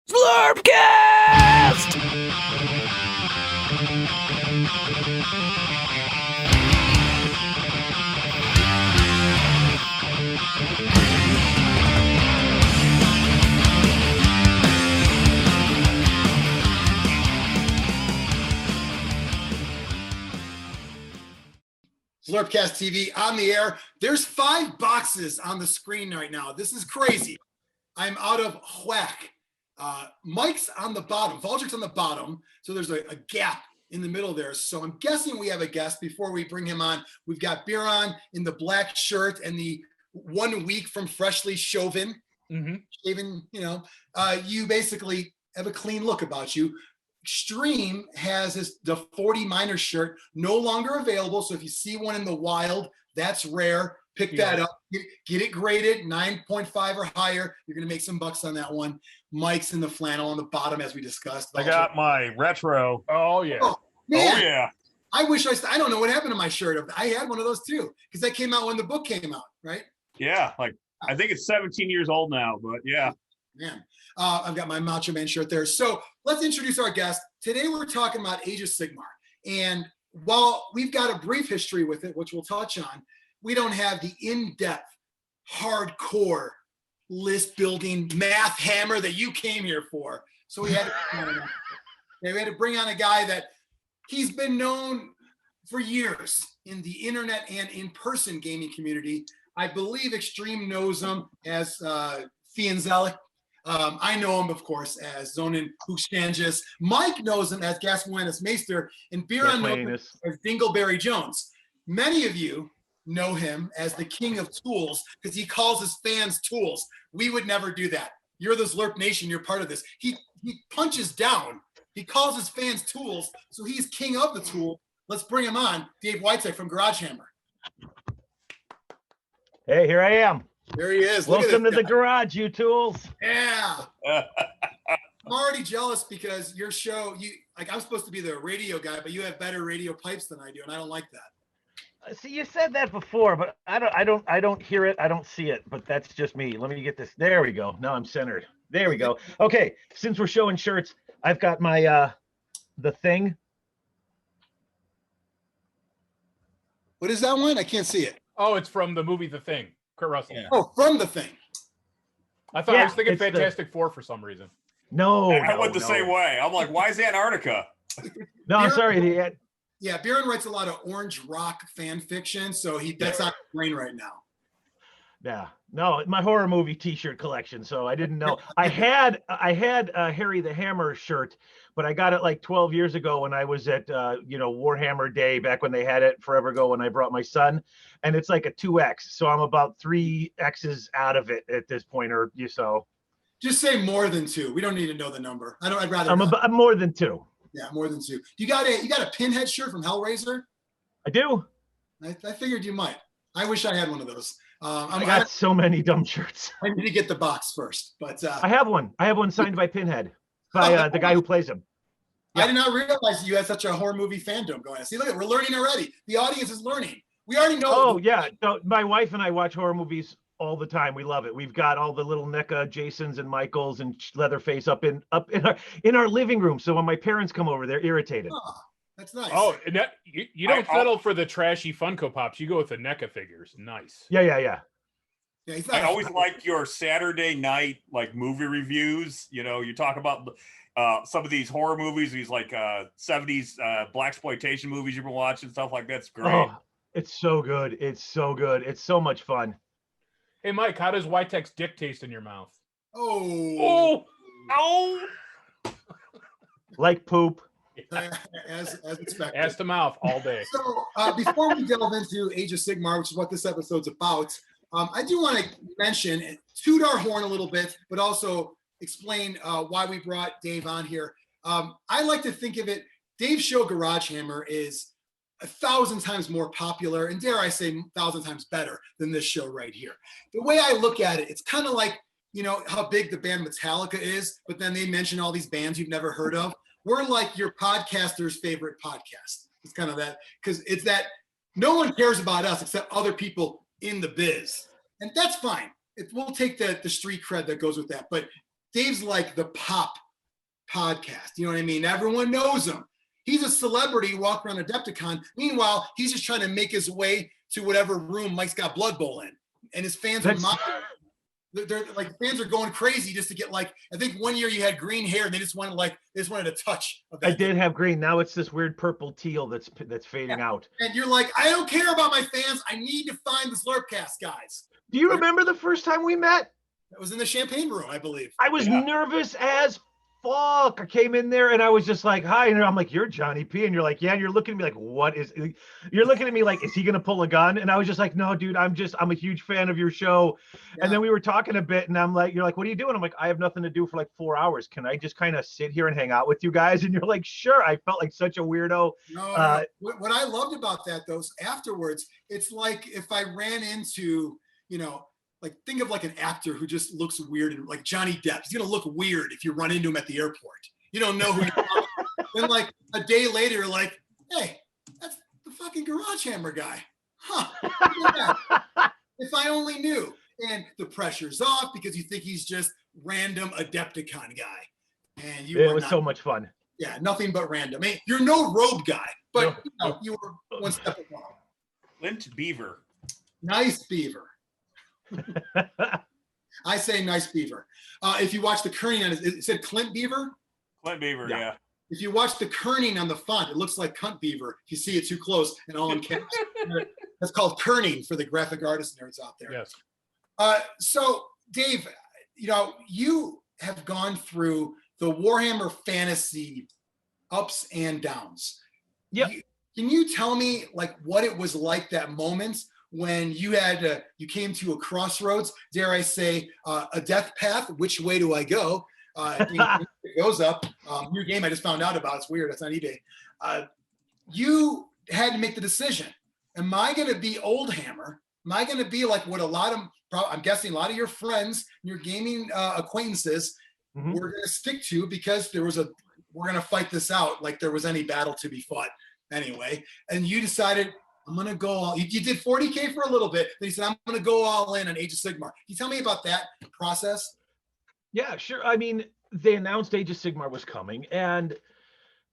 Zlurpcast! Zlurpcast TV on the air. There's 5 boxes on the screen right now. This is crazy. I'm out of whack. Mike's on the bottom. Valdric's on the bottom. So there's a gap in the middle there. So I'm guessing we have a guest before we bring him on. We've got Biran in the black shirt and the 1 week from freshly shaven. Shaven, you basically have a clean look about you. Xtreme has the 40 minor shirt, no longer available. So if you see one in the wild, that's rare. Pick that up. Get it graded 9.5 or higher. You're going to make some bucks on that one. Mike's in the flannel on the bottom, as we discussed. I got my retro. Oh, yeah. Oh, man. Oh, yeah. I wish I don't know what happened to my shirt. I had one of those too, because that came out when the book came out, right? Yeah. I think it's 17 years old now, but yeah. Man. I've got my Macho Man shirt there. So let's introduce our guest. Today we're talking about Age of Sigmar. And while we've got a brief history with it, which we'll touch on, we don't have the in-depth, hardcore list building math hammer that you came here for. So we had to bring on a guy that he's been known for years in the internet and in-person gaming community. I believe Xtreme knows him as Fienzelic. I know him, of course, as Zonin Huxtanges. Mike knows him as Gasmuenas Meister, and Biran knows him as Dingleberry Jones. Many of you know him as the king of tools because he calls his fans tools. We would never do that. You're the Zlurp Nation. You're part of this. He punches down. He calls his fans tools, so he's king of the tool. Let's bring him on, David Witek from Garagehammer. Hey, here I am. There he is. Welcome to the garage, you tools. Yeah. I'm already jealous because your show, I'm supposed to be the radio guy, but you have better radio pipes than I do, and I don't like that. See, you said that before, but I don't hear it. I don't see it, but that's just me. Let me get this. There we go. Now I'm centered. There we go. Okay. Since we're showing shirts, I've got my, The Thing. What is that one? I can't see it. Oh, it's from the movie The Thing. Kurt Russell. Yeah. Oh, from The Thing. I thought I was thinking Fantastic Four for some reason. No, I went the same way. I'm like, why is Antarctica? No, I'm sorry. Yeah, Biran writes a lot of orange rock fan fiction, so that's on his brain right now. Yeah, no, my horror movie T-shirt collection. So I didn't know. I had a Harry the Hammer shirt, but I got it like 12 years ago when I was at Warhammer Day back when they had it forever ago when I brought my son, and it's like a 2X. So I'm about 3 X's out of it at this point, or so. Just say more than 2. We don't need to know the number. I'd rather. I'm more than 2. Yeah, more than 2. You got a Pinhead shirt from Hellraiser? I do. I figured you might. I wish I had one of those. I got so many dumb shirts. I need to get the box first, but I have one. I have one signed by Pinhead, by the guy who plays him. Yeah. I did not realize you had such a horror movie fandom going on. See, look, we're learning already. The audience is learning. We already know. Oh yeah, so my wife and I watch horror movies all the time. We love it. We've got all the little NECA Jasons and Michaels and Leatherface up in our living room. So when my parents come over, they're irritated. Oh, that's nice. Oh, and you don't settle for the trashy Funko Pops. You go with the NECA figures. Nice. Yeah. I always like your Saturday night movie reviews. You talk about some of these horror movies, these 70s blaxploitation movies you've been watching, stuff like that's great. Oh, it's so good. It's so good. It's so much fun. Hey, Mike, how does Witek's dick taste in your mouth? Oh. Like poop. As expected. Ass to mouth all day. So before we delve into Age of Sigmar, which is what this episode's about, I do want to mention, toot our horn a little bit, but also explain why we brought Dave on here. I like to think of it, Dave's show Garagehammer is 1,000 times more popular, and dare I say 1,000 times better than this show right here. The way I look at it, it's kind of like, how big the band Metallica is, but then they mention all these bands you've never heard of. We're like your podcaster's favorite podcast. It's kind of that, because it's that no one cares about us except other people in the biz. And that's fine. We'll take the street cred that goes with that. But Dave's like the pop podcast. You know what I mean? Everyone knows him. He's a celebrity walking around Adepticon. Meanwhile, he's just trying to make his way to whatever room Mike's got Blood Bowl in. And his fans are mocking. They're like, fans are going crazy just to get like, I think one year you had green hair and they just wanted a touch of that. I did have green. Now it's this weird purple teal that's fading out. And you're like, I don't care about my fans. I need to find the Zlurpcast guys. Do you remember the first time we met? That was in the champagne room, I believe. I was nervous as fuck. I came in there and I was just like, hi. And I'm like, you're Jonny P. And you're like, yeah. And you're looking at me like, what is, you're looking at me like, is he going to pull a gun? And I was just like, no, dude, I'm a huge fan of your show. Yeah. And then we were talking a bit and I'm like, you're like, what are you doing? I'm like, I have nothing to do for like 4 hours. Can I just kind of sit here and hang out with you guys? And you're like, sure. I felt like such a weirdo. No. What I loved about that, though, is afterwards, it's like if I ran into, like think of like an actor who just looks weird, and like Johnny Depp. He's gonna look weird if you run into him at the airport. You don't know who you're talking to. Then like a day later, you're like, hey, that's the fucking Garagehammer guy. Huh. If I only knew. And the pressure's off because you think he's just random Adepticon guy. And it was so much fun. Yeah, nothing but random. I mean, you're no robe guy, but you were one step above. Clint Beaver. Nice Beaver. I say nice Beaver. If you watch the kerning on it said Clint Beaver? Clint Beaver, yeah. If you watch the kerning on the font, it looks like Cunt Beaver. If you see it too close and all in caps. That's called kerning for the graphic artist nerds out there. Yes. So, Dave, you have gone through the Warhammer fantasy ups and downs. Yeah. Can you tell me like what it was like that moment when you came to a crossroads, dare I say, a death path? Which way do I go? It goes up. New game I just found out about. It's weird. That's on eBay. You had to make the decision. Am I going to be Old Hammer? Am I going to be like what I'm guessing a lot of your friends, your gaming acquaintances were going to stick to, because we're going to fight this out like there was any battle to be fought anyway. And you decided, I'm going to go all, you did 40K for a little bit. Then you said, I'm going to go all in on Age of Sigmar. Can you tell me about that process? Yeah, sure. I mean, they announced Age of Sigmar was coming and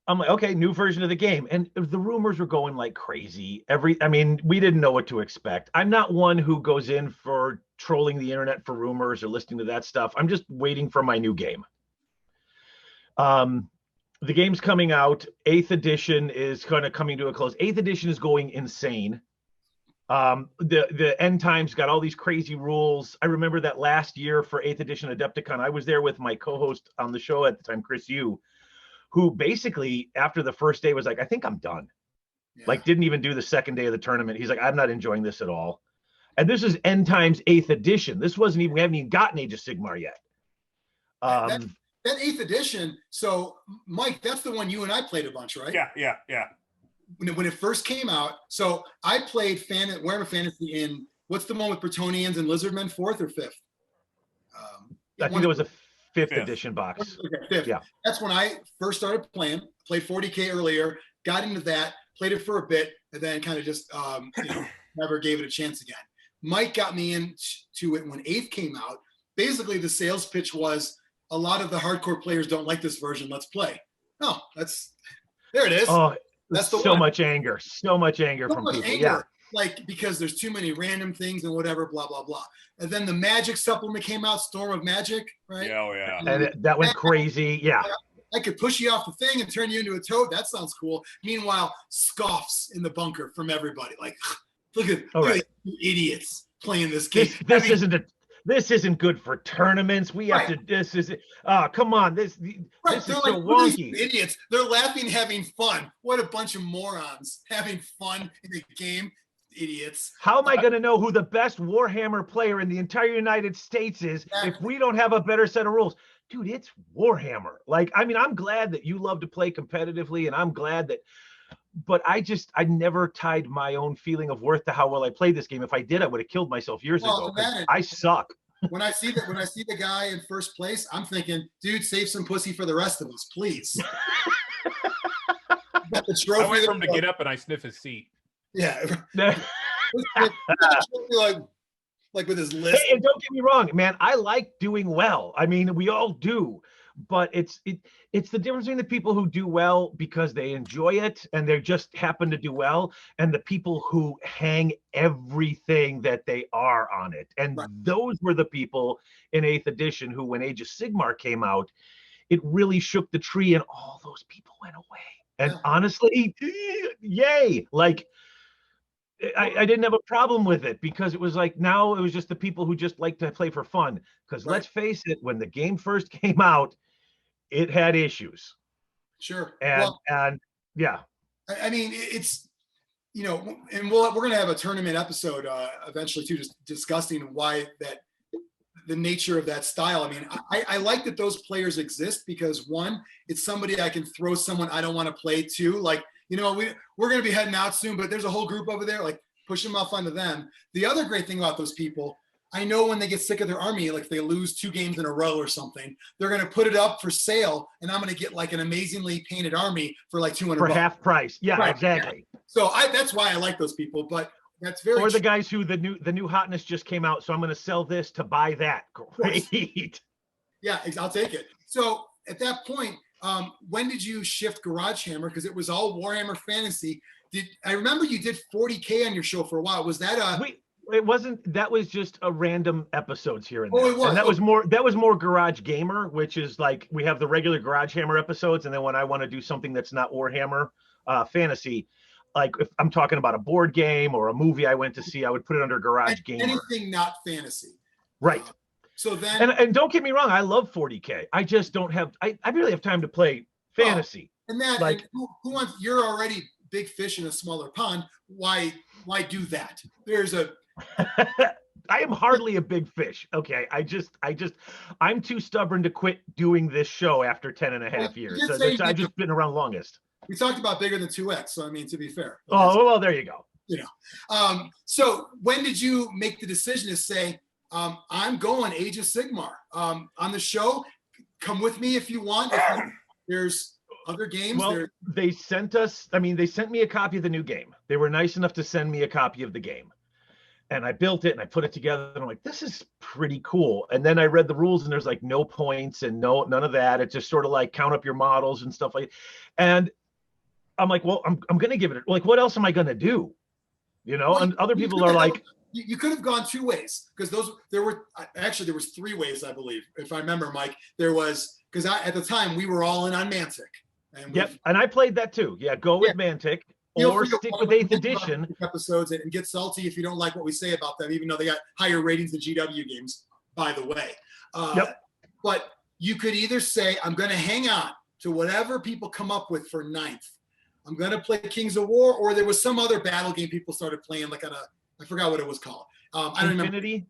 I'm like, okay, new version of the game. And the rumors were going like crazy. We didn't know what to expect. I'm not one who goes in for trolling the internet for rumors or listening to that stuff. I'm just waiting for my new game. The game's coming out. 8th edition is kind of coming to a close. 8th edition is going insane. The end times got all these crazy rules. I remember that last year for 8th edition Adepticon, I was there with my co-host on the show at the time, Chris Yu, who basically after the first day was like, I think I'm done. Yeah. Like didn't even do the second day of the tournament. He's like, I'm not enjoying this at all. And this is end times 8th edition. This wasn't even, we haven't even gotten Age of Sigmar yet. That 8th edition, so Mike, that's the one you and I played a bunch, right? Yeah. When it first came out, so I played Warhammer Fantasy in, what's the one with Bretonnians and Lizardmen, 4th or 5th? I think it was a 5th edition box. Okay, 5th. Yeah. That's when I first started playing, played 40K earlier, got into that, played it for a bit, and then kind of just never gave it a chance again. Mike got me into it when 8th came out. Basically, the sales pitch was, a lot of the hardcore players don't like this version. Let's play. No, there it is. Oh, that's so much anger from people. Yeah. Like, because there's too many random things and whatever, blah, blah, blah. And then the Magic supplement came out, Storm of Magic, right? Yeah, oh, yeah. And that went crazy. Yeah. I could push you off the thing and turn you into a toad. That sounds cool. Meanwhile, scoffs in the bunker from everybody. Like, look at you idiots playing this game. This isn't good for tournaments. We have to. This is. Come on. This is so wonky. Idiots. They're laughing, having fun. What a bunch of morons having fun in a game. Idiots. How am I going to know who the best Warhammer player in the entire United States is if we don't have a better set of rules? Dude, it's Warhammer. Like, I mean, I'm glad that you love to play competitively, and I'm glad that. But I never tied my own feeling of worth to how well I played this game. If I did, I would have killed myself years ago. I suck. When I see the guy in first place, I'm thinking, dude, save some pussy for the rest of us, please. Got the trophy. I wait for him to get up and I sniff his seat. Yeah. like with his list. And don't get me wrong, man, I like doing well. I mean, we all do, but it's the difference between the people who do well because they enjoy it and they just happen to do well, and the people who hang everything that they are on it. And those were the people in 8th edition who, when Age of Sigmar came out, it really shook the tree and all those people went away. And honestly, yay. Like, I didn't have a problem with it because it was like, now it was just the people who just like to play for fun. Because let's face it, when the game first came out, it had issues. Sure. And yeah. I mean, it's, you know, and we're going to have a tournament episode eventually too, just discussing why the nature of that style. I mean, I like that those players exist because, one, it's somebody I can throw someone I don't want to play to. Like, you know, we're going to be heading out soon, but there's a whole group over there, like push them off onto them. The other great thing about those people, I know when they get sick of their army, like if they lose 2 games in a row or something, they're going to put it up for sale, and I'm going to get like an amazingly painted army for like $200 for half price. Yeah, exactly. Yeah. So that's why I like those people, but that's very the guys who the new hotness just came out, so I'm going to sell this to buy that. Great. Yeah, I'll take it. So at that point, when did you shift Garagehammer? Because it was all Warhammer Fantasy. I remember you did 40K on your show for a while. Was that it wasn't. That was just a random episodes here and there. Oh, it was. And that was more Garage Gamer, which is like we have the regular Garagehammer episodes, and then when I want to do something that's not Warhammer Fantasy, like if I'm talking about a board game or a movie I went to see, I would put it under Garage Gamer. Anything not fantasy. Right. So then, and don't get me wrong, I love 40K. I just don't have. I really have time to play fantasy. And that, like, and who wants? You're already big fish in a smaller pond. Why do that? There's a. I am hardly a big fish. Okay. I'm too stubborn to quit doing this show after 10 and a half years. I've just been around longest. We talked about bigger than 2X. So, I mean, to be fair. Oh, well, there you go. You know, so when did you make the decision to say, I'm going Age of Sigmar on the show? Come with me if you want. There's other games. Well, they sent me a copy of the new game. They were nice enough to send me a copy of the game. And I built it and I put it together and I'm like, this is pretty cool. And then I read the rules and there's like no points and none of that. It's just sort of like count up your models and stuff like that. And I'm like, well, I'm going to give it, like, what else am I going to do? You know, and other people are like, you could have gone 2 ways because there was 3 ways, I believe, if I remember, Mike. There was, because at the time we were all in on Mantic. And I played that too. Yeah, go with Mantic. Or stick with 8th edition episodes and get salty if you don't like what we say about them, even though they got higher ratings than GW games, by the way. But you could either say, I'm going to hang on to whatever people come up with for 9th. I'm going to play Kings of War, or there was some other battle game people started playing, like I forgot what it was called. I don't Infinity?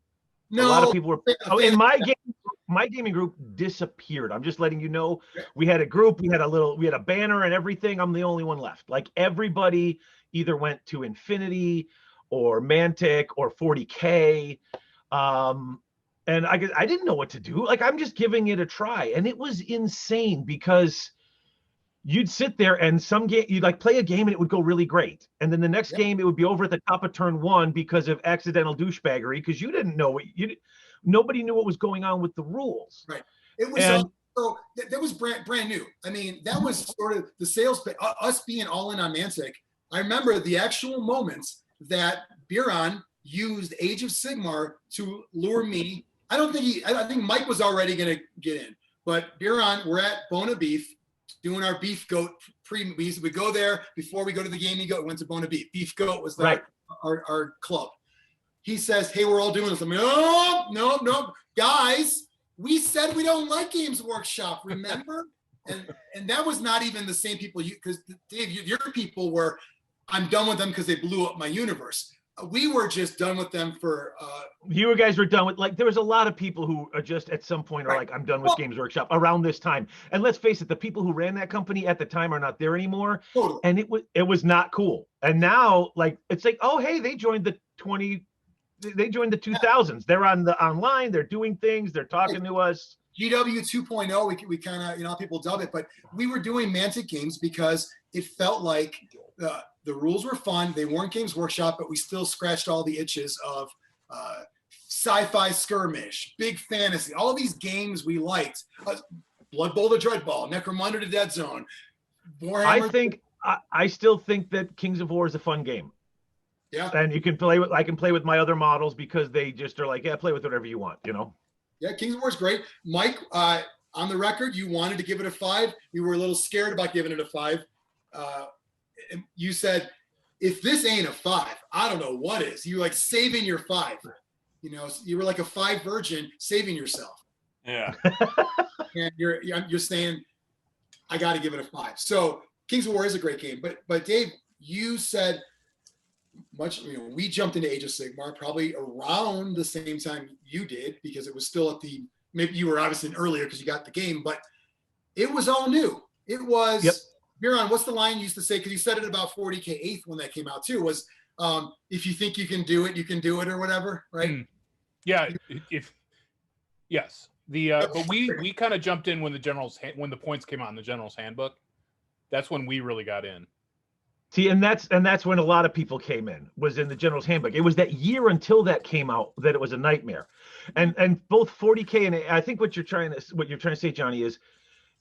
Remember. No, a lot of people were. In my gaming group disappeared. I'm just letting you know. We had a group. We had a banner and everything. I'm the only one left. Like everybody either went to Infinity or Mantic or 40K, and I didn't know what to do. Like I'm just giving it a try, and it was insane because you'd sit there and you'd like play a game and it would go really great. And then the next game, it would be over at the top of turn 1 because of accidental douchebaggery. Cause you didn't know nobody knew what was going on with the rules. Right. It was, so that was brand new. I mean, that was sort of the sales, us being all in on Mantic. I remember the actual moments that Biran used Age of Sigmar to lure me. I think Mike was already going to get in, but Biran, we're at Bona Beef, doing our beef goat we go there before we go to the game. We went to Bona Beef. Beef goat was our club. He says, "Hey, we're all doing this." I'm like, no, guys. We said we don't like Games Workshop. Remember? and that was not even the same people. Because Dave, your people were. I'm done with them because they blew up my universe. We were just done with them for. You guys were done with, like, there was a lot of people who are just at some point are like, I'm done with Games Workshop around this time. And let's face it, the people who ran that company at the time are not there anymore. Totally. And it was not cool. And now, like, it's like, oh, hey, they joined the 2000s. They're on the online. They're doing things. They're talking to us. GW 2.0, we kind of, you know, people dub it, but we were doing Mantic Games because it felt like the rules were fun. They weren't Games Workshop, but we still scratched all the itches of Sci-Fi Skirmish, Big Fantasy, all these games we liked. Blood Bowl to Dreadball, Necromunda to Dead Zone, Warhammer. I still think that Kings of War is a fun game. Yeah. And you can play with, I can play with my other models because they just are like, yeah, play with whatever you want, you know? Yeah, Kings of War is great. Mike, on the record, you wanted to give it a 5. You were a little scared about giving it a 5. You said, if this ain't a 5, I don't know what is. You're like saving your 5. You know, you were like a 5 virgin saving yourself. Yeah. And you're saying, I got to give it a 5. So Kings of War is a great game. But Dave, you said we jumped into Age of Sigmar probably around the same time you did, because it was still at the, maybe you were obviously earlier because you got the game, but it was all new. It was, yep. Biran, what's the line you used to say? Because you said it about 40K 8th when that came out too, was if you think you can do it, you can do it, or whatever, right? Yeah, yes. But we kind of jumped in when the points came out in the General's Handbook. That's when we really got in. See, and that's when a lot of people came in, was in the General's Handbook. It was that year until that came out that it was a nightmare. And both 40K and I think what you're trying to say, Johnny, is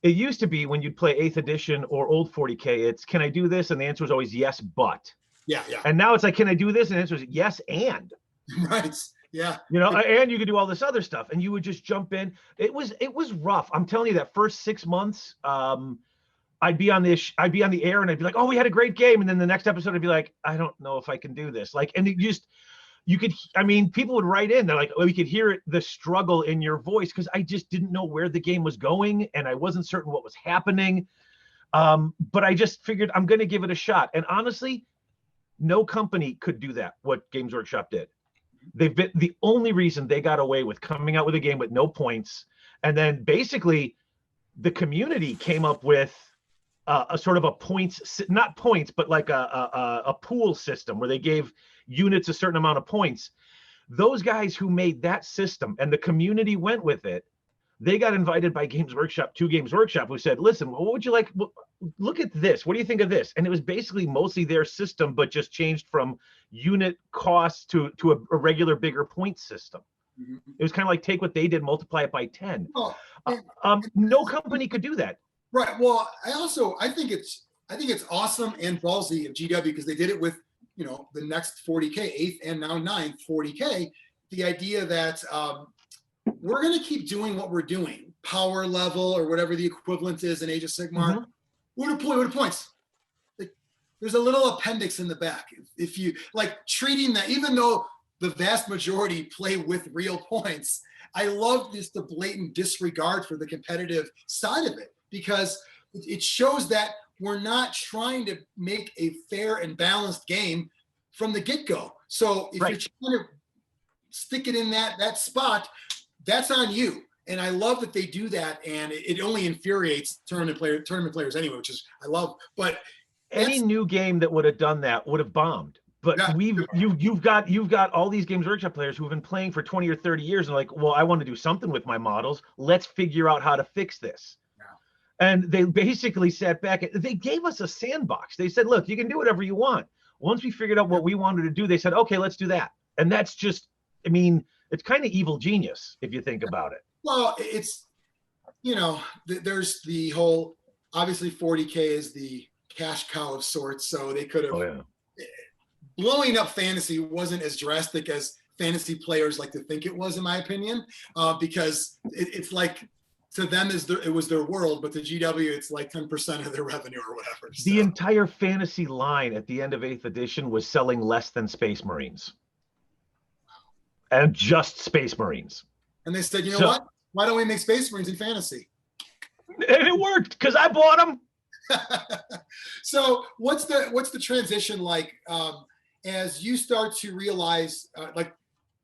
it used to be when you'd play 8th edition or old 40K, it's, can I do this? And the answer was always yes, but. Yeah. And now it's like, can I do this? And the answer is yes, and. Right. Yeah. You know, and you could do all this other stuff, and you would just jump in. It was rough. I'm telling you, that first 6 months, I'd be on the air and I'd be like, oh, we had a great game. And then the next episode, I'd be like, I don't know if I can do this. Like, and people would write in, they're like, oh, we could hear it, the struggle in your voice, because I just didn't know where the game was going and I wasn't certain what was happening. But I just figured I'm going to give it a shot. And honestly, no company could do that, what Games Workshop did. They've been the only reason they got away with coming out with a game with no points. And then basically the community came up with a sort of a points, not points, but like a pool system where they gave units a certain amount of points. Those guys who made that system and the community went with it, they got invited by Games Workshop to Games Workshop, who said, listen, what would you like? Look at this. What do you think of this? And it was basically mostly their system, but just changed from unit costs to a regular bigger point system. Mm-hmm. It was kind of like take what they did, multiply it by 10. Oh, no company could do that. Right. Well, I think it's awesome and ballsy of GW, because they did it with, you know, the next 40K, 8th and now 9th 40K. The idea that we're going to keep doing what we're doing, power level or whatever the equivalent is in Age of Sigmar. Mm-hmm. What are points? Like, there's a little appendix in the back. If you like treating that, even though the vast majority play with real points, I love the blatant disregard for the competitive side of it, because it shows that we're not trying to make a fair and balanced game from the get-go. So if you're trying to stick it in that spot, that's on you. And I love that they do that, and it only infuriates tournament players anyway, which is I love. But any new game that would have done that would have bombed. But you've got all these Games Workshop players who have been playing for 20 or 30 years and like, well, I want to do something with my models. Let's figure out how to fix this. Yeah. And they basically sat back. They gave us a sandbox. They said, look, you can do whatever you want. Once we figured out what we wanted to do, they said, okay, let's do that. And that's just, I mean, it's kind of evil genius if you think about it. Well, it's, you know, there's the whole, obviously 40K is the cash cow of sorts. So they could have, blowing up fantasy wasn't as drastic as fantasy players like to think it was, in my opinion, because it's like, to them it was their world, but to GW, it's like 10% of their revenue or whatever. So. The entire fantasy line at the end of 8th edition was selling less than Space Marines. And just Space Marines. And they said, you know what? Why don't we make Space Marines in fantasy? And it worked, because I bought them. So what's the transition like as you start to realize, like,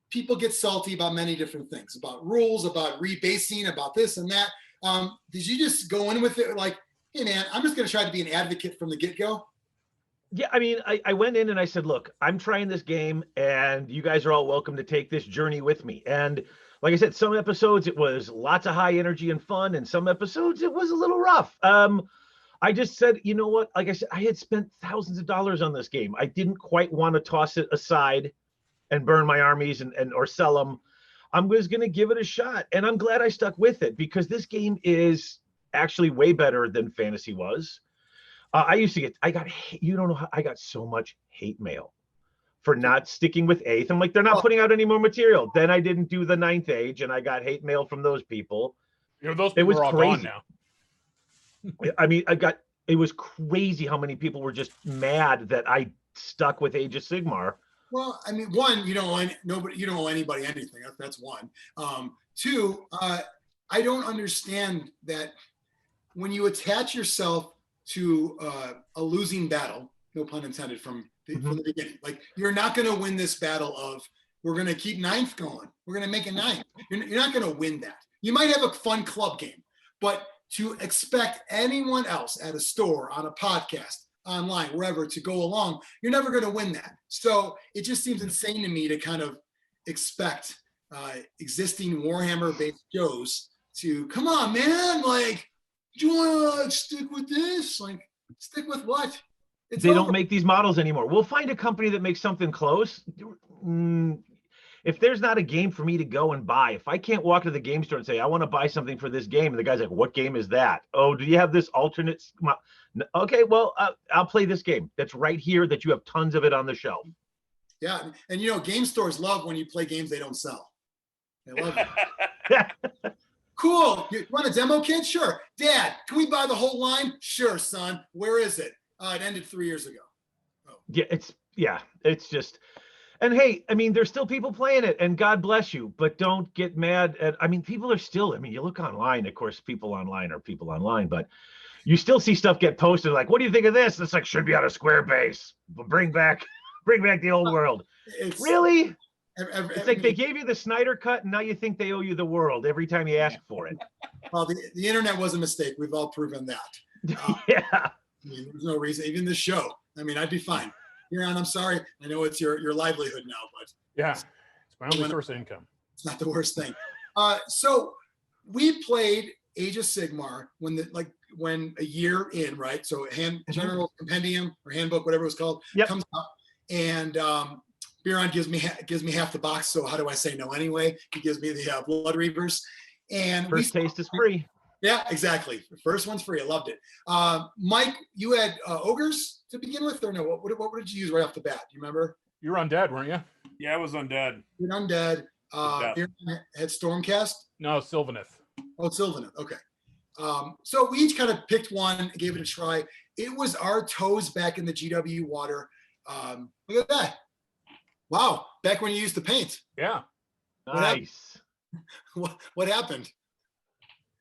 people get salty about many different things, about rules, about rebasing, about this and that. Did you just go in with it like, hey man, I'm just going to try to be an advocate from the get-go? Yeah, I mean, I went in and I said, look, I'm trying this game and you guys are all welcome to take this journey with me. And like I said, some episodes it was lots of high energy and fun, and some episodes it was a little rough. I just said, you know what? Like I said, I had spent thousands of dollars on this game. I didn't quite want to toss it aside and burn my armies and or sell them. I was going to give it a shot. And I'm glad I stuck with it because this game is actually way better than fantasy was. I got so much hate mail for not sticking with 8th. I'm like, they're not putting out any more material. Then I didn't do the 9th Age, and I got hate mail from those people. Those people are all gone now. I mean, it was crazy how many people were just mad that I stuck with Age of Sigmar. Well, I mean, one, you don't owe anybody anything. That's one. Two, I don't understand that when you attach yourself to a losing battle, no pun intended, from the beginning, like you're not going to win this battle of we're going to keep 9th going. We're going to make a 9th. You're not going to win that. You might have a fun club game, but to expect anyone else at a store, on a podcast, online, wherever, to go along, you're never going to win that. So it just seems insane to me to kind of expect existing Warhammer-based shows to, come on, man, like, do you want to stick with this? Like, stick with what? They don't make these models anymore. We'll find a company that makes something close. If there's not a game for me to go and buy, if I can't walk to the game store and say, I want to buy something for this game, and the guy's like, what game is that? Oh, do you have this alternate? Okay, well, I'll play this game. That's right here that you have tons of it on the shelf. Yeah, and game stores love when you play games they don't sell. They love it. Cool. You want a demo kit? Sure. Dad, can we buy the whole line? Sure, son. Where is it? It ended 3 years ago. Oh. It's just, and hey, I mean, there's still people playing it, and God bless you, but don't get mad at, I mean, people are still, I mean, you look online, of course, people online are people online, but you still see stuff get posted like, what do you think of this? It's like, should be on a square base, but bring back the old world. Really? It's like they gave you the Snyder cut, and now you think they owe you the world every time you ask for it. Well, the internet was a mistake. We've all proven that. Yeah. I mean, there's no reason, even this show. I mean, I'd be fine. Biran, I'm sorry. I know it's your livelihood now, but yeah, it's my only source of income. It's not the worst thing. So we played Age of Sigmar when a year in, right? So general compendium or handbook, whatever it was called, comes out, and Biran gives me half the box. So how do I say no anyway? He gives me the Blood Reavers, and first taste is free. Yeah, exactly. The first one's free. I loved it. Mike, you had ogres to begin with, or no? What did you use right off the bat? Do you remember? You were undead, weren't you? Yeah, I was undead. You're undead. Had Stormcast? No, Sylvaneth. Oh, Sylvaneth. Okay. So we each kind of picked one, gave it a try. It was our toes back in the GW water. Look at that. Wow. Back when you used to paint. Yeah. Nice. What happened?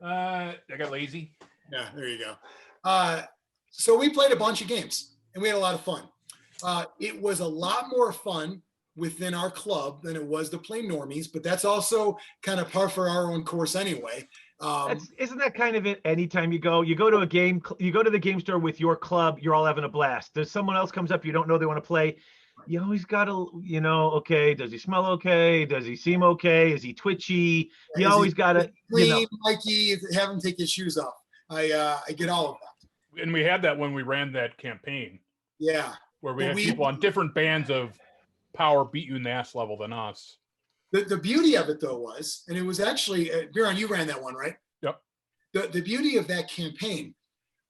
I got lazy. Yeah, there you go. So we played a bunch of games, and we had a lot of fun. It was a lot more fun within our club than it was to play normies, but that's also kind of par for our own course anyway. Isn't that kind of it? Anytime you go to a game, you go to the game store with your club, you're all having a blast. There's someone else comes up, you don't know they want to play. You always got to, okay, does he smell okay? Does he seem okay? Is he twitchy? You always got to, Mikey, have him take his shoes off. I get all of that. And we had that when we ran that campaign. Yeah. Where we had people on different bands of power beat you in the ass level than us. The beauty of it, though, was, and it was actually, Biran, you ran that one, right? Yep. The beauty of that campaign,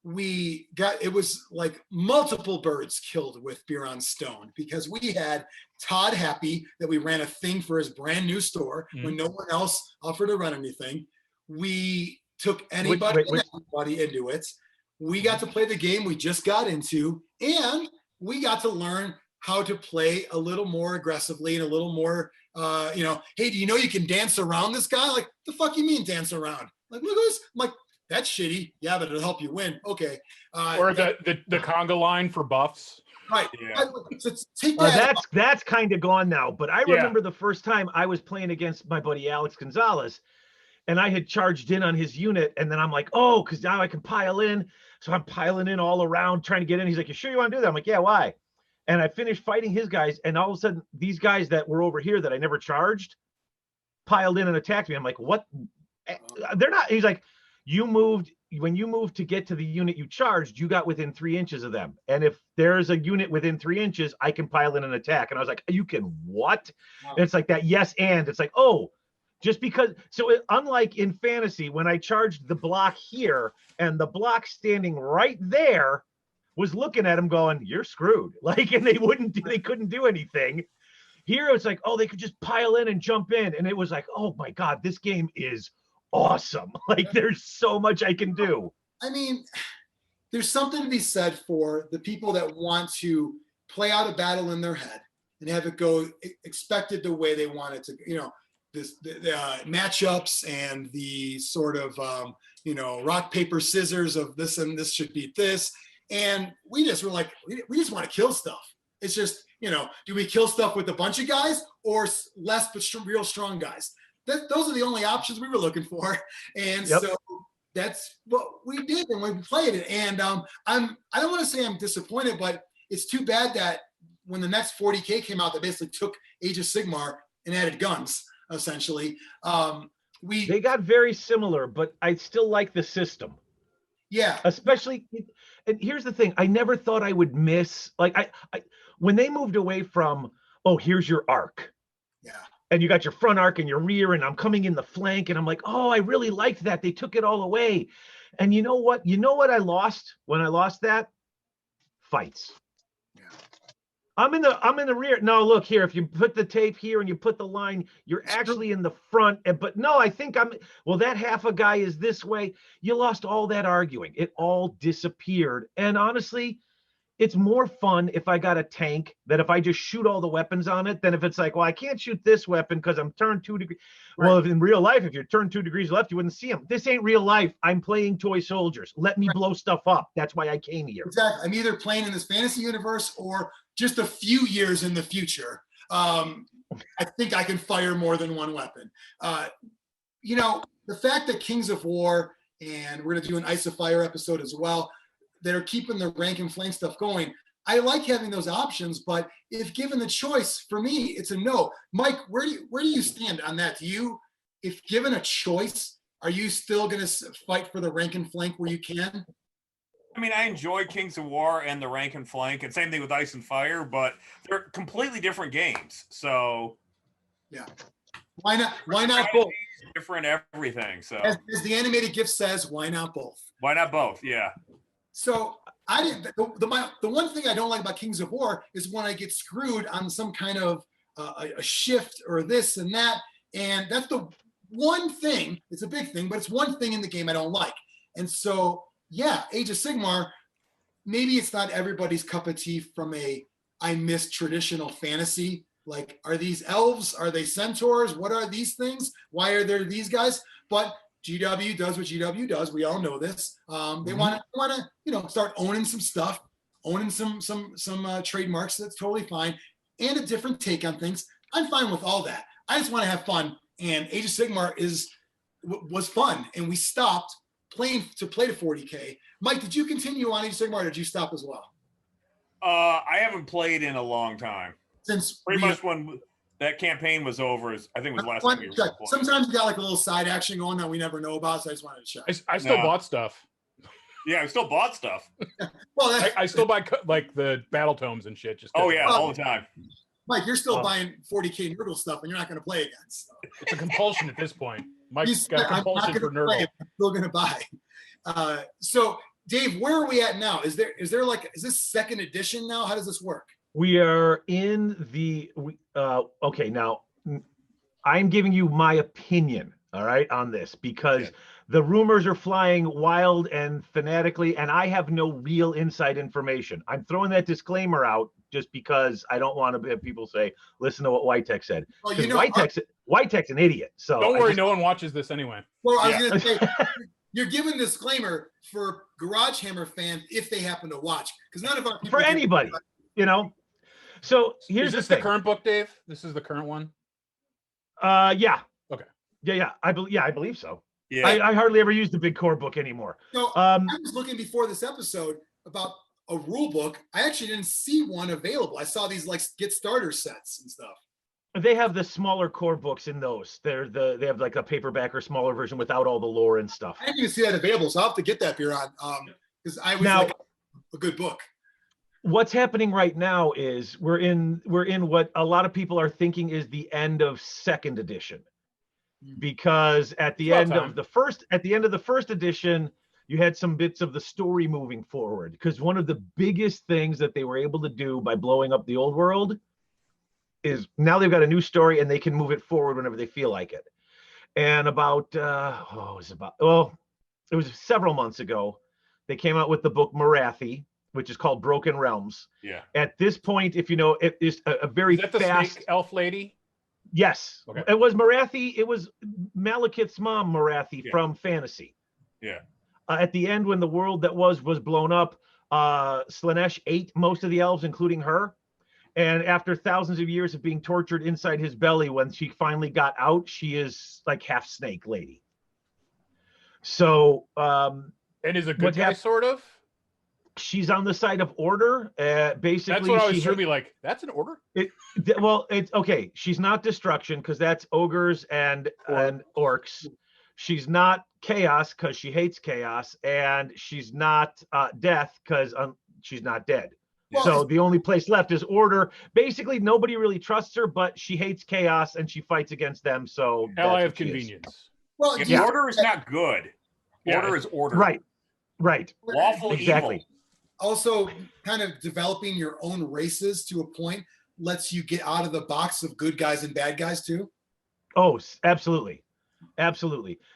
it was like multiple birds killed with Biran Stone, because we had Todd happy that we ran a thing for his brand new store when no one else offered to run anything. We took everybody into it. We got to play the game we just got into, and we got to learn how to play a little more aggressively and a little more, hey, do you know you can dance around this guy? Like, the fuck you mean dance around? Like, look at this. I'm like, that's shitty. Yeah, but it'll help you win. Okay. Or the conga line for buffs. Right. Yeah. So take that. That's kind of gone now. But I remember the first time I was playing against my buddy Alex Gonzalez, and I had charged in on his unit, and then I'm like, oh, because now I can pile in. So I'm piling in all around trying to get in. He's like, you sure you want to do that? I'm like, yeah, why? And I finished fighting his guys, and all of a sudden, these guys that were over here that I never charged piled in and attacked me. I'm like, what? They're not. He's like, when you moved to get to the unit you charged, you got within 3 inches of them. And if there's a unit within 3 inches, I can pile in an attack. And I was like, you can what? Wow. And it's like that. Yes. And it's like, oh, Just because, unlike in fantasy, when I charged the block here and the block standing right there was looking at him going, you're screwed. Like, and they couldn't do anything. Here it's like, oh, they could just pile in and jump in. And it was like, oh my God, this game is awesome. Like, there's so much I can do. I mean, there's something to be said for the people that want to play out a battle in their head and have it go expected the way they want it to, the matchups and the sort of, rock, paper, scissors of this and this should beat this. And we just were like, we just want to kill stuff. It's just, do we kill stuff with a bunch of guys or less but real strong guys? Those are the only options we were looking for. And so that's what we did when we played it. And I don't want to say I'm disappointed, but it's too bad that when the next 40K came out, that basically took Age of Sigmar and added guns, essentially. They got very similar, but I still like the system. Yeah. Especially, and here's the thing, I never thought I would miss, like, I when they moved away from, oh, here's your arc. Yeah. And you got your front arc and your rear, and I'm coming in the flank, and I'm like, oh, I really liked that. They took it all away. And you know what? You know what I lost when I lost that? Fights. Yeah. I'm in the rear. No, look here. If you put the tape here and you put the line, you're actually in the front. But no, I think that half a guy is this way. You lost all that arguing. It all disappeared. And honestly, it's more fun if I got a tank than if I just shoot all the weapons on it than if it's like, well, I can't shoot this weapon because I'm turned 2 degrees. Right. Well, if in real life, if you're turned 2 degrees left, you wouldn't see them. This ain't real life. I'm playing toy soldiers. Let me blow stuff up. That's why I came here. Exactly. I'm either playing in this fantasy universe or just a few years in the future. I think I can fire more than one weapon. The fact that Kings of War, and we're going to do an Ice of Fire episode as well, that are keeping the rank and flame stuff going. I like having those options, but if given the choice, for me, it's a no. Mike, where do you stand on that? If given a choice, are you still going to fight for the rank and flank where you can? I mean, I enjoy Kings of War and the rank and flank, and same thing with Ice and Fire, but they're completely different games. So, yeah, why not both? Different everything. So, as the animated GIF says, why not both? Why not both? Yeah. So I didn't. The one thing I don't like about Kings of War is when I get screwed on some kind of a shift or this and that, and that's the one thing. It's a big thing, but it's one thing in the game I don't like. And so, yeah, Age of Sigmar. Maybe it's not everybody's cup of tea from I miss traditional fantasy. Like, are these elves? Are they centaurs? What are these things? Why are there these guys? But GW does what GW does. We all know this. They want to, start owning some stuff, owning some trademarks. That's totally fine, and a different take on things. I'm fine with all that. I just want to have fun. And Age of Sigmar was fun, and we stopped playing to 40K. Mike, did you continue on Age of Sigmar, or did you stop as well? I haven't played in a long time. Since pretty much when that campaign was over, I think it was last time we were playing. Sometimes you got like a little side action going that we never know about, so I just wanted to check. I still bought stuff. Yeah, I still bought stuff. Well, I still buy like the battle tomes and shit. All the time. Mike, you're still buying 40K Nurgle stuff, and you're not going to play against. So. It's a compulsion at this point. Mike's got compulsion for Nurgle. I'm still going to buy. So, Dave, where are we at now? Is this second edition now? How does this work? We are in okay, now I'm giving you my opinion, all right, on this, because the rumors are flying wild and fanatically, and I have no real inside information. I'm throwing that disclaimer out just because I don't want to have people say, listen to what Witek said. Well, Witek's an idiot. So don't worry, no one watches this anyway. Well, I was going to say, you're giving disclaimer for Garagehammer fans if they happen to watch, because none of our people for anybody, So here's the current book, Dave? This is the current one. Yeah. Okay. Yeah. I believe so. Yeah. I hardly ever use the big core book anymore. So I was looking before this episode about a rule book. I actually didn't see one available. I saw these like get starter sets and stuff. They have the smaller core books in those. They have like a paperback or smaller version without all the lore and stuff. I didn't even see that available, so I'll have to get that, Biran, because I was like a good book. What's happening right now is we're in what a lot of people are thinking is the end of second edition. because at the It's end about of the first edition, you had some bits of the story moving forward, because one of the biggest things that they were able to do by blowing up the old world is now they've got a new story and they can move it forward whenever they feel like it. And it was several months ago, they came out with the book Morathi, which is called Broken Realms. Yeah. At this point, if you know, it is a very Is that the fast snake elf lady? Yes. Okay. It was Morathi. It was Malekith's mom, Morathi, from fantasy. Yeah. At the end, when the world that was blown up, Slaanesh ate most of the elves, including her. And after thousands of years of being tortured inside his belly, when she finally got out, she is like half snake lady. So, And is a good guy, sort of? She's on the side of order. Basically, that's what I was really like. That's an order? It's okay. She's not destruction, because that's ogres and orcs. She's not chaos, because she hates chaos, and she's not death, because she's not dead. Well, so the only place left is order. Basically, nobody really trusts her, but she hates chaos and she fights against them. So ally of convenience. Well, order is not good. Order is order. Right. Lawful exactly. evil. Also, kind of developing your own races to a point lets you get out of the box of good guys and bad guys too. Oh, absolutely.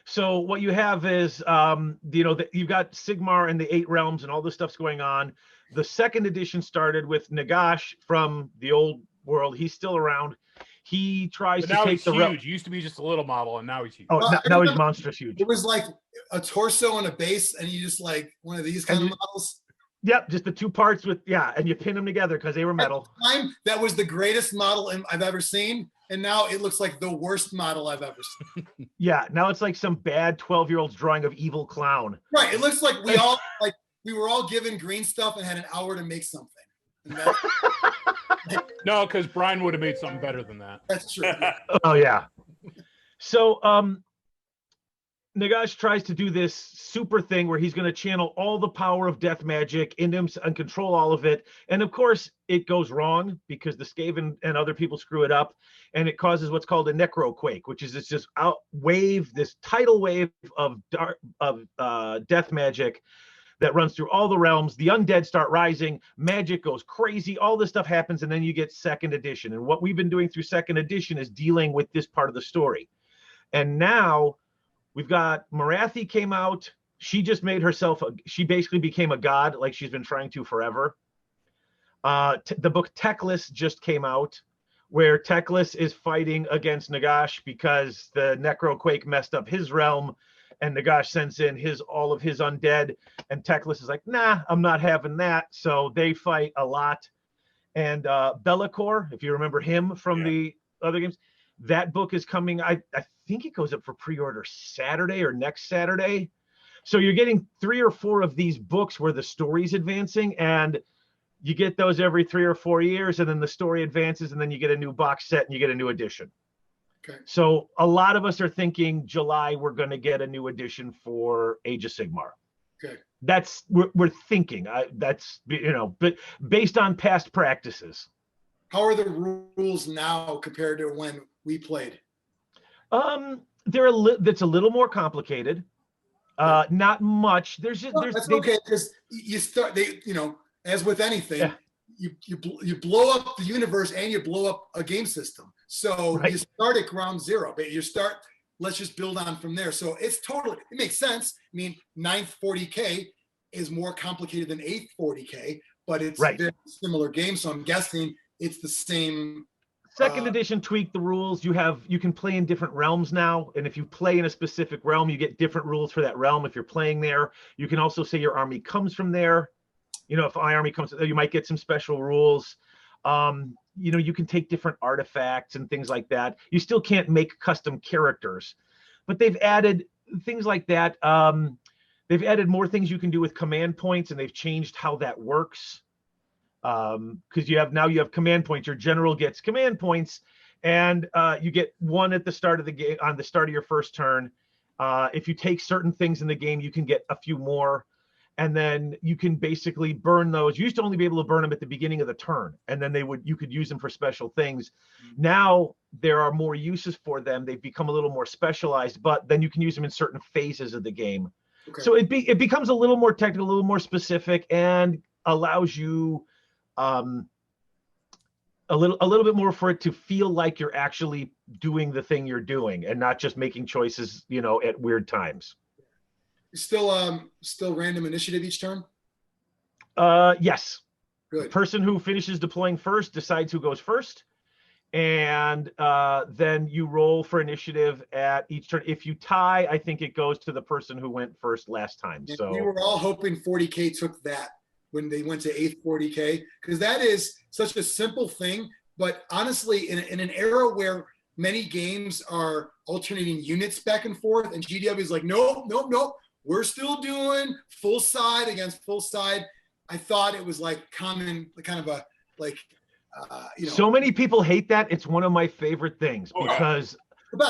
So what you have is, you've got Sigmar and the 8 realms and all this stuff's going on. The second edition started with Nagash from the old world. He's still around. He tries to take the huge. He used to be just a little model, and now he's huge. Oh, now he's monstrous huge. It was like a torso and a base, and you just like one of these kind of models. Yep, just the 2 parts and you pin them together because they were metal. At the time, that was the greatest model I've ever seen, and now it looks like the worst model I've ever seen. Yeah, now it's like some bad 12-year-old's drawing of evil clown. Right, it looks like we were all given green stuff and had an hour to make something. No, because Brian would have made something better than that. That's true. Oh yeah. So Nagash tries to do this super thing where he's going to channel all the power of death magic into him and control all of it. And of course, it goes wrong because the Skaven and other people screw it up, and it causes what's called a necroquake, which is this just this tidal wave of death magic that runs through all the realms. The undead start rising, magic goes crazy, all this stuff happens, and then you get second edition. And what we've been doing through second edition is dealing with this part of the story. And now we've got Morathi came out. She just made herself, she basically became a god like she's been trying to forever. The book Teclis just came out, where Teclis is fighting against Nagash because the necroquake messed up his realm, and Nagash sends in all of his undead, and Teclis is like, nah, I'm not having that. So they fight a lot. And Be'lakor, if you remember him from the other games, that book is coming. I think it goes up for pre-order Saturday or next Saturday. So you're getting 3 or 4 of these books where the story's advancing, and you get those every 3 or 4 years, and then the story advances, and then you get a new box set and you get a new edition. Okay. So a lot of us are thinking July we're going to get a new edition for Age of Sigmar. Okay. We're thinking. But based on past practices. How are the rules now compared to when we played? That's a little more complicated. Not much. That's okay, because you start. As with anything, you blow up the universe and you blow up a game system. So you start at ground zero, but let's just build on from there. So it makes sense. I mean, 9th 40K is more complicated than 8th 40K, but it's a very similar game. So I'm guessing it's the same. Second edition tweaked the rules. You can play in different realms now, and if you play in a specific realm, you get different rules for that realm. If you're playing there, you can also say your army comes from there. If my army comes, you might get some special rules. You can take different artifacts and things like that. You still can't make custom characters, but they've added things like that. They've added more things you can do with command points, and they've changed how that works. Because you have command points. Your general gets command points, and you get 1 at the start of the game on the start of your first turn. If you take certain things in the game, you can get a few more. and then you can basically burn those. You used to only be able to burn them at the beginning of the turn, and then you could use them for special things. Now there are more uses for them. They've become a little more specialized, but then you can use them in certain phases of the game. Okay. So it becomes a little more technical, a little more specific, and allows you a little bit more for it to feel like you're actually doing the thing you're doing and not just making choices, at weird times. Still random initiative each turn? Yes. Good. The person who finishes deploying first decides who goes first, and then you roll for initiative at each turn. If you tie, I think it goes to the person who went first last time. And so we were all hoping 40K took that when they went to 8th 40K, because that is such a simple thing. But honestly, in an era where many games are alternating units back and forth, and GW is like, nope, we're still doing full side against full side. I thought it was like common, kind of a like, So many people hate that. It's one of my favorite things because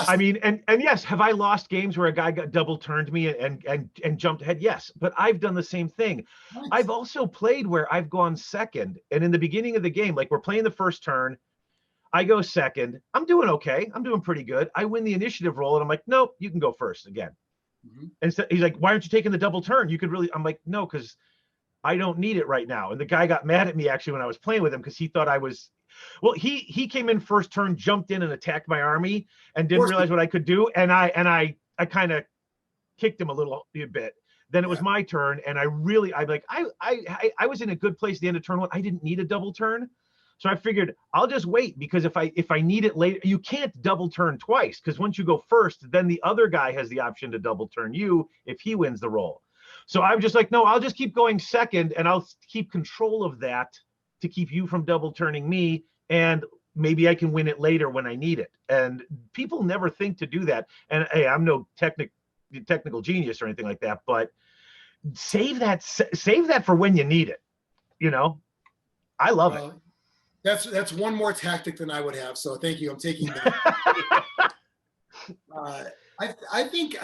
I mean, and yes, have I lost games where a guy got double turned me and jumped ahead? Yes, but I've done the same thing. Nice. I've also played where I've gone second, and in the beginning of the game, like we're playing the first turn, I go second. I'm doing okay. I'm doing pretty good. I win the initiative roll, and I'm like, nope, you can go first again. Mm-hmm. And so he's like, why aren't you taking the double turn? You could really. I'm like, no, because I don't need it right now. And the guy got mad at me actually when I was playing with him because he thought I was. Well, he came in first turn, jumped in and attacked my army and didn't realize what I could do. And I kind of kicked him a bit. Then it was my turn. And I was in a good place at the end of turn one. I didn't need a double turn. So I figured I'll just wait, because if I need it later, you can't double turn twice, because once you go first, then the other guy has the option to double turn you if he wins the roll. So I'm just like, no, I'll just keep going second, and I'll keep control of that to keep you from double turning me, and maybe I can win it later when I need it. And people never think to do that. And hey, I'm no technical genius or anything like that, but save that for when you need it. I love it. That's one more tactic than I would have. So thank you. I'm taking that. I think,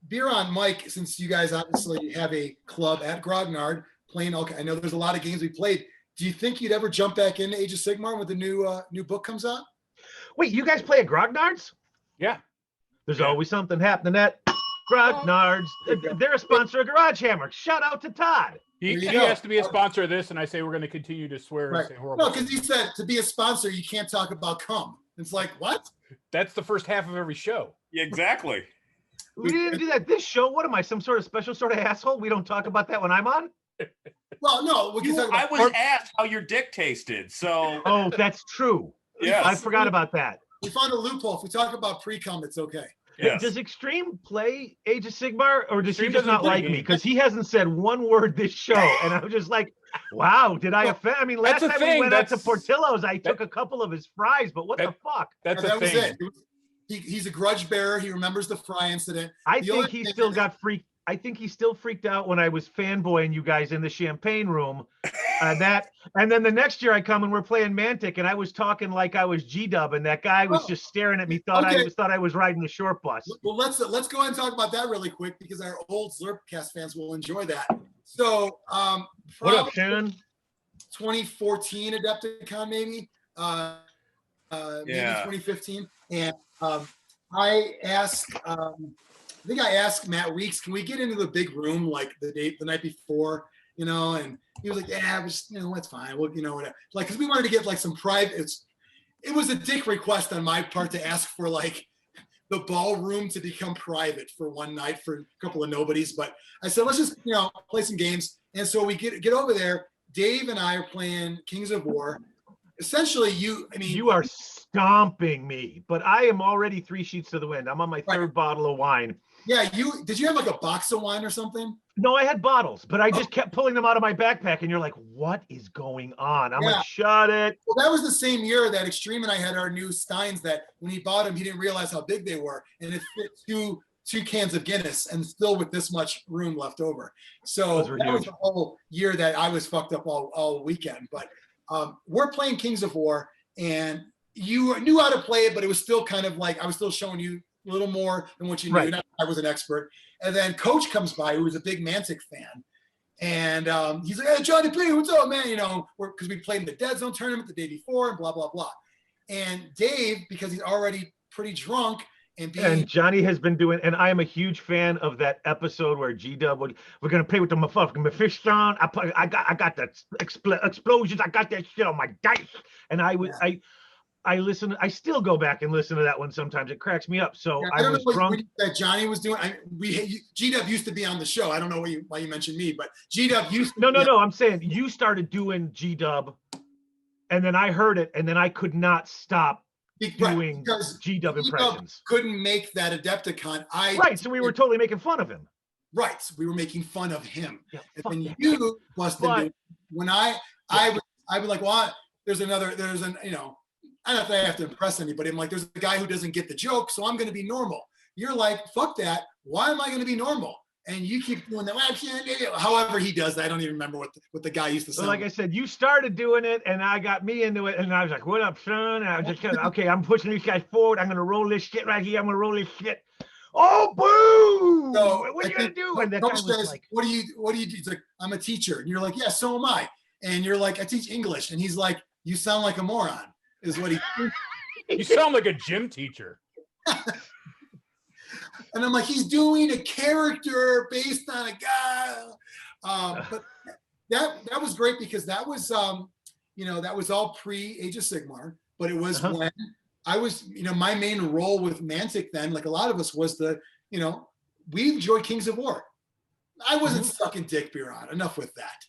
Biran, Mike, since you guys obviously have a club at Grognard playing, okay, I know there's a lot of games we played. Do you think you'd ever jump back into Age of Sigmar when the new book comes out? Wait, you guys play at Grognard's? Yeah. There's always something happening at Grognard's. They're a sponsor of Garagehammer. Shout out to Todd. He has to be a sponsor of this, and I say we're going to continue to swear and say horrible. No, because he said to be a sponsor, you can't talk about cum. It's like, what? That's the first half of every show. Yeah, exactly. We didn't do that. This show, what am I, some sort of special sort of asshole? We don't talk about that when I'm on? Well, no. I was asked how your dick tasted, so. Oh, that's true. Yes. I forgot about that. We found a loophole. If we talk about pre-cum, it's okay. Yes. Does Xtreme play Age of Sigmar, or does he just not like me? Because he hasn't said one word this show, and I'm just like, wow, did I offend? I mean, last time we went out to Portillo's, I took a couple of his fries, but what the fuck? That's that a was thing. it. He's a grudge bearer. He remembers the fry incident. I think he still got freaked. I think he still freaked out when I was fanboying you guys in the champagne room. And then the next year I come and we're playing Mantic, and I was talking like I was G-Dub, and that guy was just staring at me, thought I was riding the short bus. Well, let's go ahead and talk about that really quick, because our old Zlurpcast fans will enjoy that. So, what up, Shannon? 2014 Adepticon, maybe. Maybe 2015, and I think I asked Matt Weeks, can we get into the big room like the night before, and he was like, yeah, it was, that's fine. Well, whatever. Like, cause we wanted to get like some private, it was a dick request on my part to ask for like the ballroom to become private for one night for a couple of nobodies. But I said, let's just, play some games. And so we get over there. Dave and I are playing Kings of War. Essentially, you are stomping me, but I am already 3 sheets to the wind. I'm on my third bottle of wine. Yeah, did you have like a box of wine or something? No, I had bottles, but I just kept pulling them out of my backpack, and you're like, what is going on? I'm like, shut it. Well, that was the same year that Xtreme and I had our new Steins that when he bought them, he didn't realize how big they were. And it fit two cans of Guinness, and still with this much room left over. So that was the whole year that I was fucked up all weekend. But we're playing Kings of War, and you knew how to play it, but it was still kind of like I was still showing you little more than what you knew. Right. Not that I was an expert. And then Coach comes by, who was a big Mantic fan. And he's like, hey, Jonny P, what's up, man? You know, because we played in the Dead Zone tournament the day before and blah, blah, blah. And Dave, because he's already pretty drunk, and Johnny has been doing, and I am a huge fan of that episode where G-Dub would, we're gonna play with the motherfucking fish on. I got that explosions. I got that shit on my dice, and I listen. I still go back and listen to that one sometimes. It cracks me up. So I don't was know drunk. that Johnny was doing. G-Dub used to be on the show. I don't know why you mentioned me, but G-Dub used to. No. I'm saying you started doing G-Dub, and then I heard it, and then I could not stop doing G-Dub impressions. Couldn't make that Adepticon. So we were totally making fun of him. Right, so we were making fun of him. Yeah, and then you busted in. When I was like, well, there's an, you know, I don't know if I have to impress anybody. I'm like, there's a guy who doesn't get the joke, so I'm going to be normal. You're like, fuck that. Why am I going to be normal? And you keep doing that. However he does that. I don't even remember what the guy used to say. So like I said, you started doing it, and I got me into it, and I was like, what up, son? And I was just kind of, okay, I'm pushing these guys forward. I'm going to roll this shit right here. I'm going to roll this shit. Oh, boo! So what are you going to do? And that guy was says, like, what do you do? He's like, I'm a teacher. And you're like, yeah, so am I. And you're like, I teach English. And he's like, you sound like a moron, is what he You sound like a gym teacher. And I'm like, he's doing a character based on a guy. But that was great because that was, you know, that was all pre Age of Sigmar, but it was when I was, you know, my main role with Mantic then, like a lot of us, was you know, we enjoyed Kings of War. I wasn't sucking dick, Biran. Enough with that.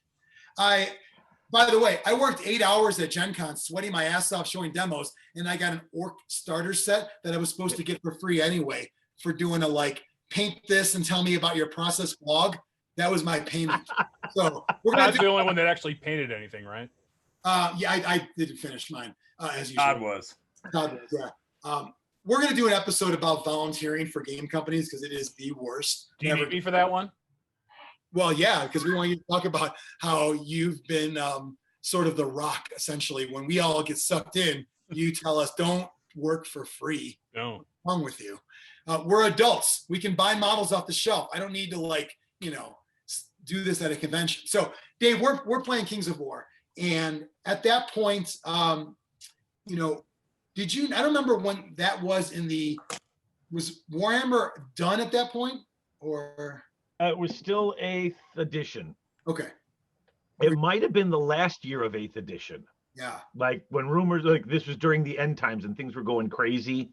By the way, I worked 8 hours at Gen Con, sweating my ass off showing demos, and I got an orc starter set that I was supposed to get for free anyway for doing a like paint this and tell me about your process vlog. That was my payment. So that's the only one that actually painted anything, right? Yeah, I didn't finish mine as usual. Todd was, yeah. We're gonna do an episode about volunteering for game companies because it is the worst. Do you need me for that one? Well, yeah, because we want you to talk about how you've been sort of the rock, essentially. When we all get sucked in, you tell us, don't work for free. No. What's wrong with you? We're adults. We can buy models off the shelf. I don't need to, like, you know, do this at a convention. So, Dave, we're playing Kings of War. And at that point, you know, I don't remember when that was was Warhammer done at that point? Or... it was still 8th edition. Okay. It might have been the last year of 8th edition. Yeah. Like when rumors, like this was during the end times and things were going crazy.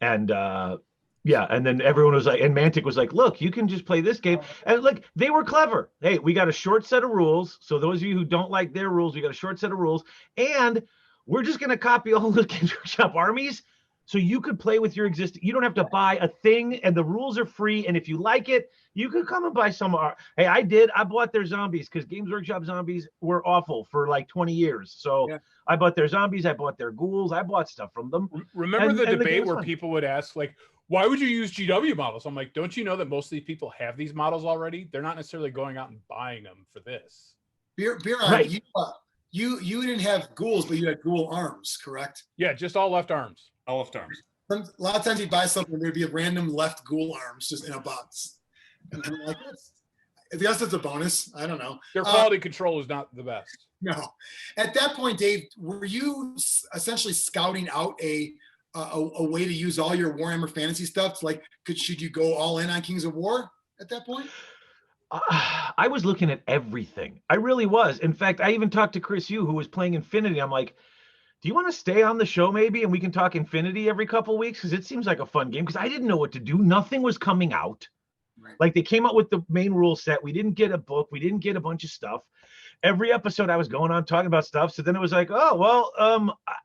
And yeah, and then everyone was like, and Mantic was like, look, you can just play this game. And like, they were clever. Hey, we got a short set of rules. So those of you who don't like their rules, we got a short set of rules. And we're just going to copy all the Games Workshop armies. So you could play with your existing, you don't have to buy a thing, and the rules are free. And if you like it, you could come and buy some. Hey, I bought their zombies because Games Workshop zombies were awful for like 20 years. So yeah. I bought their zombies, I bought their ghouls, I bought stuff from them. Remember the debate where people would ask, like, why would you use GW models? I'm like, don't you know that most of these people have these models already? They're not necessarily going out and buying them for this. Biran, right. You didn't have ghouls, but you had ghoul arms, correct? Yeah, just all left arms. All left arms. A lot of times you buy something, there'd be a random left ghoul arms just in a box. And I'm like, I guess it's a bonus. I don't know. Their quality control is not the best. No. At that point, Dave, were you essentially scouting out a way to use all your Warhammer Fantasy stuff? Like, should you go all in on Kings of War at that point? I was looking at everything. I really was. In fact, I even talked to Chris Yu, who was playing Infinity. I'm like, do you want to stay on the show maybe and we can talk Infinity every couple of weeks? Because it seems like a fun game. Because I didn't know what to do. Nothing was coming out. Right. Like they came out with the main rule set. We didn't get a book. We didn't get a bunch of stuff. Every episode I was going on talking about stuff. So then it was like, oh, well,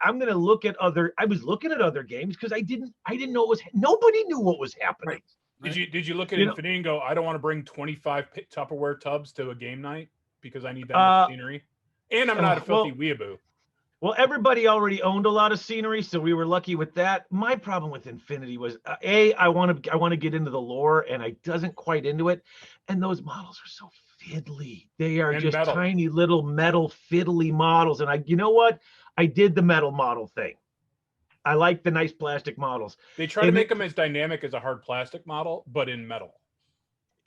I'm going to look at I was looking at other games because I didn't know nobody knew what was happening. Right. Did you look at Infinity and go, I don't want to bring 25 Tupperware tubs to a game night because I need that much scenery? And I'm not a filthy weeaboo. Well, everybody already owned a lot of scenery, so we were lucky with that. My problem with Infinity was, I want to get into the lore, and I wasn't quite into it. And those models are so fiddly. They are just metal. Tiny little metal fiddly models. And you know what? I did the metal model thing. I like the nice plastic models. They try to make them as dynamic as a hard plastic model, but in metal.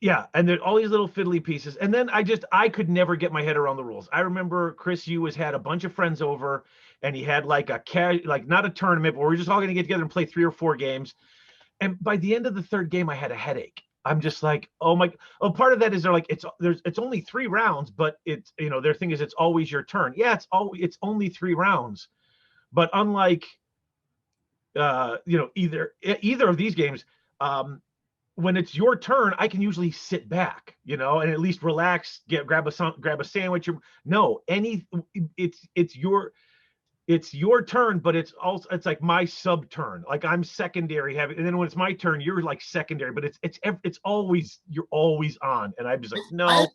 Yeah, and there's all these little fiddly pieces. And then I could never get my head around the rules. I remember Chris Yu had a bunch of friends over, and he had like not a tournament, but we're just all going to get together and play 3 or 4 games. And by the end of the 3rd game, I had a headache. I'm just like, oh my. Oh, part of that is they're like, it's only 3 rounds, but it's, their thing is it's always your turn. Yeah, it's only 3 rounds, but unlike, either of these games, when it's your turn, I can usually sit back, and at least relax, grab a sandwich. It's your turn, but it's like my sub turn. Like I'm secondary heavy, and then when it's my turn, you're like secondary. But it's always, you're always on, and I'm just like, no.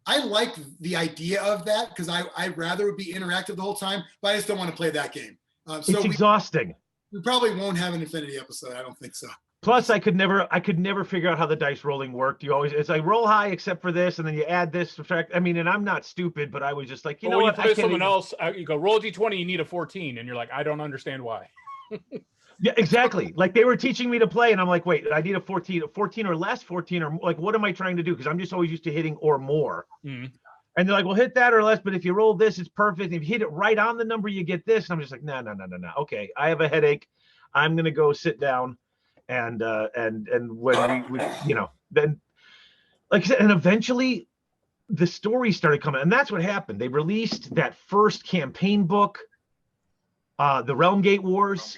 I like the idea of that because I'd rather be interactive the whole time, but I just don't want to play that game. It's exhausting. We probably won't have an Infinity episode. I don't think so. Plus, I could never figure out how the dice rolling worked. It's like roll high except for this, and then you add this, subtract. I mean, and I'm not stupid, but I was just like, when what? You play someone else, you go roll a d20, you need a 14, and you're like, I don't understand why. Yeah, exactly. Like they were teaching me to play, and I'm like, wait, I need a 14 or less, 14 or like, what am I trying to do? Because I'm just always used to hitting or more. Mm-hmm. And they're like, well, hit that or less, but if you roll this, it's perfect. If you hit it right on the number, you get this. And I'm just like, no. Okay, I have a headache. I'm gonna go sit down. And when we then, like I said, and eventually the story started coming, and that's what happened. They released that first campaign book, the Realm Gate Wars,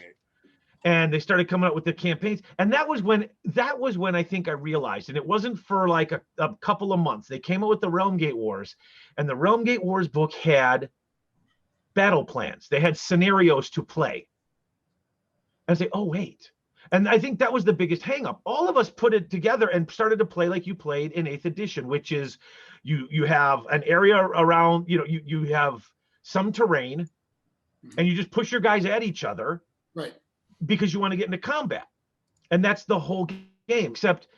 and they started coming up with the campaigns. And that was when I think I realized, and it wasn't for like a couple of months. They came out with the Realm Gate Wars, and the Realm Gate Wars book had battle plans. They had scenarios to play. And I say, oh wait. And I think that was the biggest hang-up. All of us put it together and started to play like you played in 8th edition, which is you have an area around, you have some terrain, and you just push your guys at each other, right? Because you want to get into combat. And that's the whole game. Except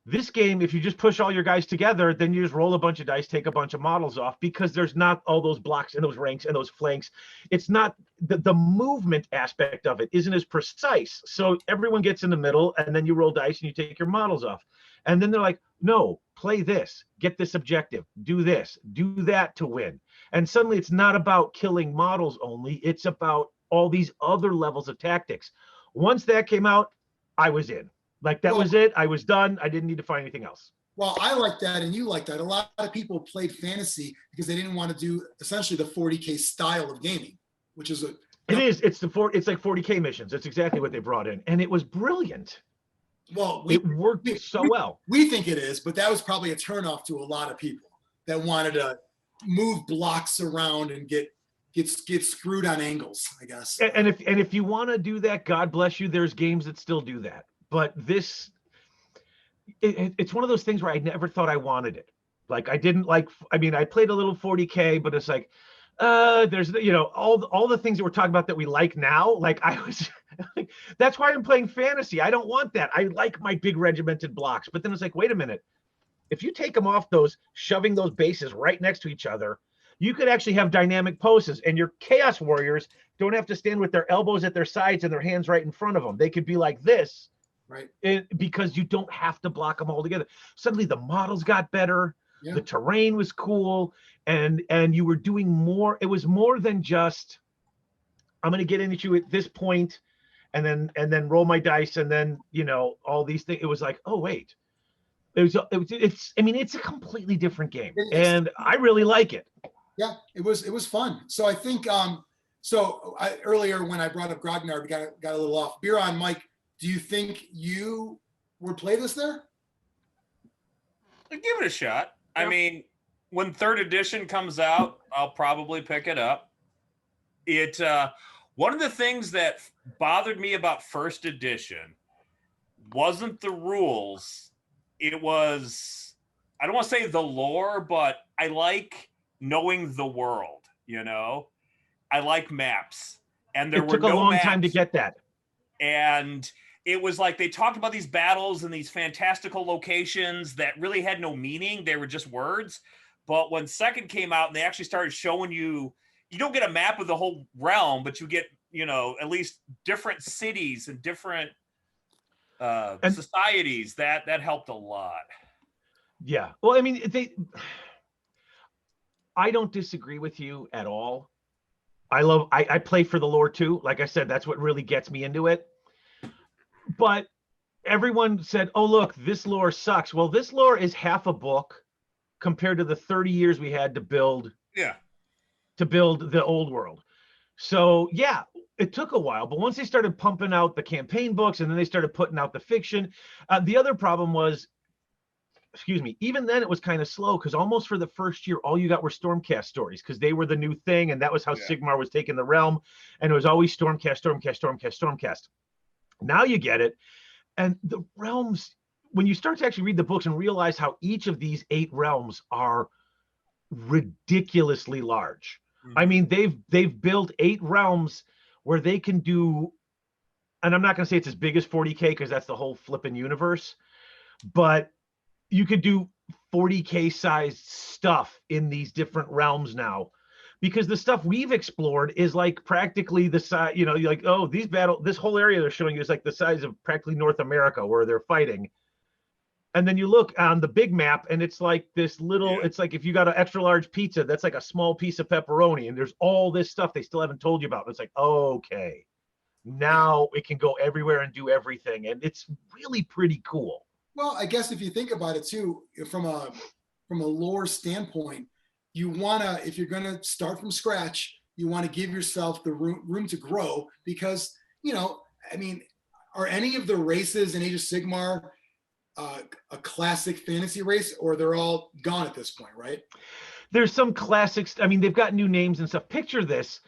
this game, if you just push all your guys together, then you just roll a bunch of dice, take a bunch of models off, because there's not all those blocks and those ranks and those flanks. It's not the movement aspect of it isn't as precise. So everyone gets in the middle, and then you roll dice and you take your models off. And then they're like, no, play this, get this objective, do this, do that to win. And suddenly it's not about killing models only. It's about all these other levels of tactics. Once that came out, I was in. Like that was it. I was done. I didn't need to find anything else. Well, I like that, and you like that. A lot of people played fantasy because they didn't want to do essentially the 40K style of gaming, which is it's like 40K missions. That's exactly what they brought in, and it was brilliant. Well, it worked so well. We think it is, but that was probably a turnoff to a lot of people that wanted to move blocks around and get screwed on angles, I guess. And if you want to do that, God bless you. There's games that still do that. But it's one of those things where I never thought I wanted it. Like I didn't like, I mean, I played a little 40K, but it's like, there's, all the things that we're talking about that we like now. Like I was, that's why I'm playing fantasy. I don't want that. I like my big regimented blocks. But then it's like, wait a minute. If you take them off shoving those bases right next to each other, you could actually have dynamic poses, and your Chaos Warriors don't have to stand with their elbows at their sides and their hands right in front of them. They could be like this. Right. Because you don't have to block them all together. Suddenly the models got better. Yeah. The terrain was cool. And you were doing more. It was more than just, I'm going to get into you at this point and then roll my dice. And then, all these things. It was like, oh, wait, it's a completely different game. And I really like it. Yeah, it was fun. So I think, earlier when I brought up Grognard, we got a little off. Biran, Mike, do you think you would play this there? Give it a shot. Yeah. I mean, when 3rd edition comes out, I'll probably pick it up. One of the things that bothered me about 1st edition wasn't the rules. It was, I don't want to say the lore, but I like knowing the world, I like maps. And there were no maps. It took a long time to get that. And it was like they talked about these battles and these fantastical locations that really had no meaning. They were just words. But when 2nd came out and they actually started showing you don't get a map of the whole realm, but you get at least different cities and different And- societies. That helped a lot. Yeah. Well, I mean, I don't disagree with you at all. I play for the lore too. Like I said, that's what really gets me into it. But everyone said, oh, look, this lore sucks. Well, this lore is half a book compared to the 30 years we had to build the old world. So yeah, it took a while, but once they started pumping out the campaign books and then they started putting out the fiction, the other problem was, even then it was kind of slow because almost for the first year, all you got were Stormcast stories because they were the new thing. And that was how Sigmar was taking the realm. And it was always Stormcast. Now you get it. And the realms, when you start to actually read the books and realize how each of these 8 realms are ridiculously large. I mean, they've built 8 realms where they can do, and I'm not going to say it's as big as 40K because that's the whole flipping universe, but you could do 40K sized stuff in these different realms now, because the stuff we've explored is like practically the size, you're like, oh, this whole area they're showing you is like the size of practically North America where they're fighting. And then you look on the big map and it's like this little, it's like if you got an extra large pizza, that's like a small piece of pepperoni. And there's all this stuff they still haven't told you about. It's like, okay, now it can go everywhere and do everything. And it's really pretty cool. Well, I guess if you think about it too, from a lore standpoint, you want to, if you're going to start from scratch, you want to give yourself the room to grow because, I mean, are any of the races in Age of Sigmar a classic fantasy race, or they're all gone at this point, right? There's some classics. I mean, they've got new names and stuff. Picture this.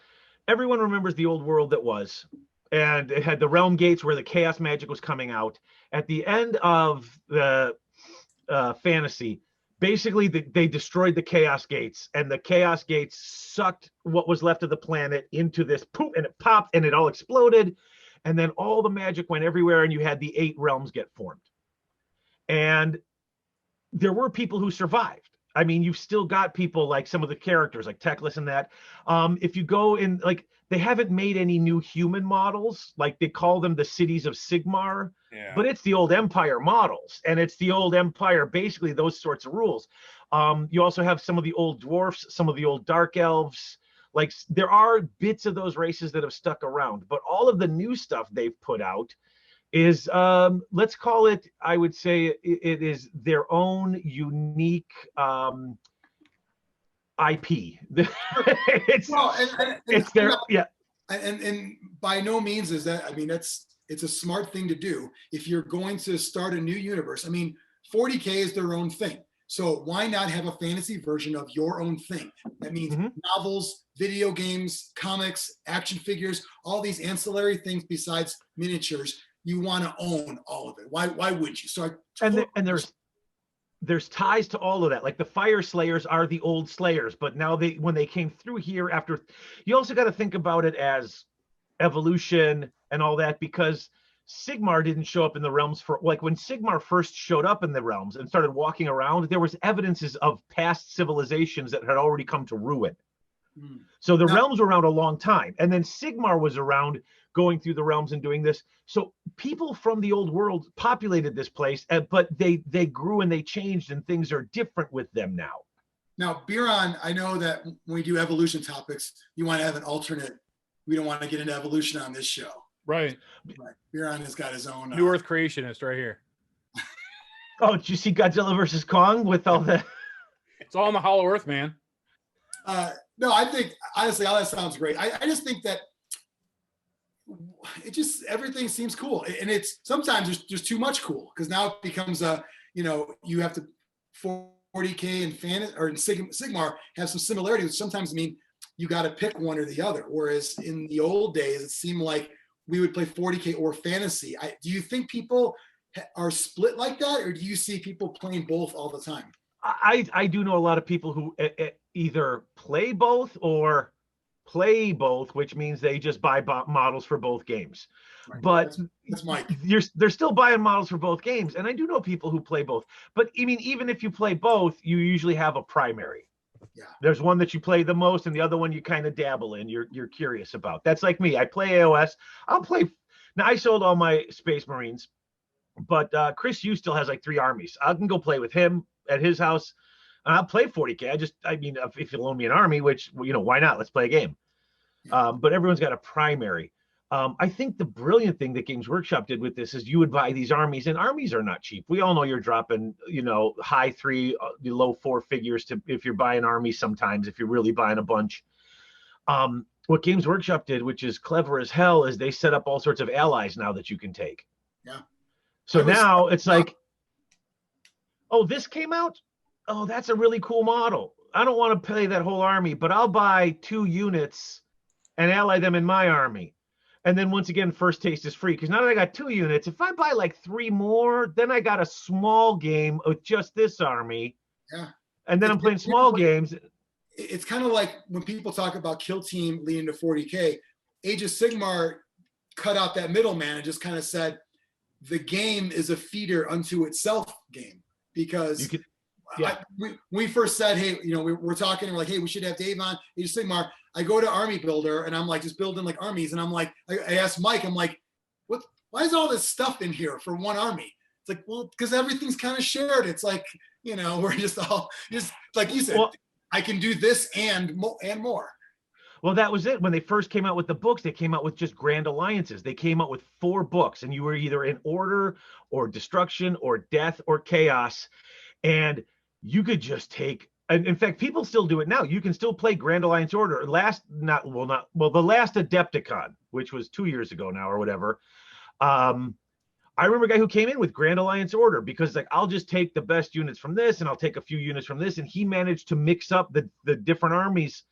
Everyone remembers the old world that was, and it had the realm gates where the chaos magic was coming out. At the end of the fantasy, basically they destroyed the chaos gates, and the chaos gates sucked what was left of the planet into this poop, and it popped and it all exploded. And then all the magic went everywhere, and you had the 8 realms get formed. And there were people who survived. I mean, you've still got people like some of the characters like Teclis and that. If you go in, like, they haven't made any new human models. Like, they call them the cities of Sigmar, but it's the old Empire models, and it's the old Empire, basically those sorts of rules. You also have some of the old dwarfs, some of the old dark elves. Like, there are bits of those races that have stuck around, but all of the new stuff they've put out is, let's call it, I would say it is their own unique IP. it's their, And by no means is that, I mean, it's a smart thing to do. If you're going to start a new universe, I mean, 40K is their own thing. So why not have a fantasy version of your own thing? That means novels, video games, comics, action figures, all these ancillary things besides miniatures. You want to own all of it. Why wouldn't you? So there's ties to all of that. Like the Fire Slayers are the old Slayers, but now when they came through here after, you also got to think about it as evolution and all that, because Sigmar didn't show up in the realms for, like, when Sigmar first showed up in the realms and started walking around, there was evidences of past civilizations that had already come to ruin. So the realms were around a long time, and then Sigmar was around going through the realms and doing this. So people from the old world populated this place, but they grew and they changed, and things are different with them now. Now, Biran, I know that when we do evolution topics, you want to have an alternate. We don't want to get into evolution on this show. Right. Biran has got his own New Earth creationist right here. Oh, did you see Godzilla versus Kong with all the? It's all in the Hollow Earth, man. No, I think honestly, all that sounds great. I just think that everything seems cool, and it's sometimes there's too much cool, because now it becomes you have to 40K and Sigmar have some similarities, which sometimes mean you got to pick one or the other. Whereas in the old days, it seemed like we would play 40K or fantasy. Do you think people are split like that, or do you see people playing both all the time? I do know a lot of people who either play both or play both, which means they just buy models for both games. Right. But that's Mike. They're still buying models for both games, and I do know people who play both. But I mean, even if you play both, you usually have a primary. Yeah. There's one that you play the most, and the other one you kind of dabble in. You're curious about. That's like me. I play AOS. I'll play. Now I sold all my Space Marines, but Chris Yu still has like 3 armies. I can go play with him at his house, and I'll play 40K. I mean, if you loan me an army, which why not? Let's play a game. But everyone's got a primary. I think the brilliant thing that Games Workshop did with this is you would buy these armies, and armies are not cheap. We all know you're dropping, high 3, low 4 figures if you're buying armies sometimes, if you're really buying a bunch. What Games Workshop did, which is clever as hell, is they set up all sorts of allies now that you can take. Yeah. So now it's like, oh, this came out? Oh, that's a really cool model. I don't want to play that whole army, but I'll buy 2 units and ally them in my army. And then once again, first taste is free because now that I got 2 units, if I buy like 3 more, then I got a small game with just this army. Yeah. And then I'm playing small games. It's kind of like when people talk about Kill Team leading to 40K, Age of Sigmar cut out that middleman and just kind of said, the game is a feeder unto itself game. Because we first said, hey, we're talking, and we're like, hey, we should have Dave on Age of Sigmar. I go to Army Builder and I'm like just building like armies, and I'm like, I asked Mike, I'm like, why is all this stuff in here for one army? It's like, well, because everything's kind of shared. It's like, we're just all just like you said, I can do this and more. Well, that was it. When they first came out with the books, they came out with just Grand Alliances. They came out with 4 books, and you were either in order or destruction or death or chaos, and you could just take. In fact, people still do it now. You can still play Grand Alliance Order. The last Adepticon, which was 2 years ago now or whatever. I remember a guy who came in with Grand Alliance Order because I'll just take the best units from this and I'll take a few units from this, and he managed to mix up the different armies.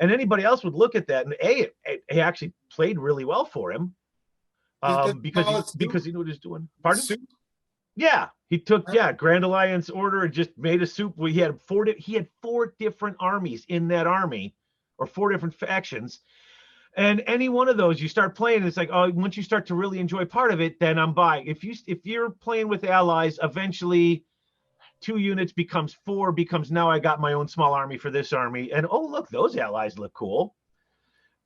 And anybody else would look at that and it actually played really well for him because he knew what he was doing. Pardon? Soup? Yeah, he took Grand Alliance Order and just made a soup. He had 4 different armies in that army, or 4 different factions, and any one of those you start playing, it's like, oh, once you start to really enjoy part of it, then I'm buying. If you're playing with allies, eventually 2 units becomes 4, becomes now I got my own small army for this army, and oh look, those allies look cool.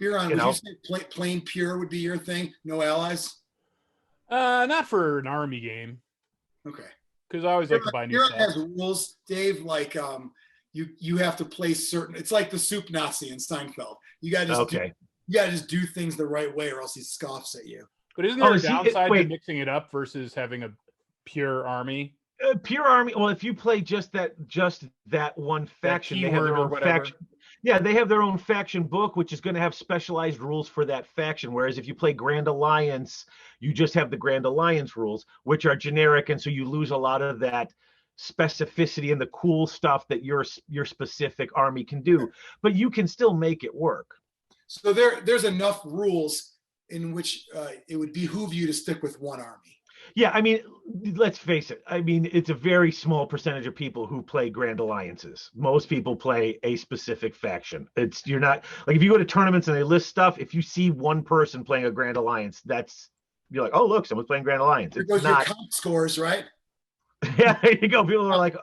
Biran, would you say plain pure would be your thing? No allies? Not for an army game. Okay. Because I always like to buy new stuff. Has rules, Dave, like you have to play certain. It's like the soup Nazi in Steinfeld. You got to just do things the right way, or else he scoffs at you. But isn't there a downside to mixing it up versus having a pure army? Pure army. Well, if you play just that one faction, they have their own faction. Yeah, they have their own faction book, which is going to have specialized rules for that faction. Whereas if you play Grand Alliance, you just have the Grand Alliance rules, which are generic, and so you lose a lot of that specificity and the cool stuff that your specific army can do. But you can still make it work. So there's enough rules in which it would behoove you to stick with one army. Yeah, I mean, let's face it. I mean, it's a very small percentage of people who play Grand Alliances. Most people play a specific faction. You're not like, if you go to tournaments and they list stuff, if you see one person playing a Grand Alliance, you're like, oh, look, someone's playing Grand Alliance. There goes your comp scores, right? Yeah, there you go. People are like,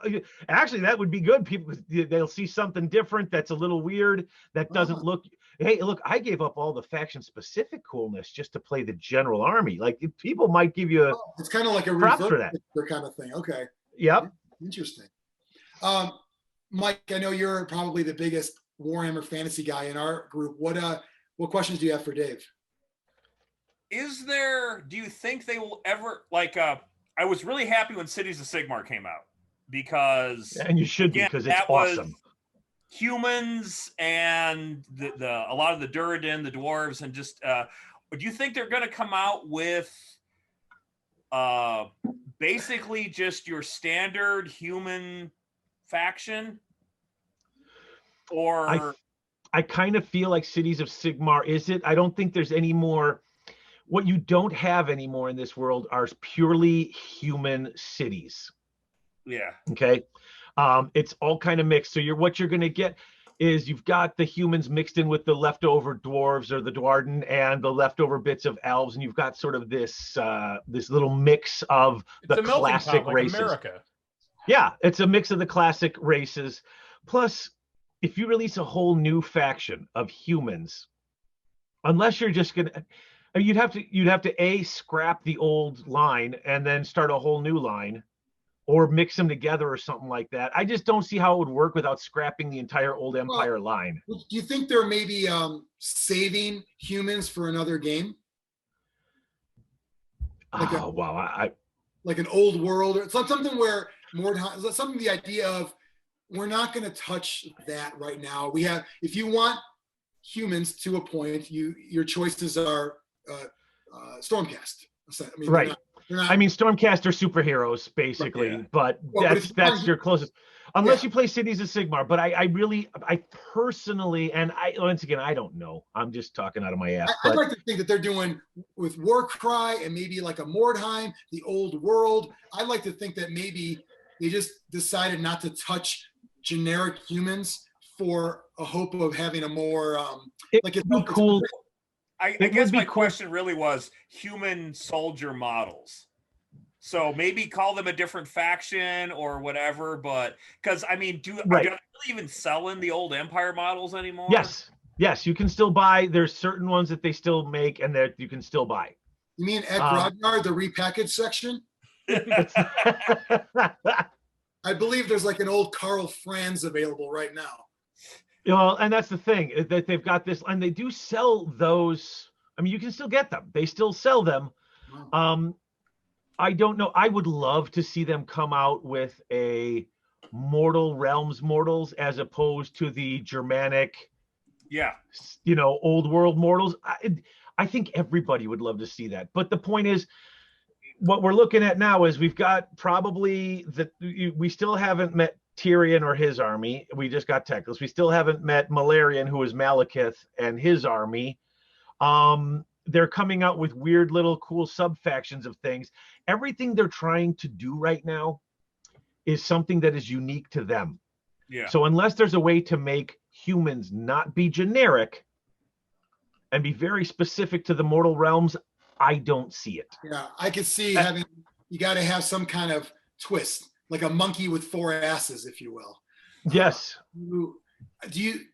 actually, that would be good. People, they'll see something different that's a little weird, that doesn't look. Hey, look, I gave up all the faction-specific coolness just to play the general army. Like, people might give you it's kind of like a props for that kind of thing. Okay. Yep. Interesting. Mike, I know you're probably the biggest Warhammer fantasy guy in our group. What questions do you have for Dave? Do you think they will ever, I was really happy when Cities of Sigmar came out because, and you should be, because it's awesome. Humans and a lot of the Duradin, the dwarves, and just do you think they're going to come out with basically just your standard human faction? Or I kind of feel like Cities of Sigmar is it. I don't think there's any more. What you don't have anymore in this world are purely human cities. Yeah. Okay. It's all kind of mixed. So what you're going to get is you've got the humans mixed in with the leftover dwarves or the Dwarden and the leftover bits of elves, and you've got sort of this little mix of the classic races. America. Yeah, it's a mix of the classic races. Plus, if you release a whole new faction of humans, unless you're just gonna, you'd have to A, scrap the old line and then start a whole new line, or mix them together or something like that. I just don't see how it would work without scrapping the entire old Empire line. Do you think they're maybe saving humans for another game? Like like an old world, or something where something, the idea of, we're not going to touch that right now. We have, if you want humans to a point, your choices are Stormcast. I mean, right. They're not, I mean, Stormcast are superheroes basically, but that's your closest. Unless you play Cities of Sigmar, but I personally, and once again, I don't know. I'm just talking out of my ass. I'd like to think that they're doing with Warcry and maybe like a Mordheim, the old world. I'd like to think that maybe they just decided not to touch generic humans for a hope of having a more like it's cool. I guess my question really was human soldier models. So maybe call them a different faction or whatever, but because I mean, do they really even selling the old Empire models anymore? Yes, you can still buy. There's certain ones that they still make and that you can still buy. You mean at Grognard, the repackaged section? I believe there's like an old Karl Franz available right now. Well, and that's the thing, that they've got this, and they do sell those. I mean, you can still get them. They still sell them. I don't know. I would love to see them come out with a Mortal Realms Mortals as opposed to the Germanic, old world mortals. I think everybody would love to see that. But the point is, what we're looking at now is we've got probably we still haven't met Tyrion or his army. We just got Teclis. We still haven't met Malarian, who is Malekith, and his army. They're coming out with weird little cool sub-factions of things. Everything they're trying to do right now is something that is unique to them. Yeah. So unless there's a way to make humans not be generic and be very specific to the mortal realms, I don't see it. Yeah, I could see you got to have some kind of twist, like a monkey with four asses, if you will. Yes.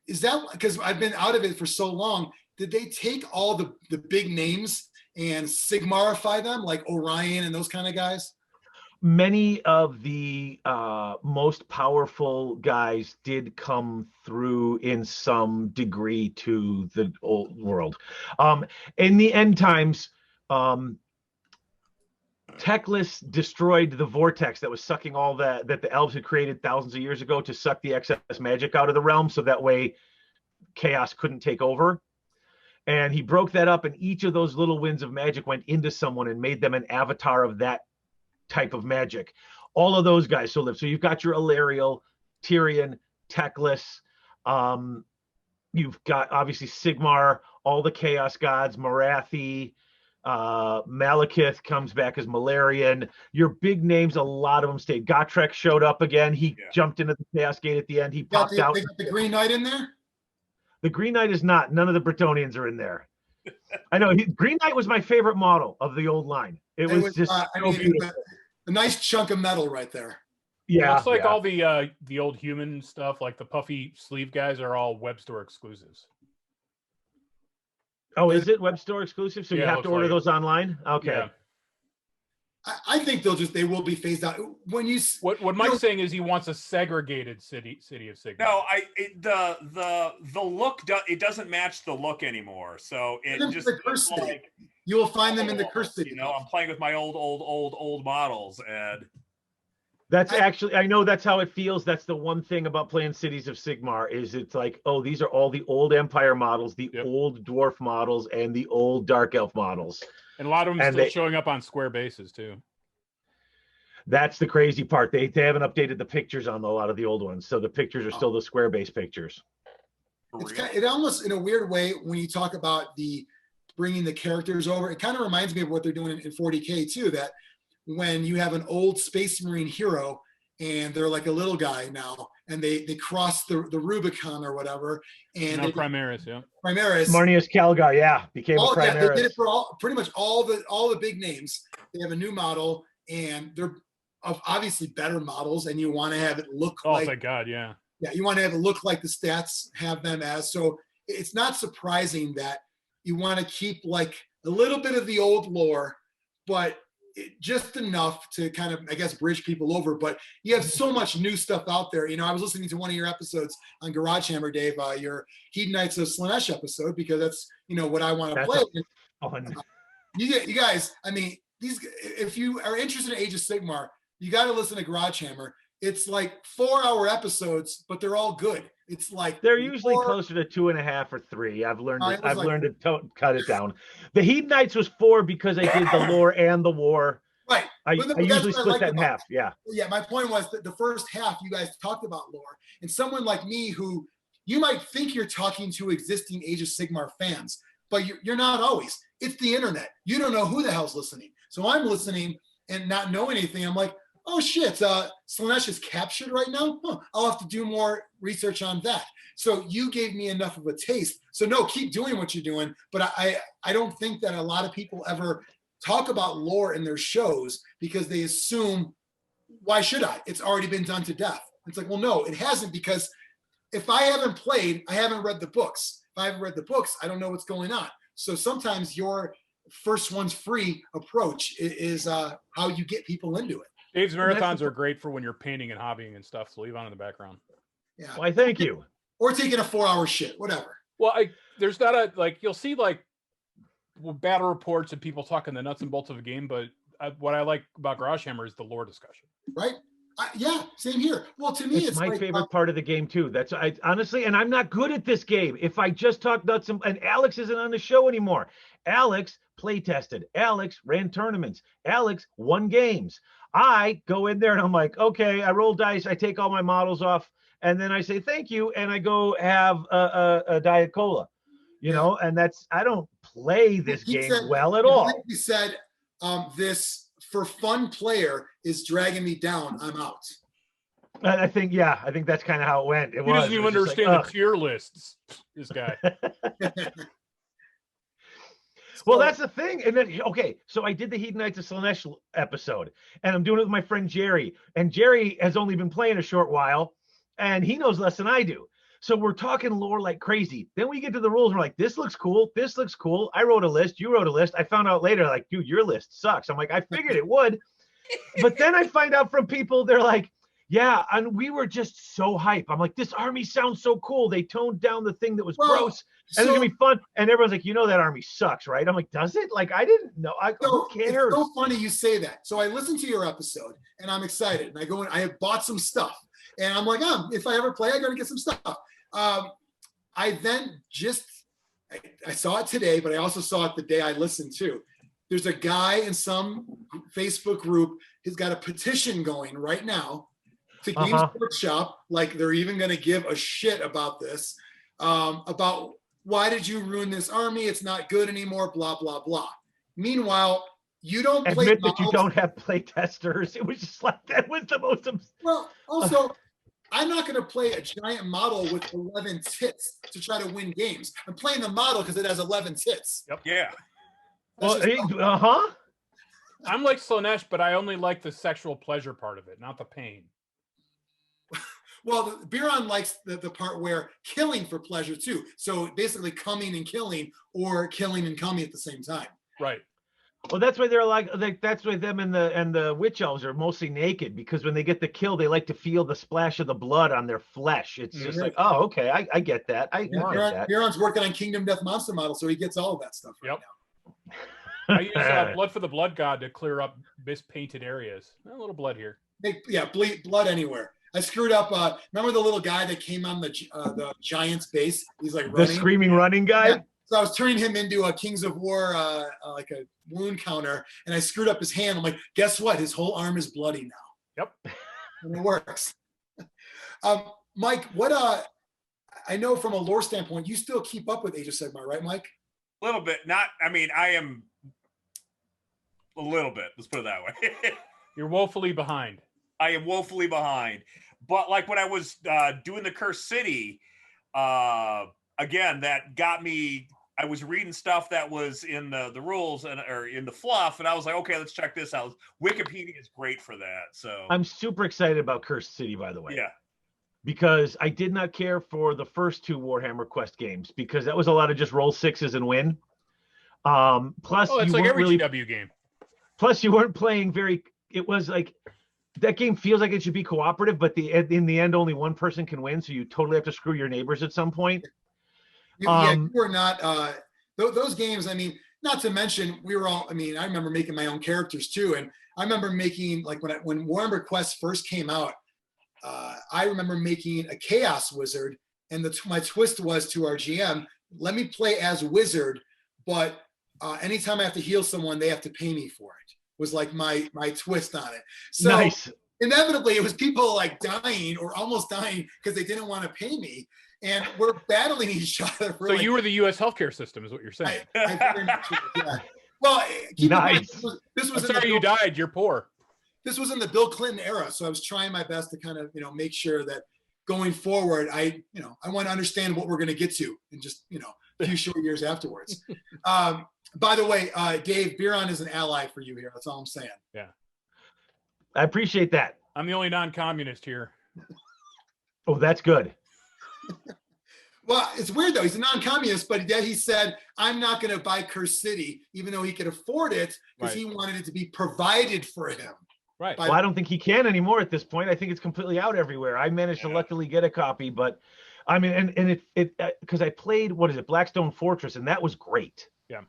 Is that because I've been out of it for so long? Did they take all the big names and Sigmarify them, like Orion and those kind of guys? Many of the most powerful guys did come through in some degree to the old world. In the end times, Teclis destroyed the vortex that was sucking all that the elves had created thousands of years ago to suck the excess magic out of the realm, so that way chaos couldn't take over. And he broke that up, and each of those little winds of magic went into someone and made them an avatar of that type of magic. All of those guys still live. So you've got your Illyrial, Tyrion, Teclis. You've got obviously Sigmar, all the Chaos gods, Marathi, Malekith comes back as Malarian. Your big names, a lot of them stayed. Gotrek showed up again. He jumped into the Chaos Gate at the end. He popped out. They got the Green Knight in there? The Green Knight is not. None of the Bretonnians are in there. I know. Green Knight was my favorite model of the old line. It was just beautiful. A nice chunk of metal right there. Yeah. It's like all the old human stuff, like the puffy sleeve guys, are all web store exclusives. Oh, is it web store exclusive? So you have to order those online? Okay. Yeah. I think they will be phased out. When what Mike's saying is he wants a segregated city of Sigmar. No, the look it doesn't match the look anymore. So it just looks like you will find them in the Cursed City. I'm playing with my old models, and that's actually, I know that's how it feels. That's the one thing about playing Cities of Sigmar is it's like, oh, these are all the old Empire models, the old Dwarf models, and the old Dark Elf models. And a lot of them still showing up on square bases too. That's the crazy part. They haven't updated the pictures on a lot of the old ones, so the pictures are still the square base pictures. It almost, in a weird way, when you talk about bringing the characters over, it kind of reminds me of what they're doing in 40K too. That when you have an old Space Marine hero and they're like a little guy now, and they cross the Rubicon or whatever, and Primaris, Primaris, Marnius Calgar, became a Primaris. Yeah, they did it for pretty much all the big names. They have a new model, and they're obviously better models, and you want to have it look like. Oh, thank God, yeah. Yeah, you want to have it look like the stats have them as. So it's not surprising that you want to keep like a little bit of the old lore, but just enough to kind of, I guess, bridge people over. But you have so much new stuff out there. You know, I was listening to one of your episodes on Garagehammer, Dave, your Hedonites of Slaanesh episode, because that's, you know, what I want to play. You guys, I mean, if you are interested in Age of Sigmar, you got to listen to Garagehammer. It's like 4-hour episodes, but they're all good. It's like they're usually closer to 2.5 or 3. I've learned to cut it down. The Hedonites was 4 because I did the lore and the war. Right. I usually split that in half. Yeah. Yeah. My point was that the first half you guys talked about lore, and someone like me who you might think you're talking to existing Age of Sigmar fans, but you're not always. It's the internet. You don't know who the hell's listening. So I'm listening and not know anything. I'm like, oh shit, Slaanesh is captured right now? Huh, I'll have to do more research on that. So you gave me enough of a taste. So no, keep doing what you're doing. But I don't think that a lot of people ever talk about lore in their shows because they assume, why should I? It's already been done to death. It's like, well, no, it hasn't, because if I haven't played, I haven't read the books. If I haven't read the books, I don't know what's going on. So sometimes your first one's free approach is how you get people into it. Dave's marathons are great for when you're painting and hobbying and stuff. So leave on in the background. Yeah. Why, thank you. Or taking a 4-hour shit, whatever. Well, there's not a, like, you'll see like battle reports and people talking the nuts and bolts of a game, but what I like about Garagehammer is the lore discussion. Right? Yeah, same here. Well, to me, it's my favorite part of the game too. That's honestly, and I'm not good at this game. If I just talk nuts and Alex isn't on the show anymore. Alex play tested. Alex ran tournaments. Alex won games. I go in there and I'm like, okay, I roll dice. I take all my models off, and then I say thank you, and I go have a Diet Cola, you know. And that's, I don't play this game well at all. He said, this for fun player is dragging me down. I'm out. I think that's kind of how it went. He doesn't even understand the tier lists. This guy. Well, that's the thing. And then, okay, so I did the Hedonites of Slaanesh episode, and I'm doing it with my friend Jerry. And Jerry has only been playing a short while, and he knows less than I do. So we're talking lore like crazy. Then we get to the rules, and we're like, this looks cool. This looks cool. I wrote a list. You wrote a list. I found out later, like, dude, your list sucks. I'm like, I figured it would. But then I find out from people, they're like, yeah, and we were just so hype. I'm like, this army sounds so cool. They toned down the thing that was gross, and it's gonna be fun. And everyone's like, you know, that army sucks, right? I'm like, does it? Like, I didn't know. Who cares? It's so funny you say that. So I listened to your episode, and I'm excited. And I go in, I have bought some stuff, and I'm like, if I ever play, I'm gonna get some stuff. I then I saw it today, but I also saw it the day I listened to. There's a guy in some Facebook group. He's got a petition going right now to Games Workshop, like they're even going to give a shit about this, about why did you ruin this army? It's not good anymore, blah, blah, blah. Meanwhile, you don't play admit that you don't have play testers. It was just like, that was the most... Well, also, I'm not going to play a giant model with 11 tits to try to win games. I'm playing the model because it has 11 tits. Yep. Yeah. Well, I'm like Slaanesh, but I only like the sexual pleasure part of it, not the pain. Well, Biran likes the part where killing for pleasure too. So basically coming and killing, or killing and coming at the same time. Right. Well, that's why they're like that's why them and the witch elves are mostly naked, because when they get the kill, they like to feel the splash of the blood on their flesh. It's just like, oh, okay, I get that. I get that. Biran's working on Kingdom Death Monster model, so he gets all of that stuff right now. I use Blood for the Blood God to clear up mispainted areas. A little blood here. Blood anywhere. I screwed up. Remember the little guy that came on the Giants base? He's like running. The screaming running guy? Yeah. So I was turning him into a Kings of War, like a wound counter, and I screwed up his hand. I'm like, guess what? His whole arm is bloody now. Yep. And it works. Mike, I know from a lore standpoint, you still keep up with Age of Sigmar, right, Mike? A little bit. I am a little bit. Let's put it that way. You're woefully behind. I am woefully behind. But like when I was doing the Cursed City, again, that got me. I was reading stuff that was in the rules or in the fluff, and I was like, okay, let's check this out. Wikipedia is great for that. So I'm super excited about Cursed City, by the way. Yeah. because I did not care for the first 2 Warhammer Quest games because that was a lot of just roll 6s and win. Plus, Oh, it's you like weren't every really. GW game. Plus, you weren't playing very. It was like that game feels like it should be cooperative, but in the end, only one person can win, so you totally have to screw your neighbors at some point. You were not. Those games. I mean, not to mention we were all. I mean, I remember making my own characters too, and I remember making like when Warhammer Quest first came out. I remember making a Chaos Wizard, and my twist was to our GM, let me play as Wizard, but anytime I have to heal someone, they have to pay me for it. Was like my twist on it. So nice. Inevitably, it was people like dying or almost dying because they didn't want to pay me, and we're battling each other. So you were the U.S. healthcare system, is what you're saying. I very much was, yeah. Well, keep nice. in mind, this was I'm sorry you died. You're poor. This was in the Bill Clinton era, so I was trying my best to kind of make sure that going forward, I want to understand what we're going to get to in just a few short years afterwards. By the way, Dave, Biran is an ally for you here. That's all I'm saying. Yeah, I appreciate that. I'm the only non-communist here. Oh, that's good. Well, it's weird though. He's a non-communist, but yet he said, "I'm not going to buy Curse City," even though he could afford it because he wanted it to be provided for him. Right. Well, I don't think he can anymore at this point. I think it's completely out everywhere. I managed to luckily get a copy, but I mean, and it because I played Blackstone Fortress, and that was great. Yeah.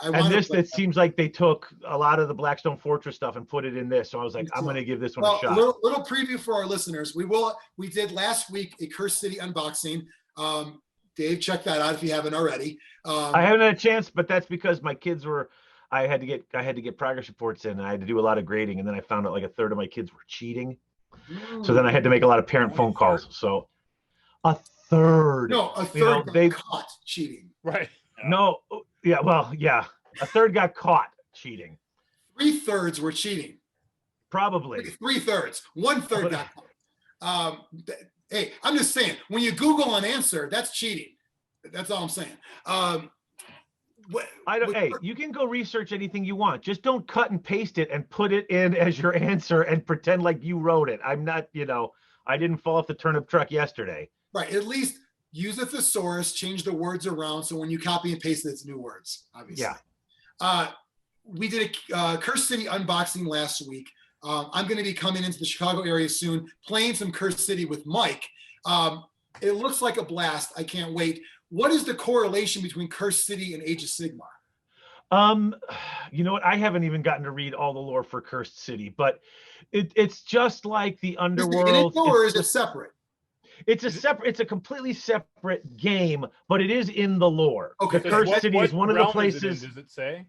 And it seems like they took a lot of the Blackstone Fortress stuff and put it in this. So I was like, I'm going to give this one a shot. Little preview for our listeners. We did last week a Curse City unboxing. Dave, check that out if you haven't already. I haven't had a chance, but that's because my kids were. I had to get progress reports in, and I had to do a lot of grading, and then I found out like a third of my kids were cheating. So then I had to make a lot of parent phone calls. So a third. No, a third got caught cheating. Right. No. Yeah. Well, yeah. A third got caught cheating. 3/3 were cheating. Probably. 3/3. 1/3 got caught. Hey, I'm just saying, when you Google an answer, that's cheating. That's all I'm saying. Hey, you can go research anything you want. Just don't cut and paste it and put it in as your answer and pretend like you wrote it. I'm not, I didn't fall off the turnip truck yesterday. Right. At least use a thesaurus, change the words around. So when you copy and paste it, it's new words, obviously. Yeah. We did a Curse City unboxing last week. I'm going to be coming into the Chicago area soon, playing some Curse City with Mike. It looks like a blast. I can't wait. What is the correlation between Curse City and Age of Sigmar? You know what? I haven't even gotten to read all the lore for Cursed City, but it's just like the Underworld. Or is it separate? It's a completely separate game, but it is in the lore. Okay. Cursed City is one of the places. Does it say?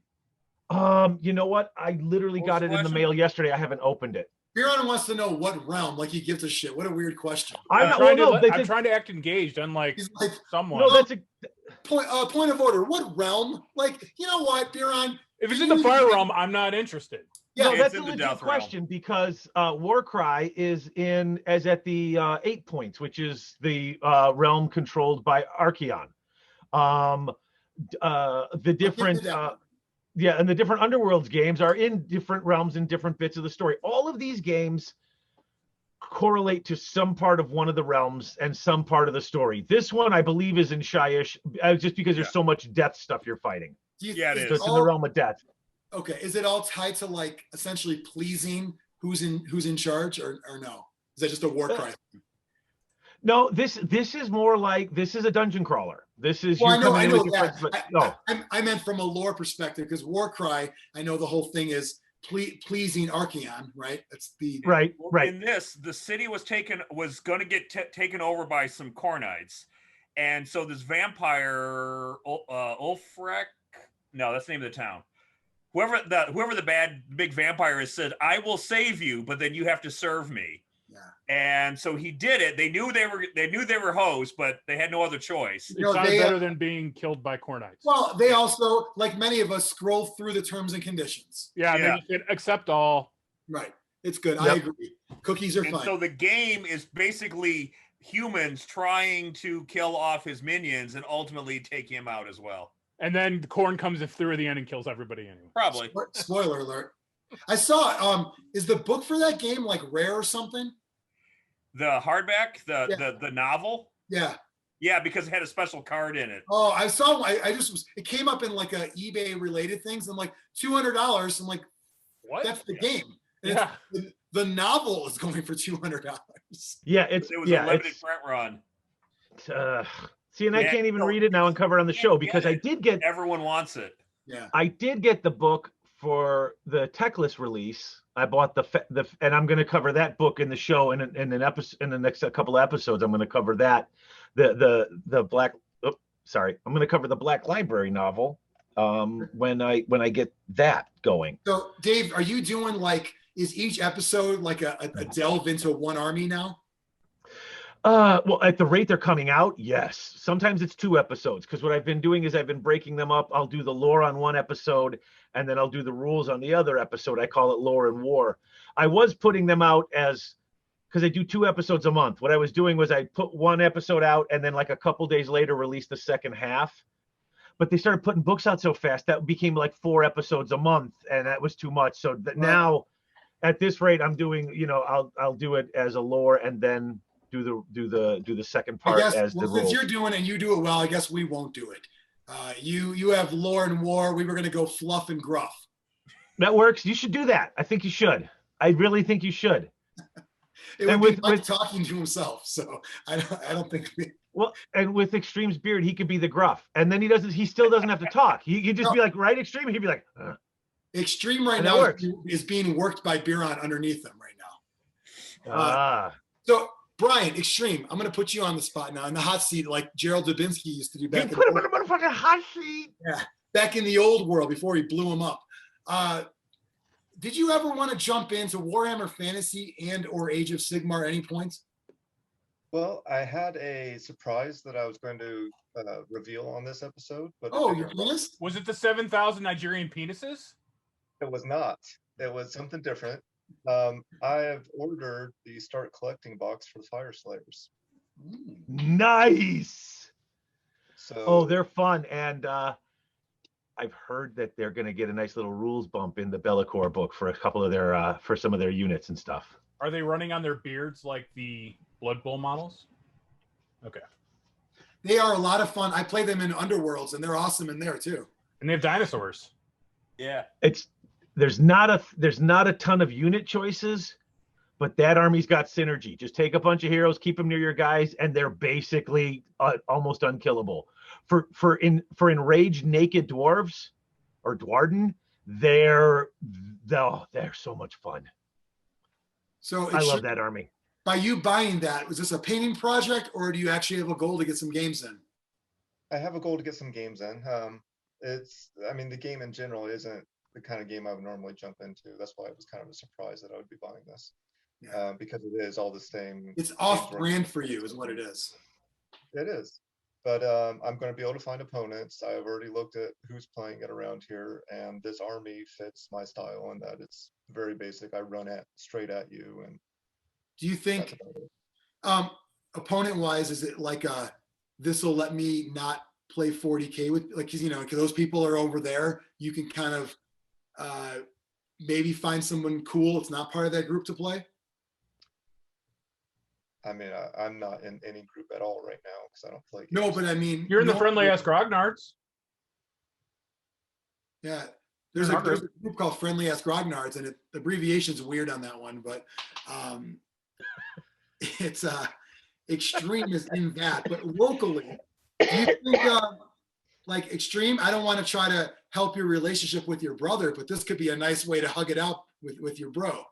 You know what? I literally got it in the mail yesterday. I haven't opened it. Biran wants to know what realm, like he gives a shit. What a weird question. I'm trying to act engaged, unlike someone. No, that's a point of order. What realm? Like, you know what, Biran? If it's in the fire realm, I'm not interested. Yeah, no, that's a legit question because Warcry is at the 8 points, which is the realm controlled by Archeon. The different and the different Underworlds games are in different realms and different bits of the story. All of these games correlate to some part of one of the realms and some part of the story. This one, I believe, is in Shyish, just because there's so much death stuff you're fighting. It is. So it's in the realm of death. Okay, is it all tied to like essentially pleasing who's in charge, or no? Is that just a war cry? No, this is more like this is a dungeon crawler. This is I know that. I meant from a lore perspective because Warcry, I know the whole thing is pleasing Archeon, right? That's the right. In this, the city was going to get taken over by some Khornites, and so this vampire Ulfrek, no, that's the name of the town. Whoever the bad big vampire is said, "I will save you, but then you have to serve me." Yeah. And so he did it. They knew they were hoes, but they had no other choice. It sounded better than being killed by Khornites. Well, they also, like many of us, scroll through the terms and conditions. Yeah. They just said, accept all. Right. It's good. Yep. I agree. Cookies are fine. So the game is basically humans trying to kill off his minions and ultimately take him out as well. And then Khorne comes through at the end and kills everybody anyway. Probably. Spoiler alert. I saw is the book for that game like rare or something? The hardback, Yeah. the novel. Yeah. Yeah, because it had a special card in it. Oh, I saw. I just was. It came up in like a eBay related things. I'm like $200. I'm like, What? that's the game. And Yeah. the novel is going for $200. Yeah, It was a limited print run. See, and I can't even read it now and cover it on the show because I did get. Everyone wants it. Yeah. I did get the book for the Techless release. I bought the and I'm going to cover that book in the show in an episode in the next couple of episodes. I'm going to cover that. The black. Oh, sorry, I'm going to cover the Black Library novel when I get that going. So, Dave, are you doing like? Is each episode like a delve into one army now? Well, at the rate they're coming out, yes. Sometimes it's 2 episodes because what I've been doing is I've been breaking them up. I'll do the lore on one episode and then I'll do the rules on the other episode. I call it Lore and War. I was putting them out as because I do 2 episodes a month. What I was doing was I put one episode out and then like a couple days later release the second half. But they started putting books out so fast that became like 4 episodes a month, and that was too much. So now, at this rate, I'm doing. I'll do it as a lore and then do the second part as the rules. Since you're doing it and you do it well, I guess we won't do it. You have lore and war. We were going to go fluff and gruff. That works. You should do that. I think you should. I really think you should. It would be Mike talking to himself, so I don't think. Well, and with Xtreme's beard, he could be the gruff, and then he still doesn't have to talk. He could just be like, right, Xtreme. He'd be like, Xtreme right now is being worked by Biran underneath him right now. So Brian, Xtreme, I'm going to put you on the spot now in the hot seat, like Gerald Dubinsky used to do back. Put him in the motherfucking hot seat. Yeah, back in the old world before he blew him up. Did you ever want to jump into Warhammer Fantasy and/or Age of Sigmar at any points? Well, I had a surprise that I was going to reveal on this episode. But your penis? Was it the 7,000 Nigerian penises? It was not. It was something different. I have ordered the Start Collecting box for the Fire Slayers. Nice. So, they're fun, and I've heard that they're going to get a nice little rules bump in the Bellicor book for a couple of their for some of their units and stuff. Are they running on their beards like the Blood Bowl models? Okay. They are a lot of fun. I play them in Underworlds, and they're awesome in there too. And they have dinosaurs. Yeah. There's not a ton of unit choices, but that army's got synergy. Just take a bunch of heroes, keep them near your guys, and they're basically almost unkillable. For enraged naked dwarves or Dwarden, they're so much fun. So I love that army. By you buying that, was this a painting project, or do you actually have a goal to get some games in? I have a goal to get some games in. The game in general isn't the kind of game I would normally jump into. That's why it was kind of a surprise that I would be buying this. Yeah. Because it is all the same. It's off-brand for you, is what it is. It is. But I'm going to be able to find opponents. I've already looked at who's playing it around here, and this army fits my style in that it's very basic. I run straight at you. And do you think, opponent-wise, is it like this will let me not play 40K with, like, because those people are over there. You can kind of maybe find someone cool. It's not part of that group to play. I mean, I'm not in any group at all right now because I don't play games. No, but I mean, you're in the friendly ass Grognards. Yeah, there's a group called Friendly Ass Grognards, and the abbreviation's weird on that one, but it's Xtreme is in that. But locally, do you think like Xtreme? I don't want to try to help your relationship with your brother, but this could be a nice way to hug it out with your bro.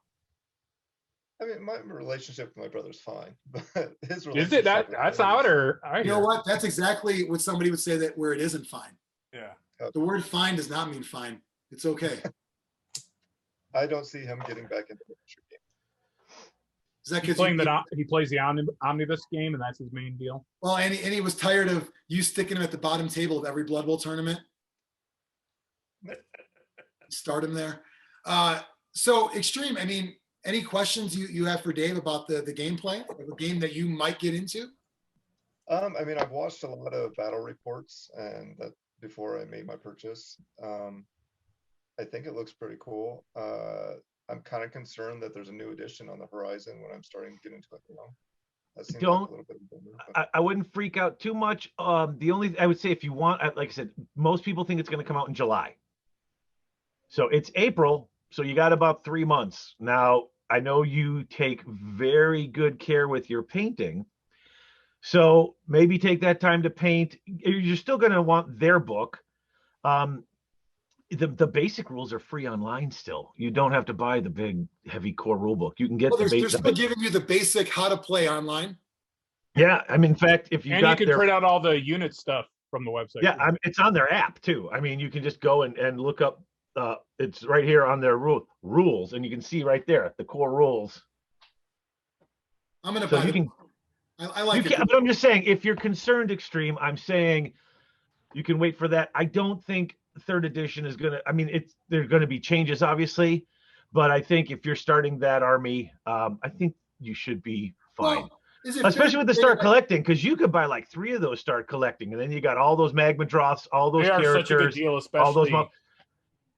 I mean, my relationship with my brother's fine, but his relationship. Is it that's out or? You know what? That's exactly what somebody would say that where it isn't fine. Yeah. The word fine does not mean fine. It's okay. I don't see him getting back into the game. Is that he plays the omnibus game, and that's his main deal? Well, and he was tired of you sticking him at the bottom table of every Blood Bowl tournament. Start him there. So Xtreme, I mean, any questions you have for Dave about the gameplay, the game that you might get into? I mean, I've watched a lot of battle reports, and that before I made my purchase. I think it looks pretty cool. I'm kind of concerned that there's a new edition on the horizon when I'm starting to get into it. That seems Don't- like a little bit of a bummer, but- I wouldn't freak out too much. The only I would say if you want, like I said, most people think it's going to come out in July. So it's April, so you got about 3 months. Now, I know you take very good care with your painting. So maybe take that time to paint. You're still going to want their book. The basic rules are free online still. You don't have to buy the big heavy core rule book. You can get They're still giving you the basic how to play online. Yeah, I mean, in fact, if you And got you can print out all the unit stuff from the website. yeah, I mean, it's on their app too. I mean, you can just go and look up. It's right here on their rules, and you can see right there the core rules. I'm gonna So buy you the can. book. I like it. But I'm just saying, if you're concerned, Xtreme, I'm saying you can wait for that. I don't think third edition is gonna. I mean, there's going to be changes, obviously, but I think if you're starting that army, I think you should be fine. Well, is it Especially fair with the to say start that- collecting, because you could buy like 3 of those start collecting, and then you got all those magma droths, all those They are characters, such a good deal, all those. especially.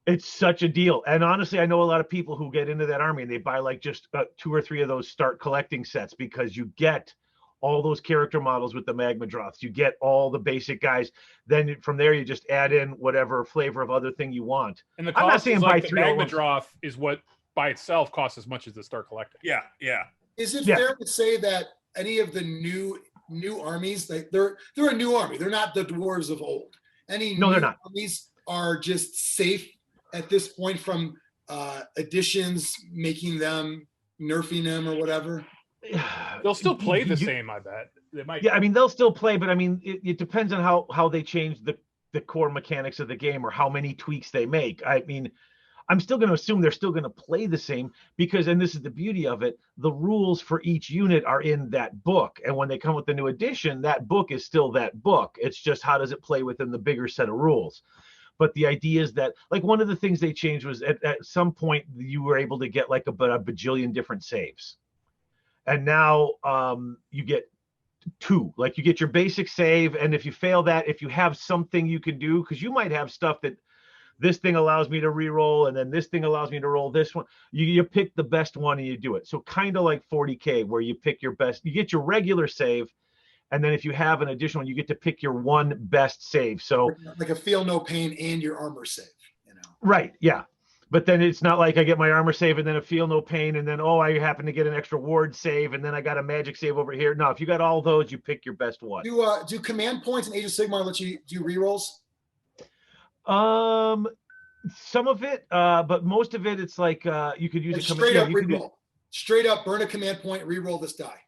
It's such a deal, and honestly, I know a lot of people who get into that army and they buy like just 2 or 3 of those start collecting sets because you get all those character models with the magma droths. You get all the basic guys. Then from there, you just add in whatever flavor of other thing you want. And the I'm not cost saying is buy like the 3 at Magma once. Droth is what by itself costs as much as the Start Collecting. Yeah, yeah. Is it Yeah. fair to say that any of the new armies, they're a new army? They're not the dwarves of old. Any No, new they're not. armies are just safe at this point from additions, making them, nerfing them, or whatever. They'll still play the You- same, I bet. They might. Yeah, I mean, they'll still play, but I mean, it depends on how they change the core mechanics of the game or how many tweaks they make. I mean, I'm still going to assume they're still going to play the same because, and this is the beauty of it, the rules for each unit are in that book. And when they come with the new edition, that book is still that book. It's just how does it play within the bigger set of rules. But the idea is that, like, one of the things they changed was at some point you were able to get like a bajillion different saves. And now you get 2. Like, you get your basic save, and if you fail that, if you have something you can do, because you might have stuff that this thing allows me to re-roll, and then this thing allows me to roll this one. You pick the best one and you do it. So kind of like 40K, where you pick your best. You get your regular save, and then if you have an additional one, you get to pick your one best save. So Like a feel no pain and your armor save, you know. right, yeah. But then it's not like I get my armor save and then a feel no pain, and then I happen to get an extra ward save, and then I got a magic save over here. No, if you got all those, you pick your best one. Do command points in Age of Sigmar let you do rerolls? Some of it, but most of it, it's like you could use Like a straight up you could reroll. Straight up burn a command point, reroll this die.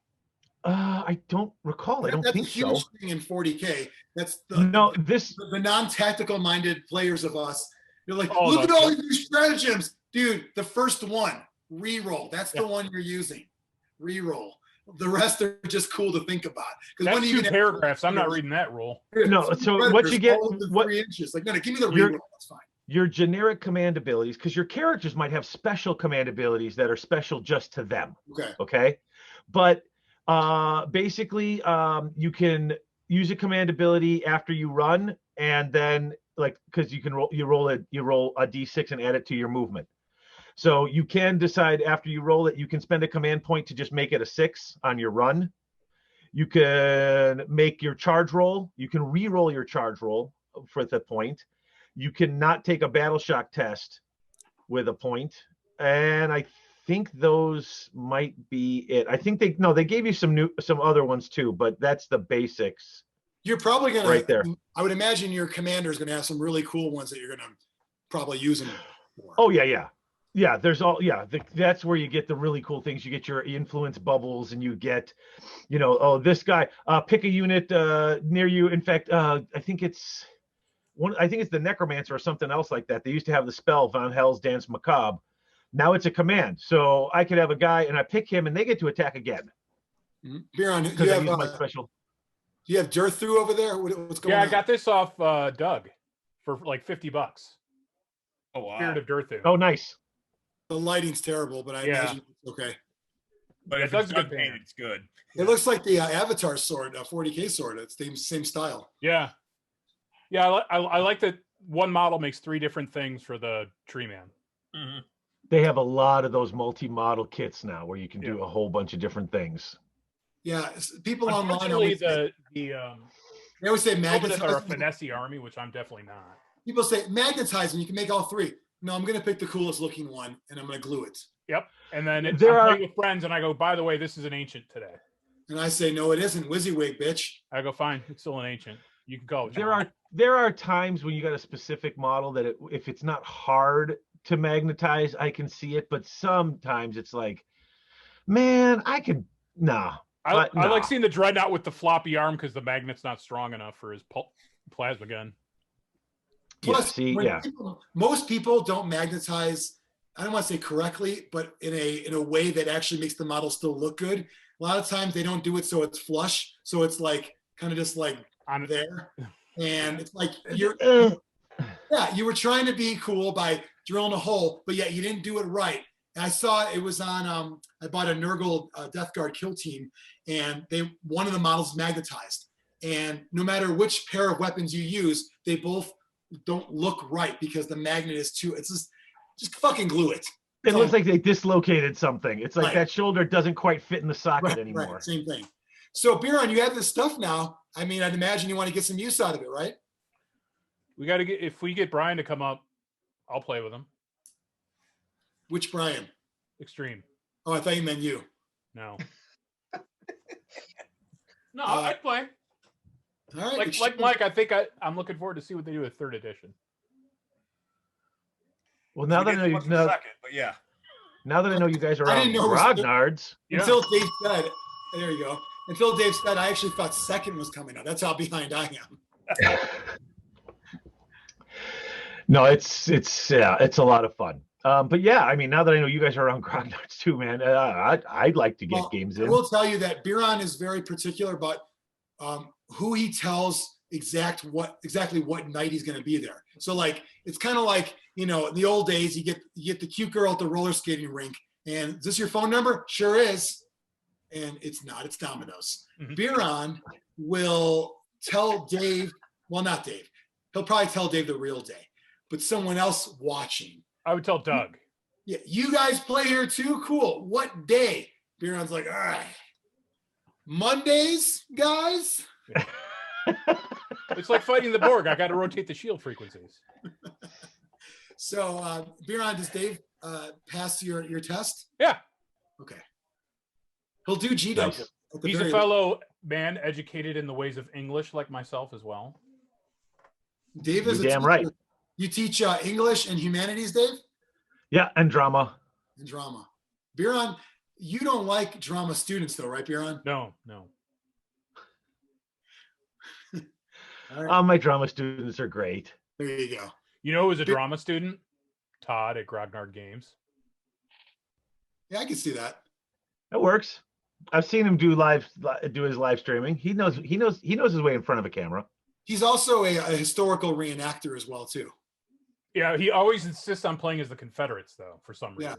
I don't recall. I don't That's think a huge so. thing in 40K. That's No, this. the non-tactical minded players of us. You're like, Oh, look at no. all these stratagems, dude. The first one, reroll. That's the one you're using. Reroll. The rest are just cool to think about. That's when 2 paragraphs. I'm not reading that rule. No, so what you get- all within what- 3 inches. Like, no, give me the You're- reroll. That's fine. Your generic command abilities, because your characters might have special command abilities that are special just to them. Okay. Okay, but basically, you can use a command ability after you run, and then like because you roll a d6 and add it to your movement. So you can decide after you roll it, you can spend a command point to just make it a 6 on your run. You can make your charge roll. You can re-roll your charge roll for the point. You cannot take a battle shock test with a point. And I think those might be it. I think they gave you some other ones too, but that's the basics. You're probably going Right there. I would imagine your commander is going to have some really cool ones that you're going to probably use them for. Oh yeah. There's that's where you get the really cool things. You get your influence bubbles, and you get, this guy. Pick a unit near you. In fact, I think it's the Necromancer or something else like that. They used to have the spell Von Hell's Dance Macabre. Now it's a command, so I could have a guy and I pick him, and they get to attack again Biran, because I use my special. do you have Dearth through over there? What's going Yeah, on? I got this off Doug for like $50. Oh wow. Spirit of Dirthu. Oh, nice. The lighting's terrible, but I Yeah. imagine it's okay. But Yeah, if Doug's it's a good good painted, painter. it's good. It looks like the Avatar sword, 40K sword. It's the same style. Yeah. Yeah, I like that one model makes 3 different things for the Tree Man. Mhm. They have a lot of those multi-model kits now where you can do a whole bunch of different things. Yeah, people online Unfortunately, they always say Sylvaneth are a magnetize. finesse army, which I'm definitely not. People say magnetize, and you can make all three. No, I'm going to pick the coolest looking one, and I'm going to glue it. Yep. And then I'm There are- playing with friends, and I go, by the way, this is an ancient today. And I say, no, it isn't. WYSIWYG, bitch. I go, fine, it's still an ancient. You can go. There are times when you got a specific model that if it's not hard to magnetize, I can see it. But sometimes it's like, man, I could nah. I like seeing the Dreadnought with the floppy arm because the magnet's not strong enough for his plasma gun. Plus, yeah, most people don't magnetize. I don't want to say correctly, but in a way that actually makes the model still look good. A lot of times they don't do it so it's flush, so it's like kind of just like on there, and it's like you were trying to be cool by drilling a hole, but yet you didn't do it right. And I saw it was on. I bought a Nurgle Death Guard kill team, and one of the models magnetized, and no matter which pair of weapons you use, they both don't look right because the magnet is too. It's just fucking glue it. It looks like they dislocated something. It's like Right. that shoulder doesn't quite fit in the socket anymore. Right, same thing. So Biran, you have this stuff now. I mean, I'd imagine you want to get some use out of it, right? We got to if we get Brian to come up, I'll play with him. Which Brian? Xtreme. Oh, I thought you meant you. No. No, I'd play. All right. Like Mike, I think I'm looking forward to see what they do with 3rd edition. Well, now that I know but yeah. now that I know you guys are I on didn't know it was- grognards, Until Dave said, there you go. Until Dave said, I actually thought 2nd was coming out. That's how behind I am. no, it's a lot of fun. But yeah, I mean, now that I know you guys are on grognards too, man, I'd like to get games in. I will tell you that Biran is very particular about who he tells exactly what night he's going to be there. So like, it's kind of like, in the old days, you get the cute girl at the roller skating rink, and is this your phone number? Sure is. And it's not, it's Domino's. Mhm. Biran will tell Dave, well, not Dave. He'll probably tell Dave the real day, but someone else watching. I would tell Doug. Yeah, you guys play here too? Cool. What day? Biran's like, all right. Mondays, guys? It's like fighting the Borg. I got to rotate the shield frequencies. So, Biran, does Dave pass your test? Yeah. Okay. He'll do G-Dub. Nice. He's a fellow man educated in the ways of English like myself as well. Dave is You're damn teacher. right. You teach English and humanities, Dave? Yeah, and drama. And drama. Biran, you don't like drama students though, right, Biran? No. All right. My drama students are great. There you go. You know who's a drama student? Todd at Grognard Games. Yeah, I can see that. It works. I've seen him do his live streaming. He knows his way in front of a camera. He's also a historical reenactor as well, too. Yeah, he always insists on playing as the Confederates, though, for some reason.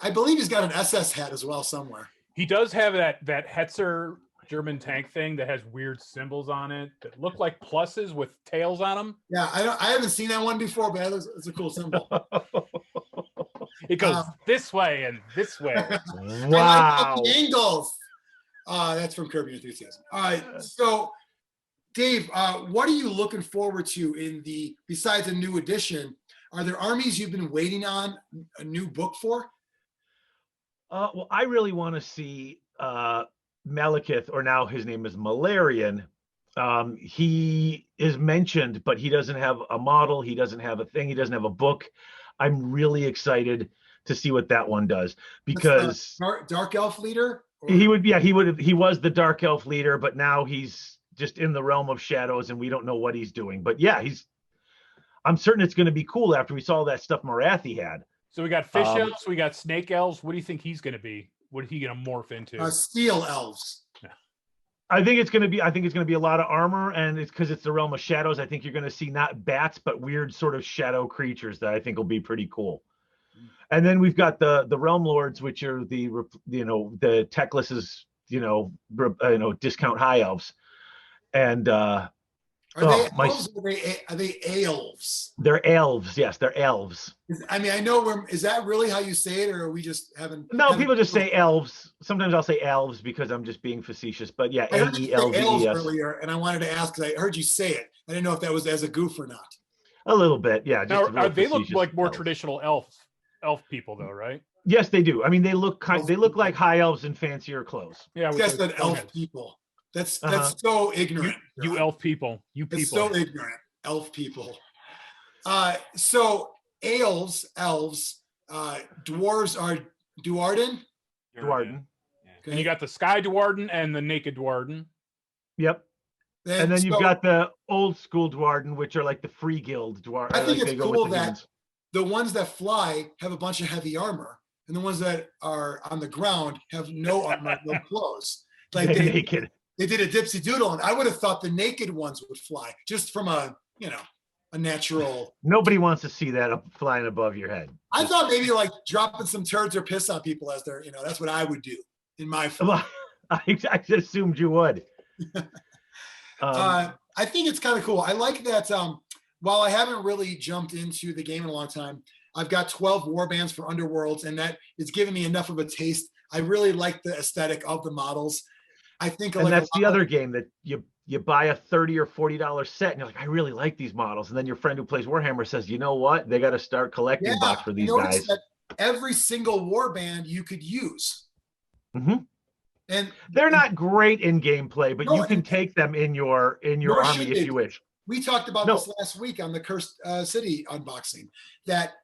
I believe he's got an SS hat as well somewhere. He does have that Hetzer German tank thing that has weird symbols on it that look like pluses with tails on them. Yeah, I haven't seen that one before, but it's a cool symbol. It goes this way and this way. I like the angles. That's from Curb Your Enthusiasm. All right, so Dave, what are you looking forward to besides a new edition? Are there armies you've been waiting on a new book for? Well, I really want to see Malekith, or now his name is Malarian. He is mentioned, but he doesn't have a model. He doesn't have a thing. He doesn't have a book. I'm really excited to see what that one does, because dark elf leader. He was the dark elf leader, but now he's just in the realm of shadows, and we don't know what he's doing. But yeah, I'm certain it's going to be cool after we saw that stuff Marathi had. So we got fish elves, we got snake elves. What do you think he's going to be? What is he going to morph into? Steel elves. I think it's going to be a lot of armor, and it's because it's the realm of shadows. I think you're going to see not bats, but weird sort of shadow creatures that I think will be pretty cool. And then we've got the realm lords, which are the Teclis's discount high elves, and Are they elves or are they elves? They're elves. Yes, they're elves. I mean, I know is that really how you say it, or are we just having? No, people just say elves. Sometimes I'll say elves because I'm just being facetious. But yeah, I heard you say elves AELVES. earlier, and I wanted to ask because I heard you say it. I didn't know if that was as a goof or not. A little bit, yeah. Just now, they look like more elves. traditional elf people, though, right? Yes, they do. I mean, they look like high elves in fancier clothes. Yeah, that's an elf people. That's so ignorant. You elf people. You people. It's so ignorant. Elf people. So elves, dwarves are Duarden. Duarden. Okay. And you got the Sky Duarden and the Naked Duarden. Yep. And then you've got the old school Duarden, which are like the free guild Duarden. I think it's cool that the ones that fly have a bunch of heavy armor, and the ones that are on the ground have no armor, no clothes. Like they're naked. They did a dipsy doodle, and I would have thought the naked ones would fly just from a natural. Nobody wants to see that up flying above your head. I thought maybe like dropping some turds or piss on people as they're, that's what I would do in my flight. I just assumed you would. I think it's kind of cool. I like that. While I haven't really jumped into the game in a long time, I've got 12 warbands for Underworlds, and that is giving me enough of a taste. I really like the aesthetic of the models. I think, and that's the other game that you buy a $30 or $40 set, and you're like, I really like these models, and then your friend who plays Warhammer says, you know what? They got to start collecting box for these guys. That every single warband you could use. Mm-hmm. And they're not great in gameplay, but you can take them in your army if you wish. We talked about this last week on the Cursed City unboxing, that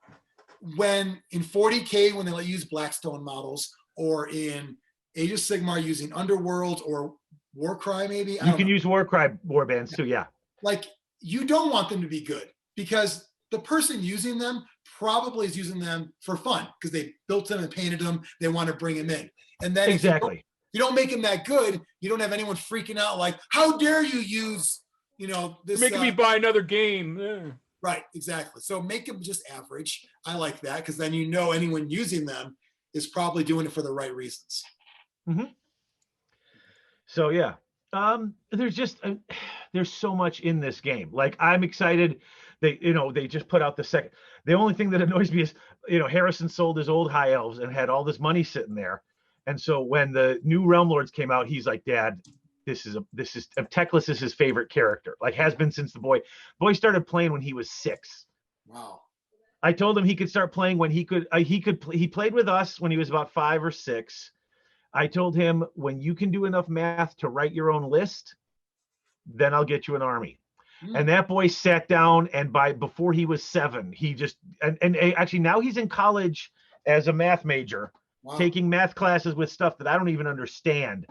when in 40K, when they let you use Blackstone models, or in Age of Sigmar using Underworld or Warcry, maybe. You can use Warcry warbands too, yeah. Like, you don't want them to be good because the person using them probably is using them for fun because they built them and painted them. They want to bring them in. And then exactly. If you don't make them that good, you don't have anyone freaking out like, how dare you use, this. Making me buy another game. Yeah. Right, exactly. So make them just average. I like that because then anyone using them is probably doing it for the right reasons. Mm-hmm. So yeah, there's just there's so much in this game. Like, I'm excited. They just put out the second. The only thing that annoys me is Harrison sold his old high elves and had all this money sitting there, and so when the new Realm Lords came out, he's like, Dad, this is Teclis is his favorite character. Like, has been since the boy started playing when he was 6. Wow. I told him he could start playing when he could. He played with us when he was about 5 or 6. I told him, when you can do enough math to write your own list, then I'll get you an army. And that boy sat down, and before he was 7, he just and actually now he's in college as a math major, taking math classes with stuff that I don't even understand.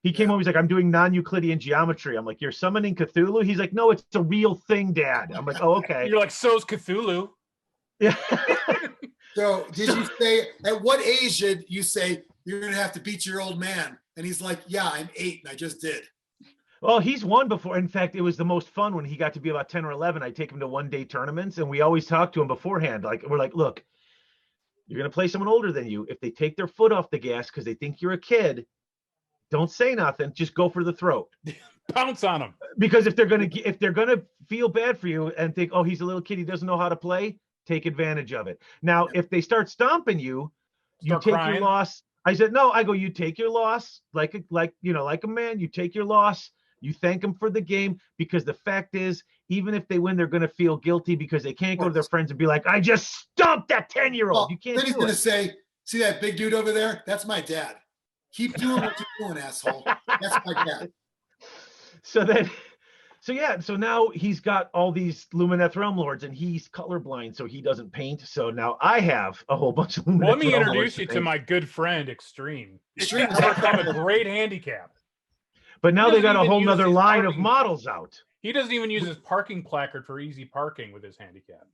He came home, he's like, I'm doing non-Euclidean geometry. I'm like, you're summoning Cthulhu? He's like, no, it's a real thing, Dad. I'm like, oh, okay. You're like, so's Cthulhu. Yeah. So did you say, at what age did you say you're going to have to beat your old man? And he's like, yeah, I'm 8 and I just did. Well, he's won before. In fact, it was the most fun when he got to be about 10 or 11. I take him to one-day tournaments, and we always talk to him beforehand. Like, we're like, look, you're going to play someone older than you. If they take their foot off the gas because they think you're a kid, don't say nothing. Just go for the throat. Pounce on them. Because if they're gonna feel bad for you and think, oh, he's a little kid, he doesn't know how to play, take advantage of it. Now, if they start stomping you, you take your loss. I said, no, I go, you take your loss like a man. You take your loss. You thank them for the game, because the fact is, even if they win, they're going to feel guilty because they can't go to their friends and be like, I just stomped that 10-year-old. Well, you can't. Then he's going to say, see that big dude over there? That's my dad. Keep doing what you're doing, asshole. That's my dad. So now he's got all these Lumineth Realm Lords, and he's colorblind, so he doesn't paint. So now I have a whole bunch of Lumineth Let me Realm introduce Lords you to my good friend, Xtreme. Xtreme He's become a great handicap. But now they got a whole nother line of models out. He doesn't even use his parking placard for easy parking with his handicap.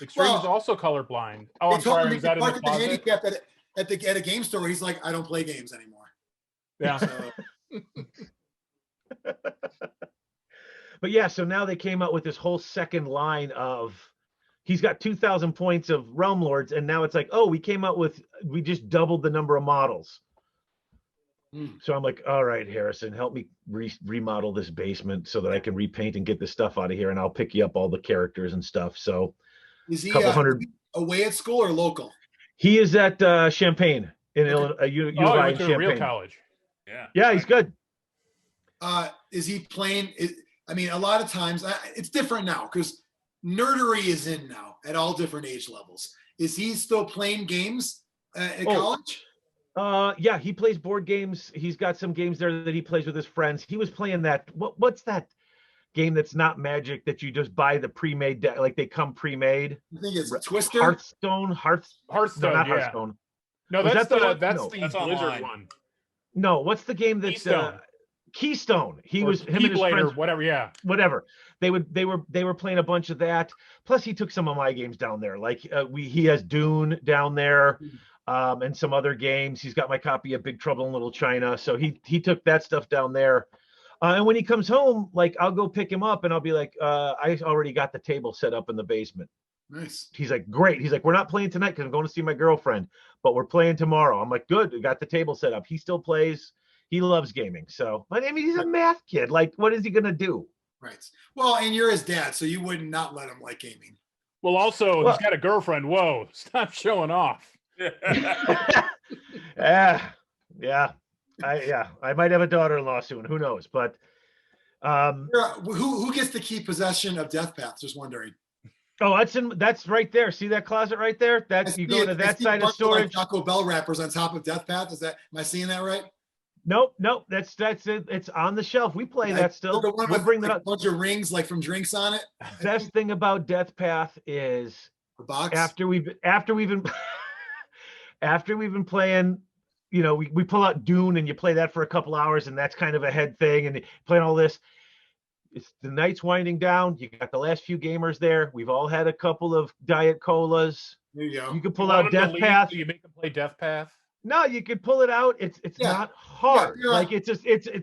Xtreme is also colorblind. Oh, I'm sorry. Is that in the closet? Handicap at a game store? He's like, I don't play games anymore. Yeah. But yeah, so now they came out with this whole second line of, he's got 2,000 points of Realm Lords, and now it's like, oh, we just doubled the number of models. So I'm like, all right, Harrison, help me remodel this basement so that I can repaint and get this stuff out of here, and I'll pick you up all the characters and stuff. So Is he couple hundred away at school or local? He is at Champaign in Illinois. He went to a real college. Yeah, he's good. Is he playing? I mean, a lot of times it's different now because nerdery is in now at all different age levels. Is he still playing games at college? Yeah, he plays board games. He's got some games there that he plays with his friends. He was playing that. What's that game that's not Magic that you just buy the pre-made deck, like they come pre-made? I think it's Twister. Hearthstone. Hearthstone, no, not yeah. Hearthstone. No, that's the Blizzard online. one. No, what's the game that's Keystone? He Or was him and his Keyblade friends. or whatever, yeah. Whatever. They were playing a bunch of that. Plus, he took some of my games down there. Like he has Dune down there, and some other games. He's got my copy of Big Trouble in Little China. So he took that stuff down there. And when he comes home, like I'll go pick him up and I'll be like, I already got the table set up in the basement. Nice. He's like, great. He's like, we're not playing tonight because I'm going to see my girlfriend, but we're playing tomorrow. I'm like, good. We got the table set up. He still plays. He loves gaming. So, but I mean, he's a math kid. Like, what is he going to do? Right. Well, and you're his dad, so you would not let him like gaming. Well, also, he's got a girlfriend. Whoa, stop showing off. Yeah. I might have a daughter-in-law soon. Who knows? But who gets to keep possession of Death Path? Just wondering. Oh, that's right there. See that closet right there? That's you go to that side of storage. Like Taco Bell wrappers on top of Death Path. Am I seeing that right? Nope. That's it. It's on the shelf. We play that still. The one we'll with bring that like up. a bunch of rings like from drinks on it. Best thing about Death Path is the box. After we've been playing, you know, we pull out Dune and you play that for a couple hours and that's kind of a head thing and playing all this. It's the night's winding down. You got the last few gamers there. We've all had a couple of Diet Colas. There you go. You can pull out Death Path. So you make them play Death Path. No, you can pull it out. It's not hard. Yeah, like it's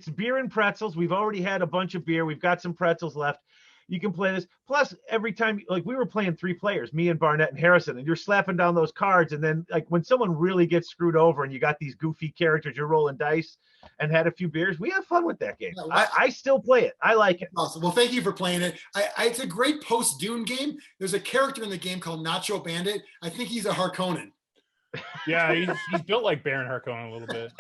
beer and pretzels. We've already had a bunch of beer. We've got some pretzels left. You can play this. Plus, every time, like we were playing 3 players, me and Barnett and Harrison, and you're slapping down those cards. And then, like when someone really gets screwed over, and you got these goofy characters, you're rolling dice, and had a few beers. We have fun with that game. Yeah, I still play it. I like it. Awesome. Well, thank you for playing it. It's a great post Dune game. There's a character in the game called Nacho Bandit. I think he's a Harkonnen. Yeah, he's built like Baron Harkonnen a little bit.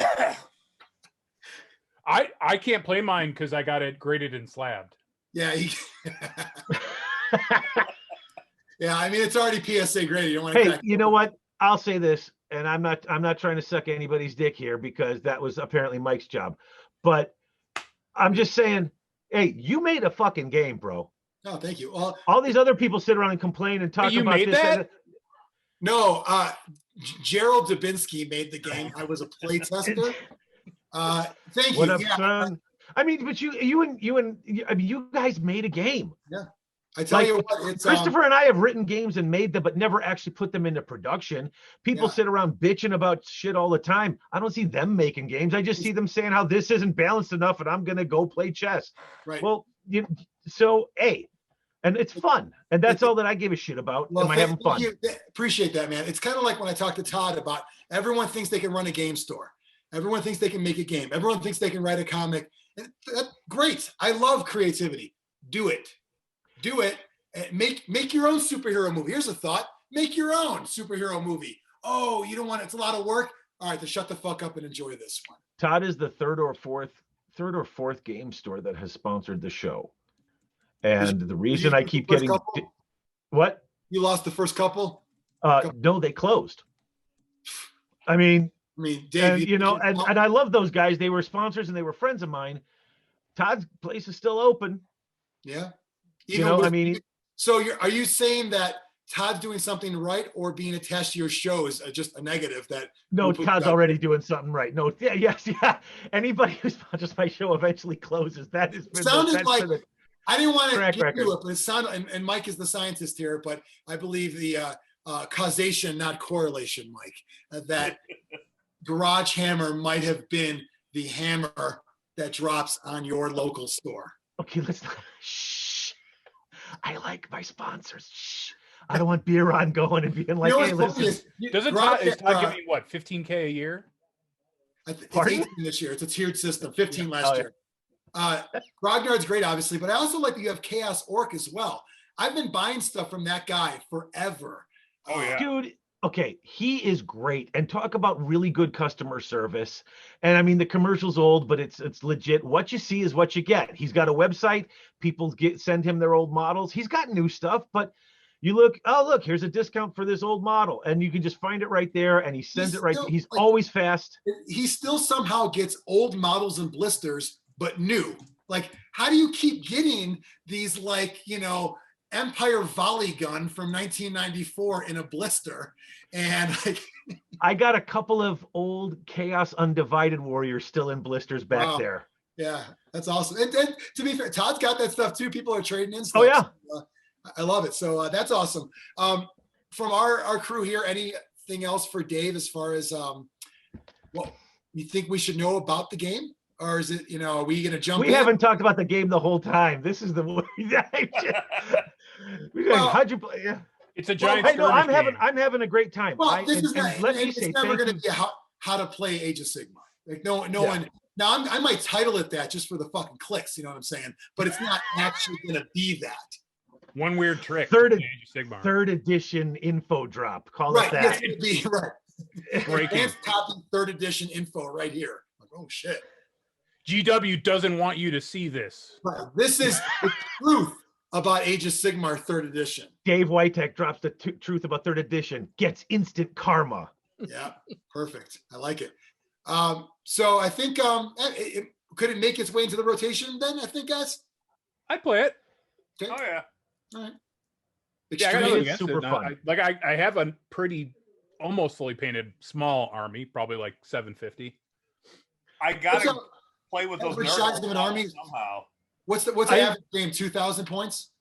I can't play mine because I got it graded and slabbed. Yeah. Yeah, I mean it's already PSA graded. You don't want to. Hey, you know what? I'll say this, and I'm not trying to suck anybody's dick here because that was apparently Mike's job, but I'm just saying, hey, you made a fucking game, bro. Oh, thank you. Well, all these other people sit around and complain and talk about this. That? No, Gerald Dubinsky made the game. I was a play tester. Thank you. What up, son? I mean, but you guys made a game. Yeah. I tell you what, it's Christopher and I have written games and made them, but never actually put them into production. People sit around bitching about shit all the time. I don't see them making games. I just see them saying how this isn't balanced enough and I'm gonna go play chess. Right. Well, and it's fun. And that's all that I give a shit about. Well, Am I having fun? Appreciate that, man. It's kind of like when I talk to Todd about everyone thinks they can run a game store. Everyone thinks they can make a game. Everyone thinks they can write a comic. Great. I love creativity. Do it. Make your own superhero movie. Here's a thought. Make your own superhero movie. Oh, you don't want it. It's a lot of work. All right, then shut the fuck up and enjoy this one. Todd is the third or fourth game store that has sponsored the show. And the reason I keep getting what? You lost the first couple? No, they closed. I mean, Dave, and I love those guys. They were sponsors and they were friends of mine. Todd's place is still open. Yeah. So are you saying that Todd's doing something right or being attached to your show is just a negative? No, Todd's already doing something right. No, yeah. Anybody who sponsors my show eventually closes. That is sounded like I didn't want to give you it, but it sounded, and Mike is the scientist here, but I believe the causation, not correlation, Mike, that Garagehammer might have been the hammer that drops on your local store. Okay, let's not. Shh. I like my sponsors. Shh. I don't want Biran going and being like, hey, listen. Doesn't Todd give you what, $15K a year? It's Pardon? 18 this year. It's a tiered system. 15 last year. Grognard's great, obviously, but I also like that you have Chaos Orc as well. I've been buying stuff from that guy forever. Oh yeah, Dude. Okay, he is great, and talk about really good customer service. And I mean, the commercial's old, but it's legit. What you see is what you get. He's got a website. People send him their old models. He's got new stuff, but you look, oh look, here's a discount for this old model, and you can just find it right there. And he sends it right. He's always fast. He still somehow gets old models and blisters, but new. Like, how do you keep getting these, like, you know, Empire volley gun from 1994 in a blister? And like, I got a couple of old Chaos Undivided Warriors still in blisters back there. Yeah, that's awesome. And to be fair, Todd's got that stuff too. People are trading in stuff. Oh yeah, so, I love it. So that's awesome. From our crew here, anything else for Dave as far as what you think we should know about the game? Or is it, you know, are we going to jump in? We haven't talked about the game the whole time. This is the how'd you play? Yeah. It's a giant. I know, I'm having a great time. Well, it's never going to be how to play Age of Sigmar. Like no one. Now I might title it that just for the fucking clicks. You know what I'm saying? But it's not actually going to be that. One weird trick. Third edition info drop. Call it that. Yes, be right. Advanced copy 3rd edition info right here. Like, oh shit. GW doesn't want you to see this. Right. This is the truth about Age of Sigmar 3rd edition. Dave Witek drops the truth about 3rd edition. Gets instant karma. Yeah, perfect. I like it. So I think could it make its way into the rotation then? I think, guys. I'd play it. oh yeah. All right. Yeah, I got nothing against super it. fun. I have a pretty almost fully painted small army, probably like 750. I gotta play with those size of an army somehow. What's the average game? 2,000 points?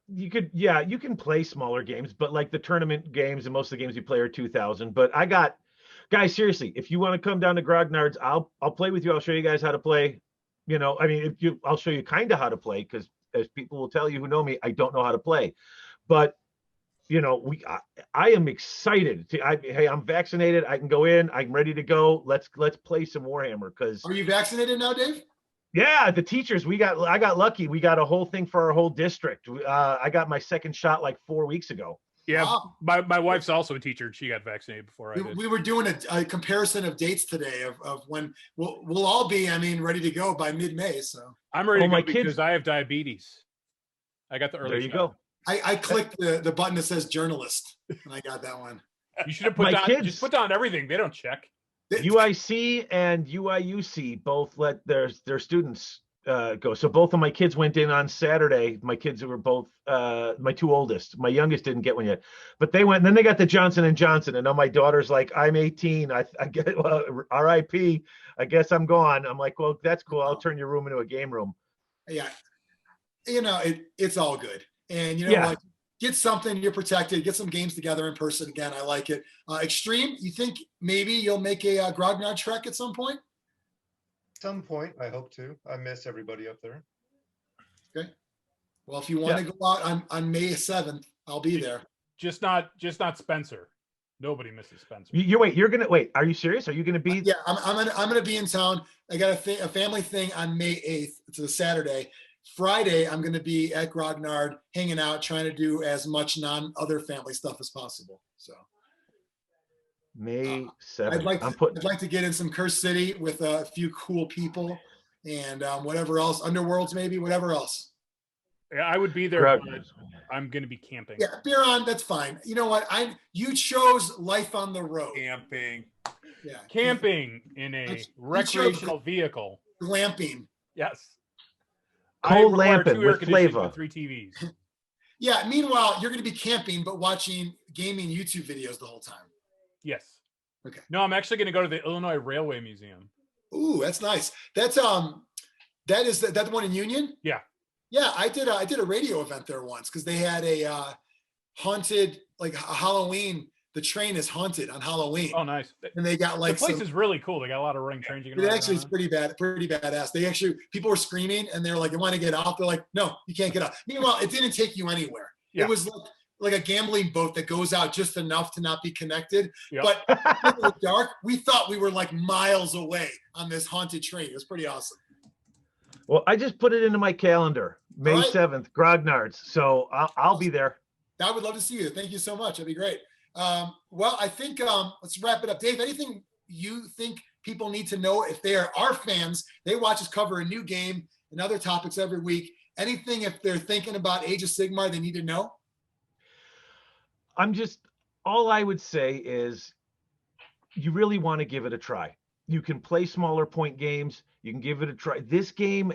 You can play smaller games, but like the tournament games and most of the games you play are 2,000. But I got guys, seriously, if you want to come down to Grognard's, I'll play with you. I'll show you guys how to play. You know, I mean, I'll show you kind of how to play, because as people will tell you who know me, I don't know how to play. But you know, I am excited. Hey, I'm vaccinated. I can go in. I'm ready to go. Let's play some Warhammer. Because are you vaccinated now, Dave? Yeah, the teachers. I got lucky. We got a whole thing for our whole district. I got my second shot like 4 weeks ago. Yeah, wow. my wife's also a teacher. She got vaccinated before I did. We were doing a comparison of dates today of when we'll all be, ready to go by mid-May. So I'm ready to go because I have diabetes. I got the early. There you go. I clicked the button that says journalist, and I got that one. You should have just put down everything. They don't check. UIC and UIUC both let their students go. So both of my kids went in on Saturday. My kids were both my two oldest. My youngest didn't get one yet, but they went. And then they got the Johnson & Johnson. And now my daughter's like, I'm 18. I get RIP. I guess I'm gone. I'm like, well, that's cool. I'll turn your room into a game room. Yeah, it's all good. And you know, like, get something, you're protected. Get some games together in person again. I like it. Xtreme, you think maybe you'll make a Grognard trek at some point? Some point, I hope to. I miss everybody up there. Okay. Well, if you want to go out on May 7th, I'll be there. Just not Spencer. Nobody misses Spencer. You're gonna wait. Are you serious? Are you gonna be? Yeah, I'm gonna be in town. I got a family thing on May 8th. It's a Saturday. Friday, I'm going to be at Grognard hanging out, trying to do as much non-other family stuff as possible. So May 7th. I'd like to get in some Curse City with a few cool people and whatever else, Underworlds maybe, whatever else. Yeah, I would be there, but I'm going to be camping. Yeah, Biran, that's fine. You know what? You chose life on the road. Camping. Yeah. Camping in a recreational vehicle. Glamping. Yes. Cold lamping with flavor. 3 TVs. Yeah. Meanwhile, you're going to be camping, but watching gaming YouTube videos the whole time. Yes. Okay. No, I'm actually going to go to the Illinois Railway Museum. Ooh, that's nice. That's that the one in Union? Yeah. Yeah, I did a radio event there once because they had a haunted, like a Halloween. The train is haunted on Halloween. Oh, nice. And they got like the place is really cool. They got a lot of running trains. It actually is pretty badass. They actually, people were screaming and they're like, they want to get off. They're like, no, you can't get off. Meanwhile, it didn't take you anywhere. Yeah. It was like like a gambling boat that goes out just enough to not be connected. Yep. But in the dark, we thought we were like miles away on this haunted train. It was pretty awesome. Well, I just put it into my calendar, May 7th, Grognard's. So I'll be there. I would love to see you. Thank you so much. That'd be great. Well, I think let's wrap it up. Dave, anything you think people need to know if they are our fans? They watch us cover a new game and other topics every week. Anything if they're thinking about Age of Sigmar they need to know? All I would say is you really want to give it a try. You can play smaller point games. You can give it a try. This game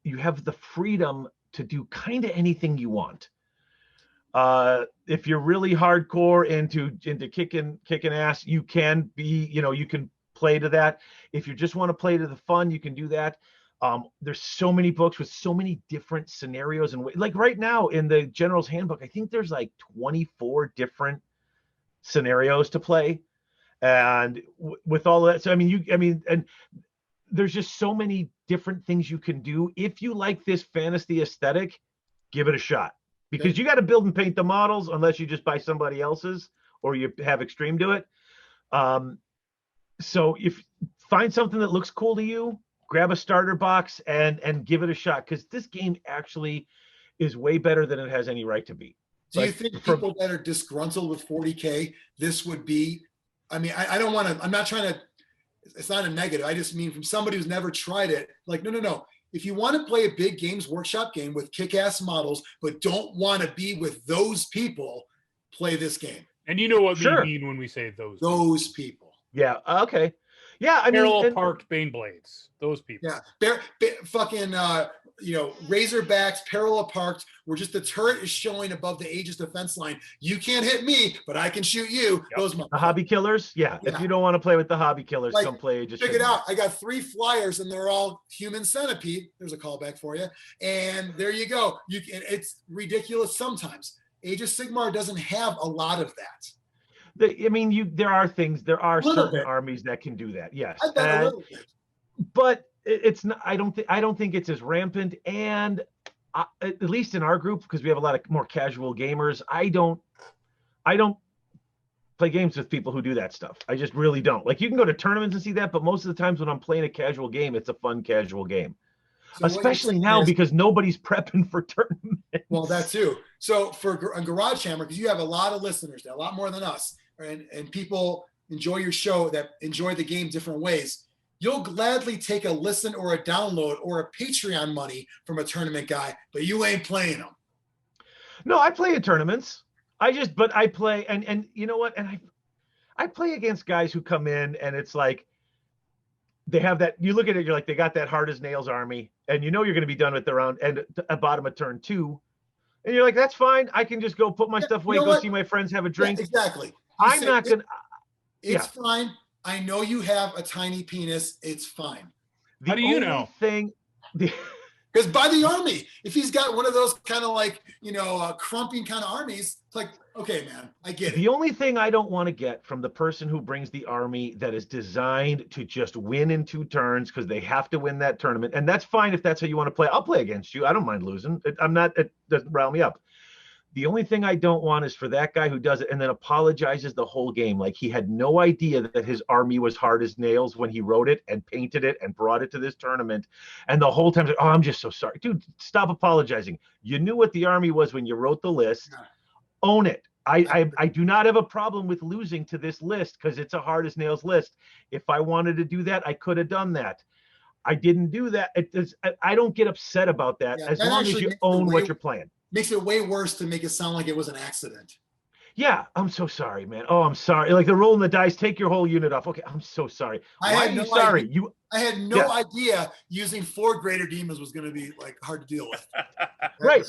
you have the freedom to do kind of anything you want. If you're really hardcore into kicking ass, you can be, you can play to that. If you just want to play to the fun, you can do that. There's so many books with so many different scenarios, and like right now in the General's Handbook, I think there's like 24 different scenarios to play, and with all that, so and there's just so many different things you can do. If you like this fantasy aesthetic, give it a shot, because you got to build and paint the models unless you just buy somebody else's or you have Xtreme do it. So if find something that looks cool to you, grab a starter box and give it a shot, because this game actually is way better than it has any right to be. Do you think people that are disgruntled with 40K, this would be, I don't want to, I'm not trying to, it's not a negative. I just mean from somebody who's never tried it, like, no. If you want to play a big Games Workshop game with kick-ass models, but don't want to be with those people, play this game. And you know what we mean when we say those people. Yeah. Okay. Yeah. Parallel parked Baneblades. Those people. Yeah. Fucking, Razorbacks, parallel parked, where just the turret is showing above the Aegis defense line. You can't hit me, but I can shoot you. Yep. Those the hobby killers. Yeah. If you don't want to play with the hobby killers, come play Aegis. Check it out. I got 3 flyers and they're all human centipede. There's a callback for you. And there you go. It's ridiculous sometimes. Age of Sigmar doesn't have a lot of that. There are certain armies that can do that. Yes. But it's not, I don't think it's as rampant. And at least in our group, because we have a lot of more casual gamers, I don't play games with people who do that stuff. I just really don't. Like, you can go to tournaments and see that, but most of the times when I'm playing a casual game, it's a fun casual game. So especially now because nobody's prepping for tournaments. Well, that too. So for Garagehammer, because you have a lot of listeners there, a lot more than us, and people enjoy your show that enjoy the game different ways, you'll gladly take a listen or a download or a Patreon money from a tournament guy, but you ain't playing them. No, I play in tournaments. I play, and you know what? And I play against guys who come in and it's like, they have that, you look at it, you're like, they got that hard as nails army, and you know you're going to be done with the round and at bottom of turn 2. And you're like, that's fine. I can just go put my stuff away, go see my friends, have a drink. Yeah, exactly. I'm not going to. It's fine. I know you have a tiny penis. It's fine. How do you know? Because by the army, if he's got one of those kind of like, crumping kind of armies, it's like, okay, man, I get it. The only thing I don't want to get from the person who brings the army that is designed to just win in 2 turns because they have to win that tournament, and that's fine if that's how you want to play. I'll play against you. I don't mind losing. It doesn't rile me up. The only thing I don't want is for that guy who does it and then apologizes the whole game. Like he had no idea that his army was hard as nails when he wrote it and painted it and brought it to this tournament. And the whole time, like, oh, I'm just so sorry. Dude, stop apologizing. You knew what the army was when you wrote the list. Own it. I do not have a problem with losing to this list because it's a hard as nails list. If I wanted to do that, I could have done that. I didn't do that. I don't get upset about that as long as you own what you're playing. Makes it way worse to make it sound like it was an accident. Yeah, I'm so sorry, man. Oh, I'm sorry. Like they're rolling the dice, take your whole unit off. Okay, I'm so sorry. Why are you sorry? I had no idea using 4 greater demons was going to be like hard to deal with. Right.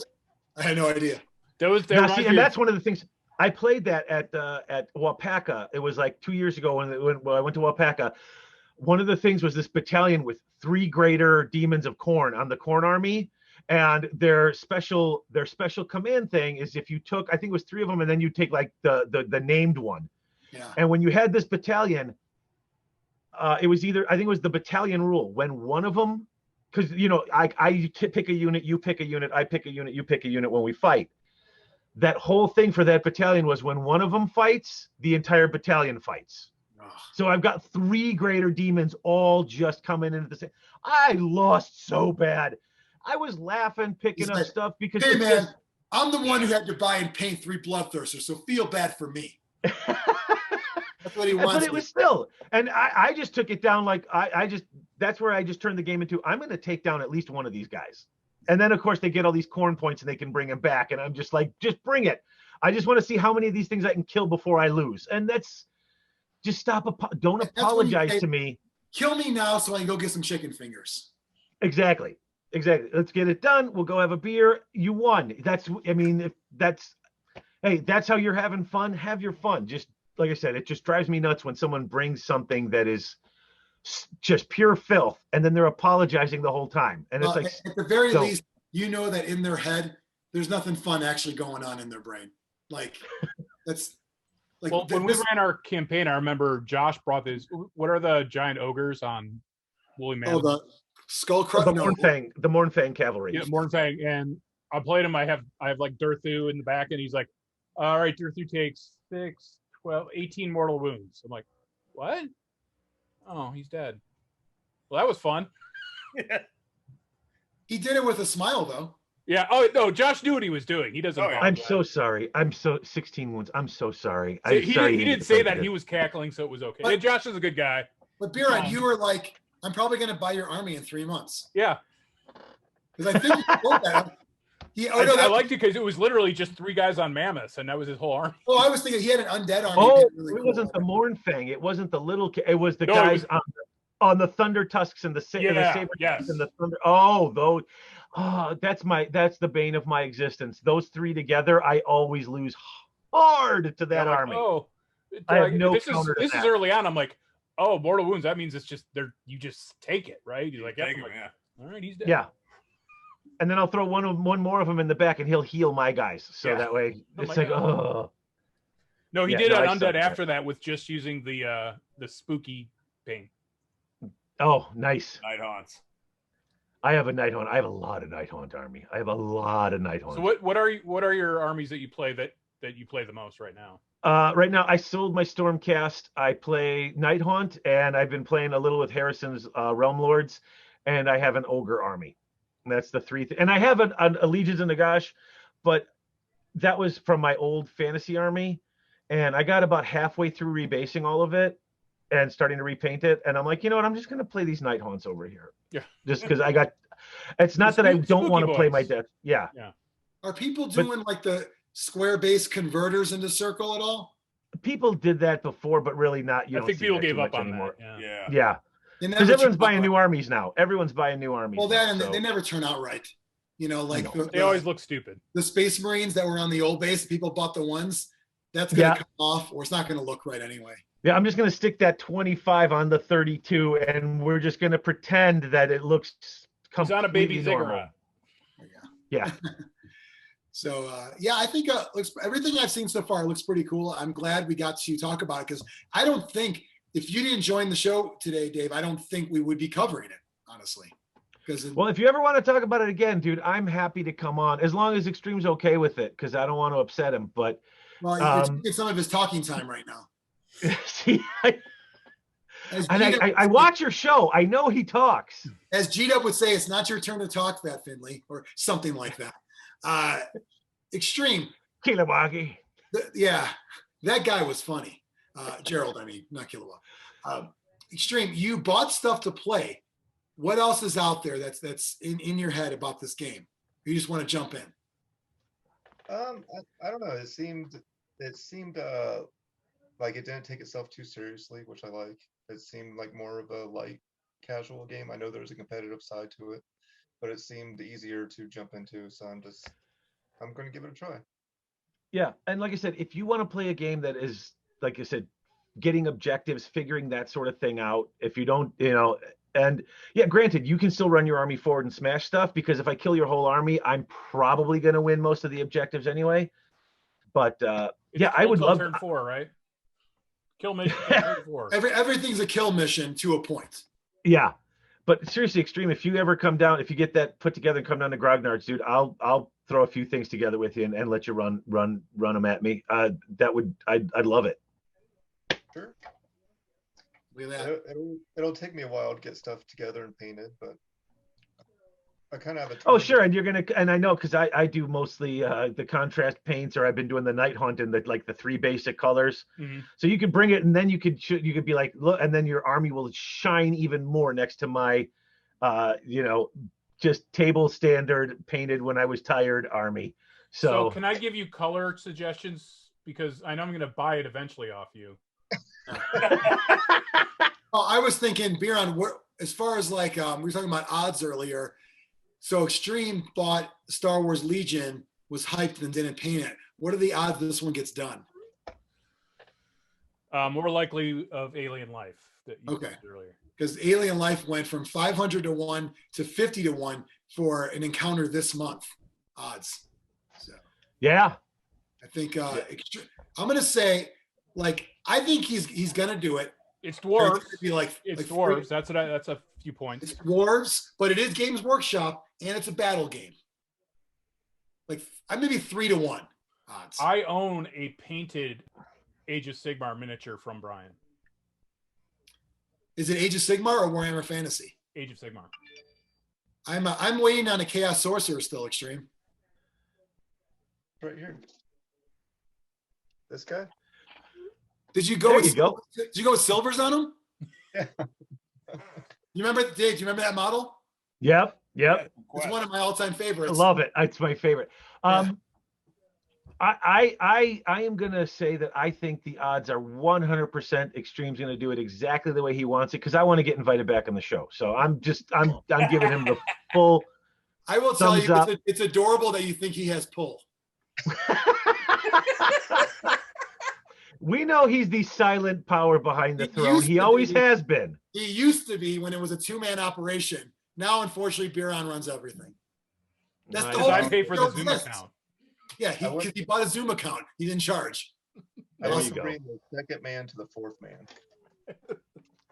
I had no idea. And that's one of the things. I played that at Wapaka. It was like 2 years ago when I went to Wapaka. One of the things was this battalion with 3 greater demons of Khorne on the Khorne army. And their special command thing is if you took, I think it was 3 of them, and then you take like the named one. Yeah. And when you had this battalion, it was either, I think it was the battalion rule, when one of them, because I pick a unit, you pick a unit, I pick a unit, you pick a unit when we fight. that whole thing for that battalion was when one of them fights, the entire battalion fights. So I've got 3 greater demons all just coming into the same. I lost so bad. I was laughing, picking up stuff because hey man, I'm the one who had to buy and paint 3 bloodthirsters, so feel bad for me. That's what he wants. But it was still, and I just took it down like that's where I just turned the game into, I'm going to take down at least one of these guys. And then of course they get all these corn points and they can bring him back. And I'm just like, just bring it. I just want to see how many of these things I can kill before I lose. And that's just don't apologize to me. Kill me now so I can go get some chicken fingers. Exactly. Let's get it done. We'll go have a beer. You won. That's how you're having fun. Have your fun. Just like I said, it just drives me nuts when someone brings something that is just pure filth and then they're apologizing the whole time. And it's like, at the very least, you know that in their head, there's nothing fun actually going on in their brain. Like that's like, well, when we ran our campaign, I remember Josh brought this. What are the giant ogres on Woolly Mammoth? Oh, the Skull Crusher. The Mornfang Cavalry. Yeah, Mornfang. And I played him. I have like Durthu in the back, and he's like, all right, Durthu takes 6, 12, 18 mortal wounds. I'm like, what? Oh, he's dead. Well, that was fun. He did it with a smile, though. Yeah. Oh no, Josh knew what he was doing. He doesn't. I'm so sorry. 16 wounds. I'm so sorry. So he didn't say that. He was cackling, so it was okay. And Josh is a good guy. But Biran, you were like, I'm probably going to buy your army in 3 months. Yeah. Because I think you told that. I liked it because it was literally just 3 guys on mammoths, and that was his whole army. Oh, I was thinking he had an undead army. Oh, really wasn't the Mornfang. It wasn't the little. It was the guys on the Thunder Tusks and the Saber and the Thunder. Oh, that's the bane of my existence. Those 3 together, I always lose hard to that army. Oh, I have no this counter to is early on. I'm like, oh, mortal wounds. That means it's just you just take it, right? You're like, all right, he's dead. Yeah. And then I'll throw one more of them in the back, and he'll heal my guys. So that way, it's like, oh. No, he did an undead after that with just using the spooky paint. Oh, nice. Night haunts. I have a Night Haunt. I have a lot of Night Haunt army. I have a lot of Night Haunt. So what are your armies that you play that you play the most right now? Right now, I sold my Stormcast. I play Night Haunt, and I've been playing a little with Harrison's Realm Lords, and I have an Ogre army. And that's the 3 and I have a Legions of Nagash, but that was from my old fantasy army, and I got about halfway through rebasing all of it and starting to repaint it, and I'm like, you know what, I'm just going to play these Night Haunts over here. Yeah. Just because it's not that I don't want to play my death. Yeah. Are people doing like the square base converters into circle at all? People did that before, but really not. I think people gave up on anymore. That. Yeah. Because everyone's buying new armies now. Everyone's buying new armies. Well, they never turn out right. You know, like they always look stupid. The Space Marines that were on the old base, people bought the ones. That's going to come off, or it's not going to look right anyway. Yeah, I'm just going to stick that 25 on the 32, and we're just going to pretend that it looks completely on a baby ziggurat. Yeah. So, I think everything I've seen so far looks pretty cool. I'm glad we got to talk about it because I don't think, if you didn't join the show today, Dave, I don't think we would be covering it, honestly. Well, if you ever want to talk about it again, dude, I'm happy to come on as long as Xtreme's okay with it, because I don't want to upset him. But you're taking some of his talking time right now. See, I watch your show. I know he talks. As G-Dub would say, it's not your turn to talk, Fat Finley, or something like that. Xtreme. Kilowagi. That guy was funny. Gerald, I mean, not Kilowatt. Xtreme, you bought stuff to play. What else is out there that's in your head about this game? You just want to jump in? I don't know. It seemed like it didn't take itself too seriously, which I like. It seemed like more of a light, casual game. I know there's a competitive side to it, but it seemed easier to jump into. So I'm going to give it a try. Yeah, and like I said, if you want to play a game that is, like I said, getting objectives, figuring that sort of thing out. If you don't, and granted, you can still run your army forward and smash stuff, because if I kill your whole army, I'm probably going to win most of the objectives anyway. But I would love turn 4, right? Kill mission turn 4. Everything's a kill mission to a point. Yeah, but seriously, Xtreme, if you ever come down, if you get that put together and come down to Grognard's, dude, I'll throw a few things together with you and let you run them at me. I'd love it. Sure. Look at that. It'll take me a while to get stuff together and painted, but I kind of have a. Oh, sure. And I know, because I do mostly the contrast paints, or I've been doing the night hunt in the 3 basic colors. Mm-hmm. So you could bring it, and then you could be like, look, and then your army will shine even more next to my, just table standard painted when I was tired army. So can I give you color suggestions? Because I know I'm going to buy it eventually off you. Oh, I was thinking, Biran, as far as we were talking about odds earlier. So Xtreme thought Star Wars Legion was hyped and didn't paint it. What are the odds this one gets done? More likely of alien life that you Okay. said earlier. Because alien life went from 500 to 1 to 50 to 1 for an encounter this month odds. So yeah, I think I'm gonna say, I think he's gonna do it. It's dwarves. It's gonna be it's dwarves. That's a few points. It's dwarves, but it is Games Workshop and it's a battle game. I'm maybe 3 to 1 odds. I own a painted Age of Sigmar miniature from Brian. Is it Age of Sigmar or Warhammer Fantasy? Age of Sigmar. I'm waiting on a Chaos Sorcerer still, Xtreme. Right here. This guy? Did you go Did you go with silvers on him? Yeah. You remember, Dave? Do you remember that model? Yep. It's one of my all-time favorites. I love it. It's my favorite. I am gonna say that I think the odds are 100% Xtreme's gonna do it exactly the way he wants it, because I want to get invited back on the show. So I'm giving him the full. I will tell you, up. it's adorable that you think he has pull. We know he's the silent power behind the throne. He always has been. He used to be when it was a 2-man operation. Now, unfortunately, Biran runs everything. That's the whole. I pay for the Zoom account. Yeah, he bought a Zoom account. He didn't charge. I There want you to go. bring the second man to the fourth man.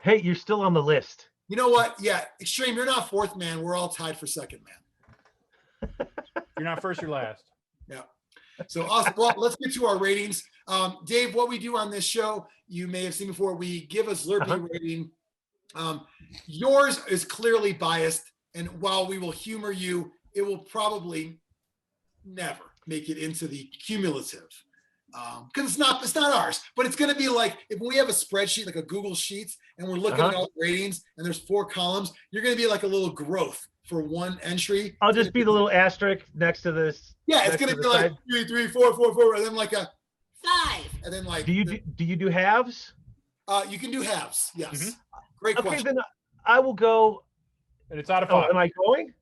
Hey, you're still on the list. You know what? Yeah, Xtreme, you're not fourth man. We're all tied for second man. You're not first, you're last. Yeah. So awesome. Well, let's get to our ratings. Dave, what we do on this show, you may have seen before, we give a Zlurpee rating. Yours is clearly biased, and while we will humor you, it will probably never make it into the cumulative. Because it's not ours, but it's going to be like if we have a spreadsheet, like a Google Sheets, and we're looking at all the ratings, and there's 4 columns, you're going to be like a little growth for one entry. I'll just be the little asterisk next to this. Yeah, it's going to be like 3, 3, 4, 4, 4, and then like a 5, and then like. Do you do halves? You can do halves. Yes. Mm-hmm. Great Okay, question. then I will go. And it's out of Oh, 5. am I going?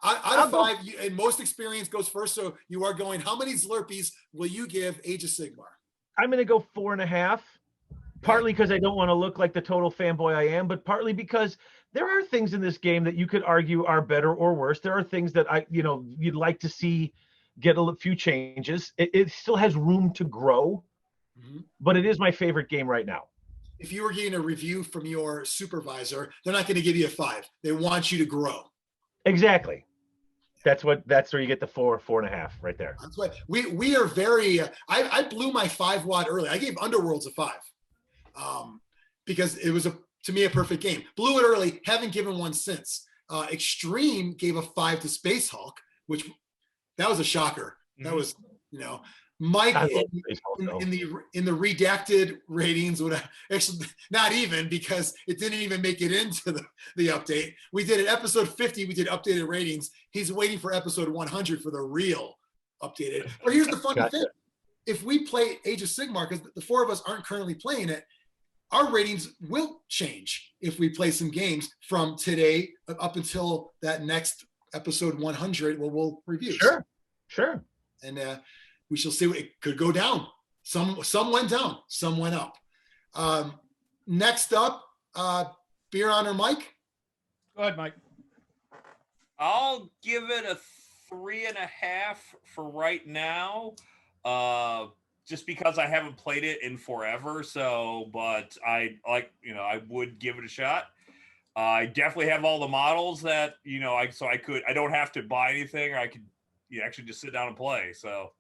Out of 5, and most experience goes first. So you are going. How many Zlurpees will you give Age of Sigmar? I'm going to go 4.5. Partly because I don't want to look like the total fanboy I am, but partly because there are things in this game that you could argue are better or worse. There are things that you'd like to see get a few changes. It still has room to grow, but it is my favorite game right now. If you were getting a review from your supervisor, they're not going to give you a 5. They want you to grow. Exactly. That's where you get the 4.5 right there. That's why we are very. I blew my 5 wad early. I gave Underworlds a 5, because it was to me a perfect game. Blew it early. Haven't given one since. Xtreme gave a 5 to Space Hulk, which that was a shocker. That was Mike in the redacted ratings would actually not even, because it didn't even make it into the update. We did at episode 50, we did updated ratings. He's waiting for episode 100 for the real updated. But here's the funny thing. If we play Age of Sigmar, because the 4 of us aren't currently playing it, our ratings will change if we play some games from today up until that next episode 100 where we'll review. Sure. And we shall see. It could go down. Some went down. Some went up. Next up, Biran or Mike? Go ahead, Mike. I'll give it a 3.5 for right now. Just because I haven't played it in forever. But I would give it a shot. I definitely have all the models that, I don't have to buy anything. I could you actually just sit down and play. So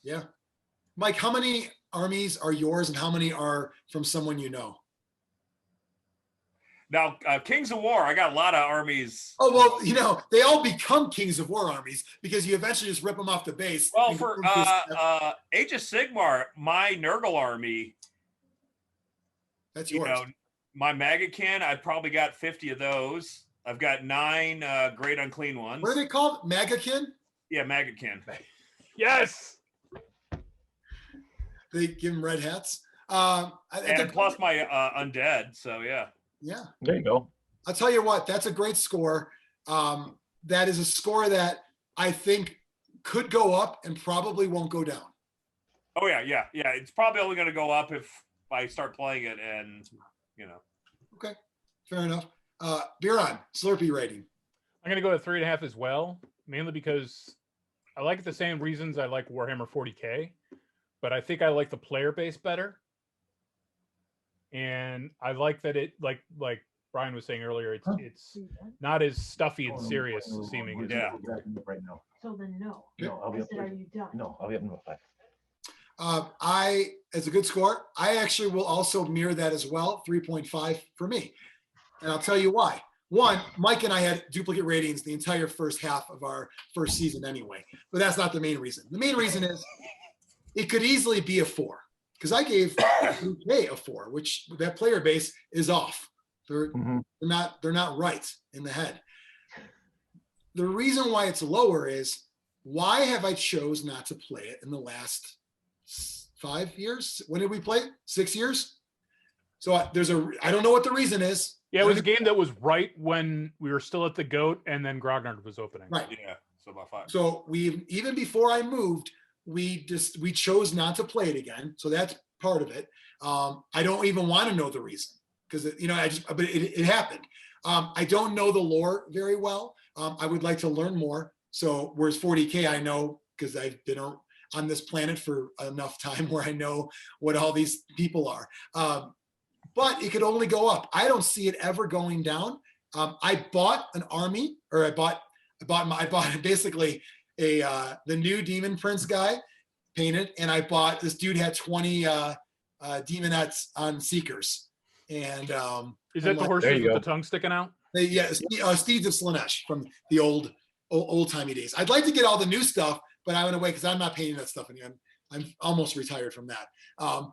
Yeah. Mike, how many armies are yours and how many are from someone you know? now, Kings of War, I got a lot of armies. Oh, well, you know, they all become Kings of War armies because you eventually just rip them off the base. Well, for Age of Sigmar, my Nurgle army, that's you yours. know, my Magakin, I've probably got 50 of those. I've got 9 Great Unclean Ones. What are they called? Magakin? Yeah, Magakin. Yes. They give them red hats. And plus my Undead, so yeah. Yeah. There you go. I'll tell you what, that's a great score. That is a score that I think could go up and probably won't go down. Oh yeah. It's probably only going to go up if I start playing it, and you know. Okay, fair enough. Biran, Slurpee rating. I'm going to go to 3.5 as well, mainly because I like the same reasons I like Warhammer 40K, but I think I like the player base better. And I like that it, like Brian was saying earlier, it's not as stuffy and serious seeming as right now. So then no. No, I'll be up Are you done? No, I'll be up in about 5. It's a good score. I actually will also mirror that as well, 3.5 for me. And I'll tell you why. One, Mike and I had duplicate ratings the entire first half of our first season anyway, but that's not the main reason. The main reason is it could easily be a 4 because I gave UK a 4, which that player base is off. They're not right in the head. The reason why it's lower is why have I chose not to play it in the last 5 years? When did we play? 6 years? So I don't know what the reason is. Yeah, it was a game that was right when we were still at the GOAT and then Grognard was opening. Right. Yeah, so about 5. So even before I moved, we chose not to play it again. So that's part of it. I don't even want to know the reason because but it happened. I don't know the lore very well. I would like to learn more. So whereas 40K, I know because I've been on this planet for enough time where I know what all these people are. But it could only go up. I don't see it ever going down. I bought an army, or I bought basically the new Demon Prince guy painted, and I bought this dude had 20 demonettes on Seekers, and is that the horses with the tongue sticking out? Steeds of Slanesh from the old timey days. I'd like to get all the new stuff, but I went away because I'm not painting that stuff anymore. I'm almost retired from that.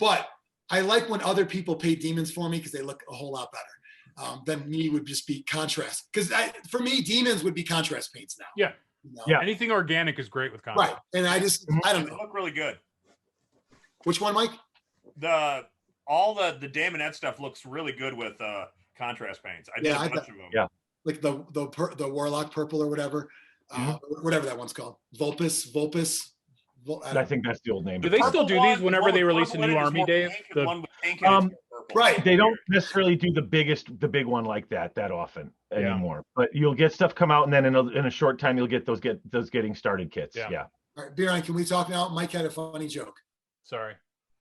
But I like when other people paint demons for me because they look a whole lot better. Than me would just be contrast. Because for me, demons would be contrast paints now. Yeah. Yeah. Anything organic is great with contrast. Right. And I don't know. They look really good. Which one, Mike? All the Damonette stuff looks really good with contrast paints. I did a bunch of them. Yeah. Like the Warlock purple or whatever. Whatever that one's called. Vulpus. I think that's the old name. Do they still do these whenever they release a new army, Dave? They don't necessarily do the big one like that often anymore. But you'll get stuff come out, and then in a short time you'll get those getting started kits. Yeah. All right, Biran, can we talk now? Mike had a funny joke. Sorry.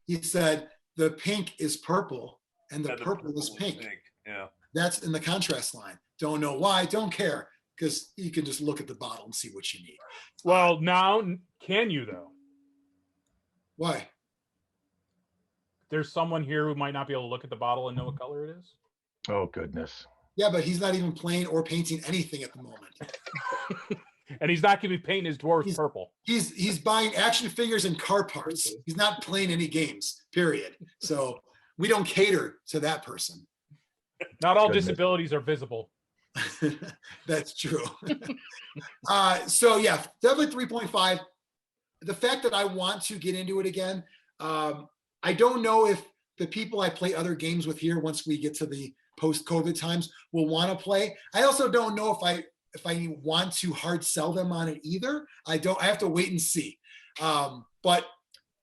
He said the pink is purple and the purple is pink. Yeah. That's in the contrast line. Don't know why. Don't care because you can just look at the bottle and see what you need. Well, now can you though? Why? There's someone here who might not be able to look at the bottle and know what color it is. Oh goodness. Yeah, but he's not even playing or painting anything at the moment. And he's not going to be painting his dwarves purple. He's buying action figures and car parts. He's not playing any games, period. So we don't cater to that person. Not all disabilities are visible. That's true. So yeah, definitely 3.5. The fact that I want to get into it again, I don't know if the people I play other games with here, once we get to the post-COVID times, will want to play. I also don't know if I want to hard sell them on it either. I have to wait and see. But I'm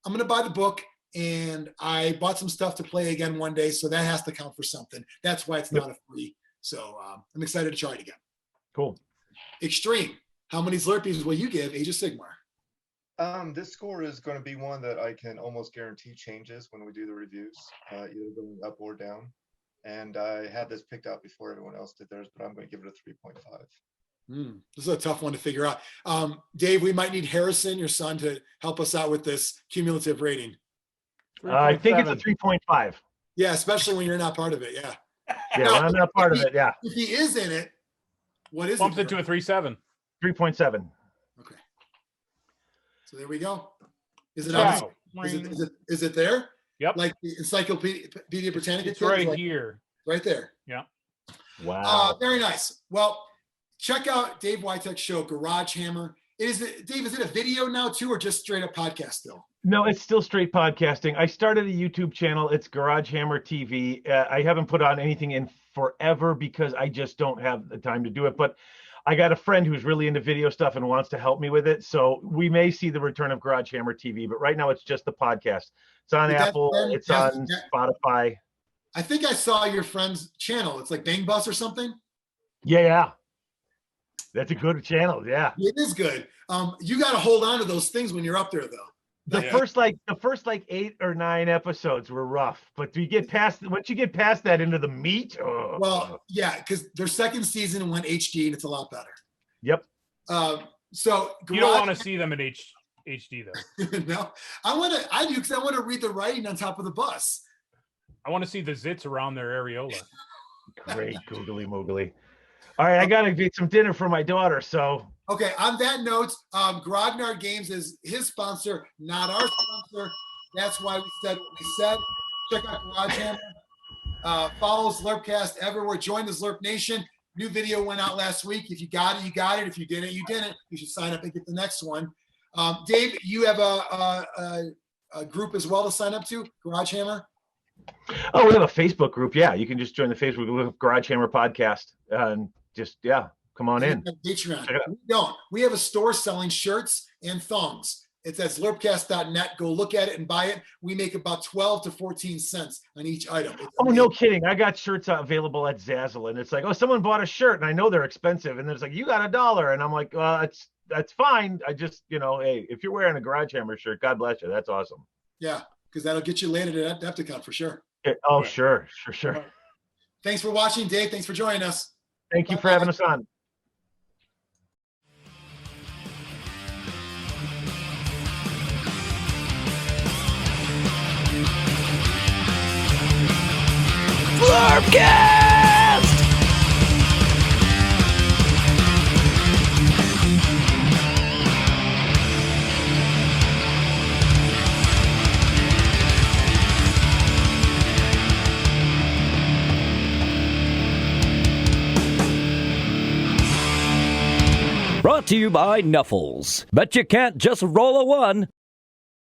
going to buy the book, and I bought some stuff to play again one day, so that has to count for something. That's why it's not a free. So I'm excited to try it again. Cool. Extreme. How many Zlurpees will you give Age of Sigmar? This score is going to be one that I can almost guarantee changes when we do the reviews, either going up or down. And I had this picked out before everyone else did theirs, but I'm going to give it a 3.5. This is a tough one to figure out. Dave, we might need Harrison, your son, to help us out with this cumulative rating. I think it's a 3.5. Yeah, especially when you're not part of it. Yeah. Yeah, when I'm not part of it. Yeah. If he is in it, what is Bumps it? it to a 3.7. 3.7. Okay. So there we go. Is it Wow. on? Is it there? Yep. Like the Encyclopedia Britannica? It's right like, here. right there. Yeah. Wow. Very nice. Well, check out Dave Witek's show, Garagehammer. Dave, is it a video now too, or just straight up podcast still? No, it's still straight podcasting. I started a YouTube channel. It's Garagehammer TV. I haven't put on anything in forever because I just don't have the time to do it. But I got a friend who's really into video stuff and wants to help me with it. So we may see the return of Garagehammer TV, but right now it's just the podcast. It's on Apple. It's on Spotify. I think I saw your friend's channel. It's like Bang Bus or something. Yeah. That's a good channel. Yeah. It is good. You got to hold on to those things when you're up there, though. The first 8 or 9 episodes were rough, but once you get past that into the meat. Well, yeah, because their second season went HD and it's a lot better. Yep. So you don't want to see them in HD though. No, I do because I want to read the writing on top of the bus. I want to see the zits around their areola. Great googly moogly. All right, I gotta get some dinner for my daughter. So okay. On that note, Grognard Games is his sponsor, not our sponsor. That's why we said what we said. Check out Garagehammer. Follow Zlurpcast everywhere. Join the Zlurp Nation. New video went out last week. If you got it, you got it. If you didn't, you didn't. You should sign up and get the next one. Dave, you have a group as well to sign up to, Garagehammer? Oh, we have a Facebook group. Yeah, you can just join the Facebook group, Garagehammer Podcast, and just come on in. Patreon. We don't. We have a store selling shirts and thongs. It's at zlurpcast.net. Go look at it and buy it. We make about 12 to 14 cents on each item. No kidding. I got shirts available at Zazzle, and it's like, oh, someone bought a shirt, and I know they're expensive, and it's like, you got $1, and I'm like, well, that's fine. I just, hey, if you're wearing a Garagehammer shirt, God bless you. That's awesome. Yeah, because that'll get you landed at Adepticon for sure. Oh, sure. Thanks for watching, Dave. Thanks for joining us. Thank you for having us on. Zlurpcast! Brought to you by Nuffles. Bet you can't just roll a one.